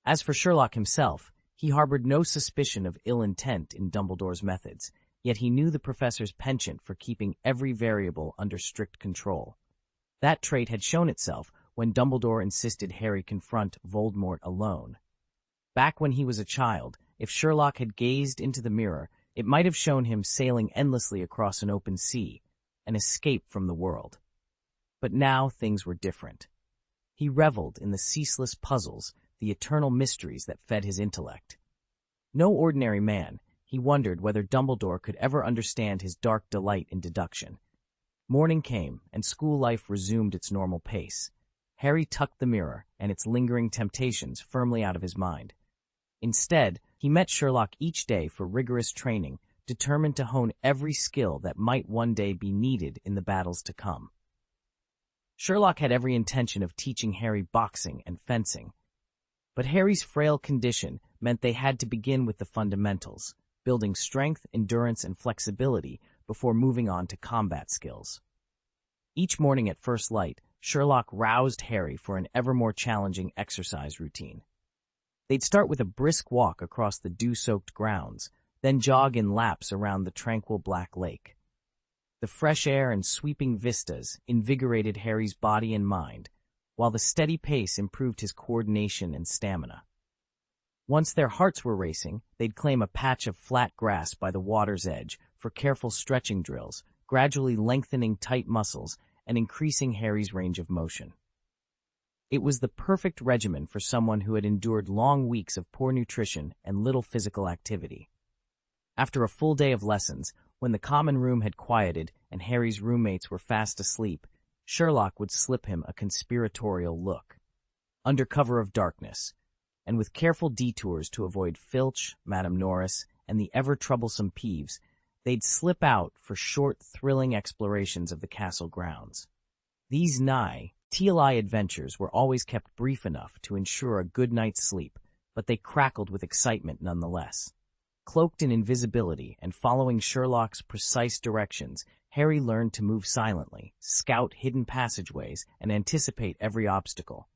As for Sherlock himself, he harbored no suspicion of ill intent in Dumbledore's methods, yet he knew the professor's penchant for keeping every variable under strict control. That trait had shown itself when Dumbledore insisted Harry confront Voldemort alone. Back when he was a child, if Sherlock had gazed into the mirror, it might have shown him sailing endlessly across an open sea, an escape from the world. But now things were different. He reveled in the ceaseless puzzles, the eternal mysteries that fed his intellect. No ordinary man, he wondered whether Dumbledore could ever understand his dark delight in deduction. Morning came, and school life resumed its normal pace. Harry tucked the mirror and its lingering temptations firmly out of his mind. Instead, he met Sherlock each day for rigorous training, determined to hone every skill that might one day be needed in the battles to come. Sherlock had every intention of teaching Harry boxing and fencing. But Harry's frail condition meant they had to begin with the fundamentals, building strength, endurance, and flexibility before moving on to combat skills. Each morning at first light, Sherlock roused Harry for an ever more challenging exercise routine. They'd start with a brisk walk across the dew-soaked grounds, then jog in laps around the tranquil black lake. The fresh air and sweeping vistas invigorated Harry's body and mind, while the steady pace improved his coordination and stamina. Once their hearts were racing, they'd claim a patch of flat grass by the water's edge for careful stretching drills, gradually lengthening tight muscles and increasing Harry's range of motion. It was the perfect regimen for someone who had endured long weeks of poor nutrition and little physical activity. After a full day of lessons, when the common room had quieted and Harry's roommates were fast asleep, Sherlock would slip him a conspiratorial look. Under cover of darkness, and with careful detours to avoid Filch, Madame Norris, and the ever-troublesome Peeves, they'd slip out for short, thrilling explorations of the castle grounds. These TLI adventures were always kept brief enough to ensure a good night's sleep, but they crackled with excitement nonetheless. Cloaked in invisibility and following Sherlock's precise directions, Harry learned to move silently, scout hidden passageways, and anticipate every obstacle.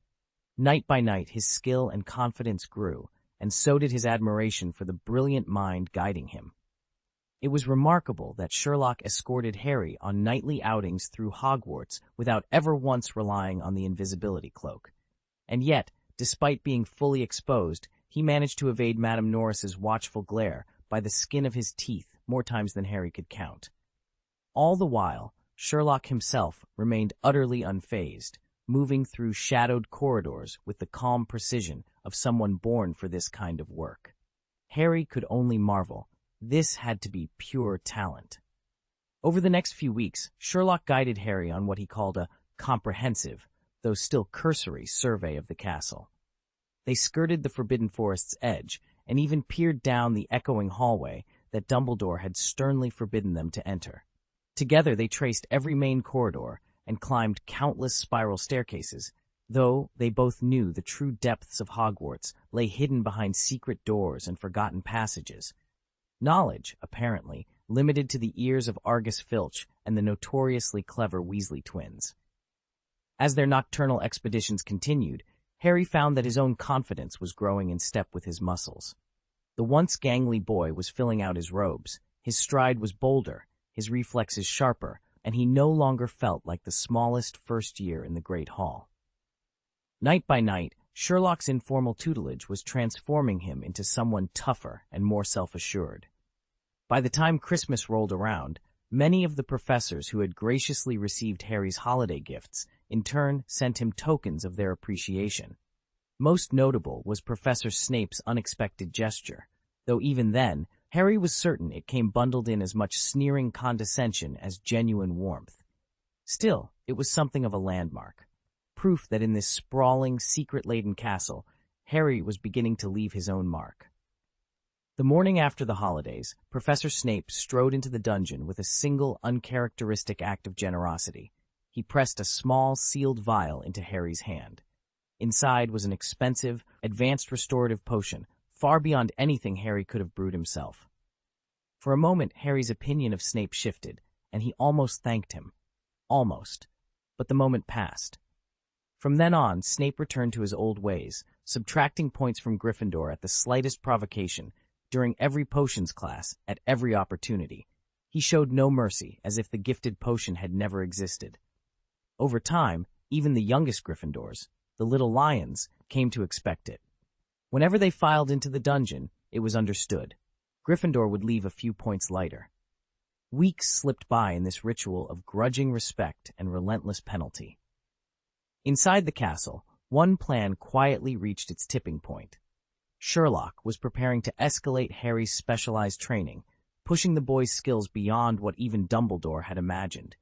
Night by night, his skill and confidence grew, and so did his admiration for the brilliant mind guiding him. It was remarkable that Sherlock escorted Harry on nightly outings through Hogwarts without ever once relying on the invisibility cloak. And yet, despite being fully exposed, he managed to evade Madame Norris's watchful glare by the skin of his teeth more times than Harry could count. All the while, Sherlock himself remained utterly unfazed, moving through shadowed corridors with the calm precision of someone born for this kind of work. Harry could only marvel. This had to be pure talent. Over the next few weeks, Sherlock guided Harry on what he called a comprehensive, though still cursory, survey of the castle. They skirted the Forbidden Forest's edge and even peered down the echoing hallway that Dumbledore had sternly forbidden them to enter. Together they traced every main corridor and climbed countless spiral staircases, though they both knew the true depths of Hogwarts lay hidden behind secret doors and forgotten passages. Knowledge, apparently, limited to the ears of Argus Filch and the notoriously clever Weasley twins. As their nocturnal expeditions continued, Harry found that his own confidence was growing in step with his muscles. The once gangly boy was filling out his robes, his stride was bolder, his reflexes sharper, and he no longer felt like the smallest first year in the Great Hall. Night by night, Sherlock's informal tutelage was transforming him into someone tougher and more self-assured. By the time Christmas rolled around, many of the professors who had graciously received Harry's holiday gifts in turn sent him tokens of their appreciation. Most notable was Professor Snape's unexpected gesture, though even then, Harry was certain it came bundled in as much sneering condescension as genuine warmth. Still, it was something of a landmark. Proof that in this sprawling, secret-laden castle, Harry was beginning to leave his own mark. The morning after the holidays, Professor Snape strode into the dungeon with a single, uncharacteristic act of generosity. He pressed a small, sealed vial into Harry's hand. Inside was an expensive, advanced restorative potion, far beyond anything Harry could have brewed himself. For a moment, Harry's opinion of Snape shifted, and he almost thanked him. Almost. But the moment passed. From then on, Snape returned to his old ways, subtracting points from Gryffindor at the slightest provocation, during every potions class, at every opportunity. He showed no mercy, as if the gifted potion had never existed. Over time, even the youngest Gryffindors, the little lions, came to expect it. Whenever they filed into the dungeon, it was understood. Gryffindor would leave a few points lighter. Weeks slipped by in this ritual of grudging respect and relentless penalty. Inside the castle, one plan quietly reached its tipping point. Sherlock was preparing to escalate Harry's specialized training, pushing the boy's skills beyond what even Dumbledore had imagined.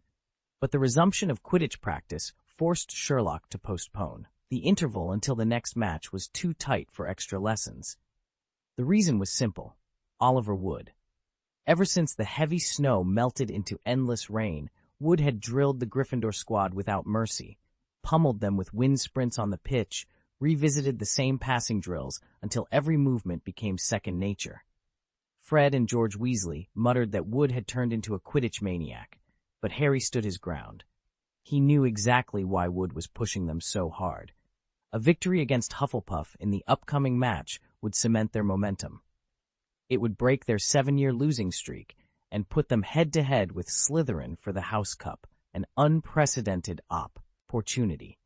But the resumption of Quidditch practice forced Sherlock to postpone. The interval until the next match was too tight for extra lessons. The reason was simple: Oliver Wood. Ever since the heavy snow melted into endless rain, Wood had drilled the Gryffindor squad without mercy, pummeled them with wind sprints on the pitch, revisited the same passing drills until every movement became second nature. Fred and George Weasley muttered that Wood had turned into a Quidditch maniac, but Harry stood his ground. He knew exactly why Wood was pushing them so hard. A victory against Hufflepuff in the upcoming match would cement their momentum. It would break their 7-year losing streak and put them head-to-head with Slytherin for the House Cup, an unprecedented opportunity.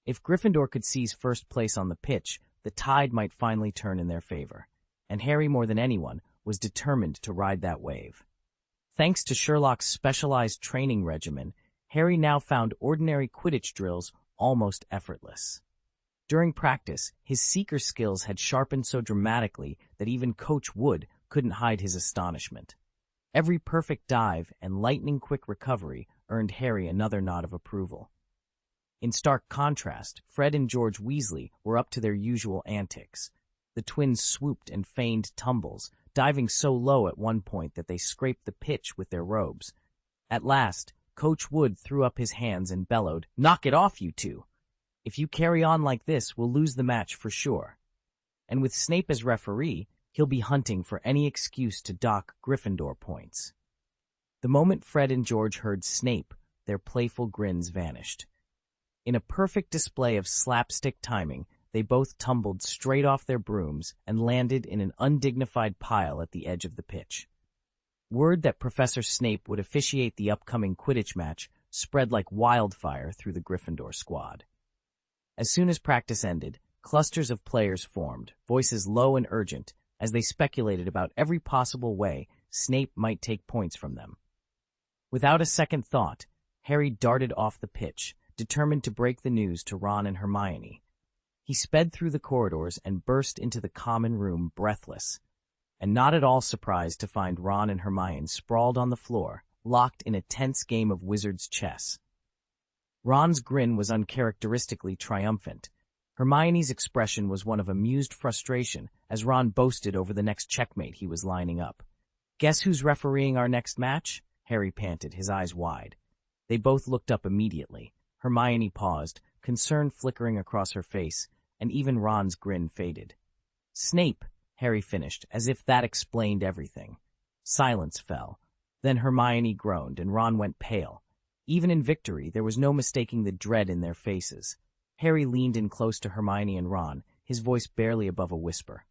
If Gryffindor could seize first place on the pitch, the tide might finally turn in their favor, and Harry, more than anyone, was determined to ride that wave. Thanks to Sherlock's specialized training regimen, Harry now found ordinary Quidditch drills almost effortless. During practice, his seeker skills had sharpened so dramatically that even Coach Wood couldn't hide his astonishment. Every perfect dive and lightning-quick recovery earned Harry another nod of approval. In stark contrast, Fred and George Weasley were up to their usual antics. The twins swooped and feigned tumbles, diving so low at one point that they scraped the pitch with their robes. At last, Coach Wood threw up his hands and bellowed, "Knock it off, you two! If you carry on like this, we'll lose the match for sure." And with Snape as referee, he'll be hunting for any excuse to dock Gryffindor points. The moment Fred and George heard Snape, their playful grins vanished. In a perfect display of slapstick timing, they both tumbled straight off their brooms and landed in an undignified pile at the edge of the pitch. Word that Professor Snape would officiate the upcoming Quidditch match spread like wildfire through the Gryffindor squad. As soon as practice ended, clusters of players formed, voices low and urgent, as they speculated about every possible way Snape might take points from them. Without a second thought, Harry darted off the pitch, determined to break the news to Ron and Hermione. He sped through the corridors and burst into the common room breathless, and not at all surprised to find Ron and Hermione sprawled on the floor, locked in a tense game of wizard's chess. Ron's grin was uncharacteristically triumphant. Hermione's expression was one of amused frustration as Ron boasted over the next checkmate he was lining up. "Guess who's refereeing our next match?" Harry panted, his eyes wide. They both looked up immediately. Hermione paused, concern flickering across her face, and even Ron's grin faded. "Snape," Harry finished, as if that explained everything. Silence fell. Then Hermione groaned, and Ron went pale. Even in victory, there was no mistaking the dread in their faces. Harry leaned in close to Hermione and Ron, his voice barely above a whisper.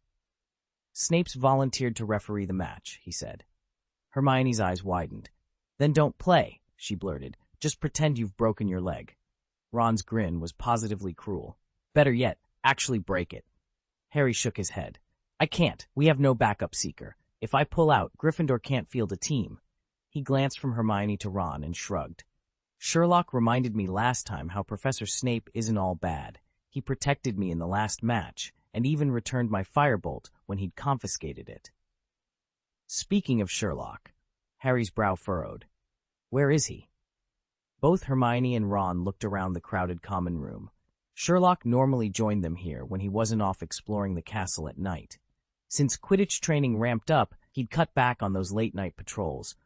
"Snape's volunteered to referee the match," he said. Hermione's eyes widened. "Then don't play," she blurted. "Just pretend you've broken your leg." Ron's grin was positively cruel. "Better yet, actually break it." Harry shook his head. "I can't. We have no backup seeker. If I pull out, Gryffindor can't field a team." He glanced from Hermione to Ron and shrugged. "Sherlock reminded me last time how Professor Snape isn't all bad. He protected me in the last match, and even returned my firebolt when he'd confiscated it." Speaking of Sherlock, Harry's brow furrowed. "Where is he?" Both Hermione and Ron looked around the crowded common room. Sherlock normally joined them here when he wasn't off exploring the castle at night. Since Quidditch training ramped up, he'd cut back on those late-night patrols.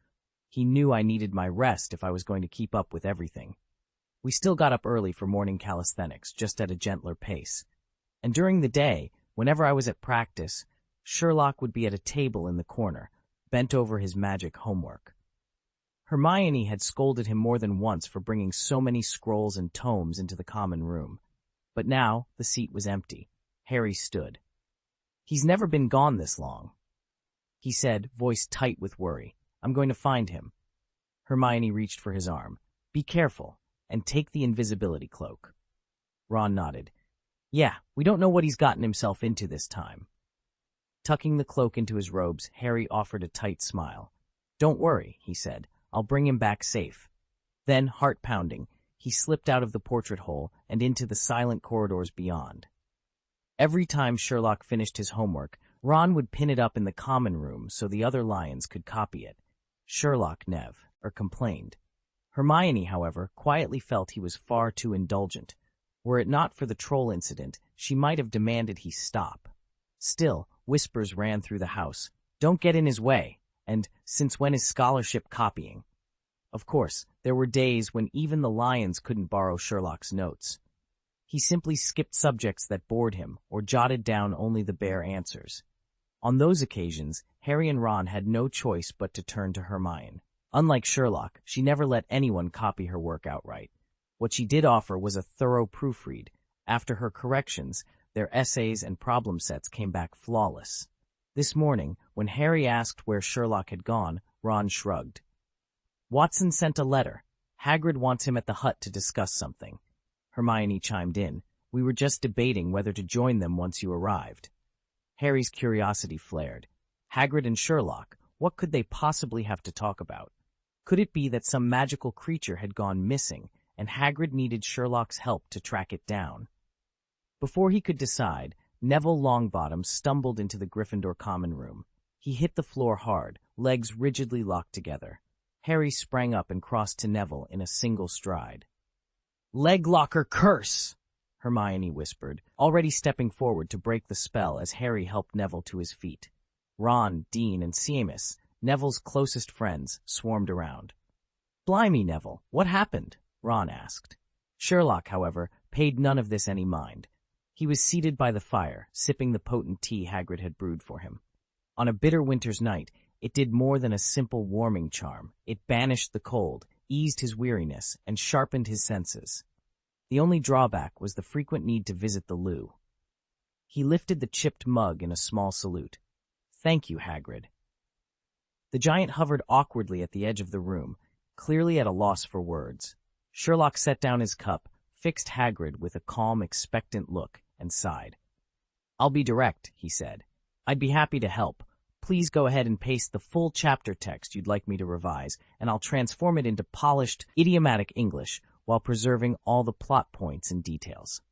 He knew I needed my rest if I was going to keep up with everything. We still got up early for morning calisthenics, just at a gentler pace. And during the day, whenever I was at practice, Sherlock would be at a table in the corner, bent over his magic homework. Hermione had scolded him more than once for bringing so many scrolls and tomes into the common room. But now the seat was empty. Harry stood. "He's never been gone this long," he said, voice tight with worry. "I'm going to find him." Hermione reached for his arm. "Be careful, and take the invisibility cloak." Ron nodded. "Yeah, we don't know what he's gotten himself into this time." Tucking the cloak into his robes, Harry offered a tight smile. "Don't worry," he said. "I'll bring him back safe." Then, heart-pounding, he slipped out of the portrait hole and into the silent corridors beyond. Every time Sherlock finished his homework, Ron would pin it up in the common room so the other lions could copy it. Sherlock complained. Hermione, however, quietly felt he was far too indulgent. Were it not for the troll incident, she might have demanded he stop. Still, whispers ran through the house. "Don't get in his way," and "Since when is scholarship copying?" Of course, there were days when even the lions couldn't borrow Sherlock's notes. He simply skipped subjects that bored him or jotted down only the bare answers. On those occasions, Harry and Ron had no choice but to turn to Hermione. Unlike Sherlock, she never let anyone copy her work outright. What she did offer was a thorough proofread. After her corrections, their essays and problem sets came back flawless. This morning, when Harry asked where Sherlock had gone, Ron shrugged. "Watson sent a letter. Hagrid wants him at the hut to discuss something." Hermione chimed in. "We were just debating whether to join them once you arrived." Harry's curiosity flared. Hagrid and Sherlock, what could they possibly have to talk about? Could it be that some magical creature had gone missing, and Hagrid needed Sherlock's help to track it down? Before he could decide, Neville Longbottom stumbled into the Gryffindor common room. He hit the floor hard, legs rigidly locked together. Harry sprang up and crossed to Neville in a single stride. "Leglocker curse!" Hermione whispered, already stepping forward to break the spell as Harry helped Neville to his feet. Ron, Dean, and Seamus, Neville's closest friends, swarmed around. "Blimey, Neville, what happened?" Ron asked. Sherlock, however, paid none of this any mind. He was seated by the fire, sipping the potent tea Hagrid had brewed for him. On a bitter winter's night, it did more than a simple warming charm. It banished the cold, eased his weariness, and sharpened his senses. The only drawback was the frequent need to visit the loo. He lifted the chipped mug in a small salute. "Thank you, Hagrid." The giant hovered awkwardly at the edge of the room, clearly at a loss for words. Sherlock set down his cup, fixed Hagrid with a calm, expectant look, and sighed. "I'll be direct," he said. "I'd be happy to help. Please go ahead and paste the full chapter text you'd like me to revise, and I'll transform it into polished, idiomatic English while preserving all the plot points and details."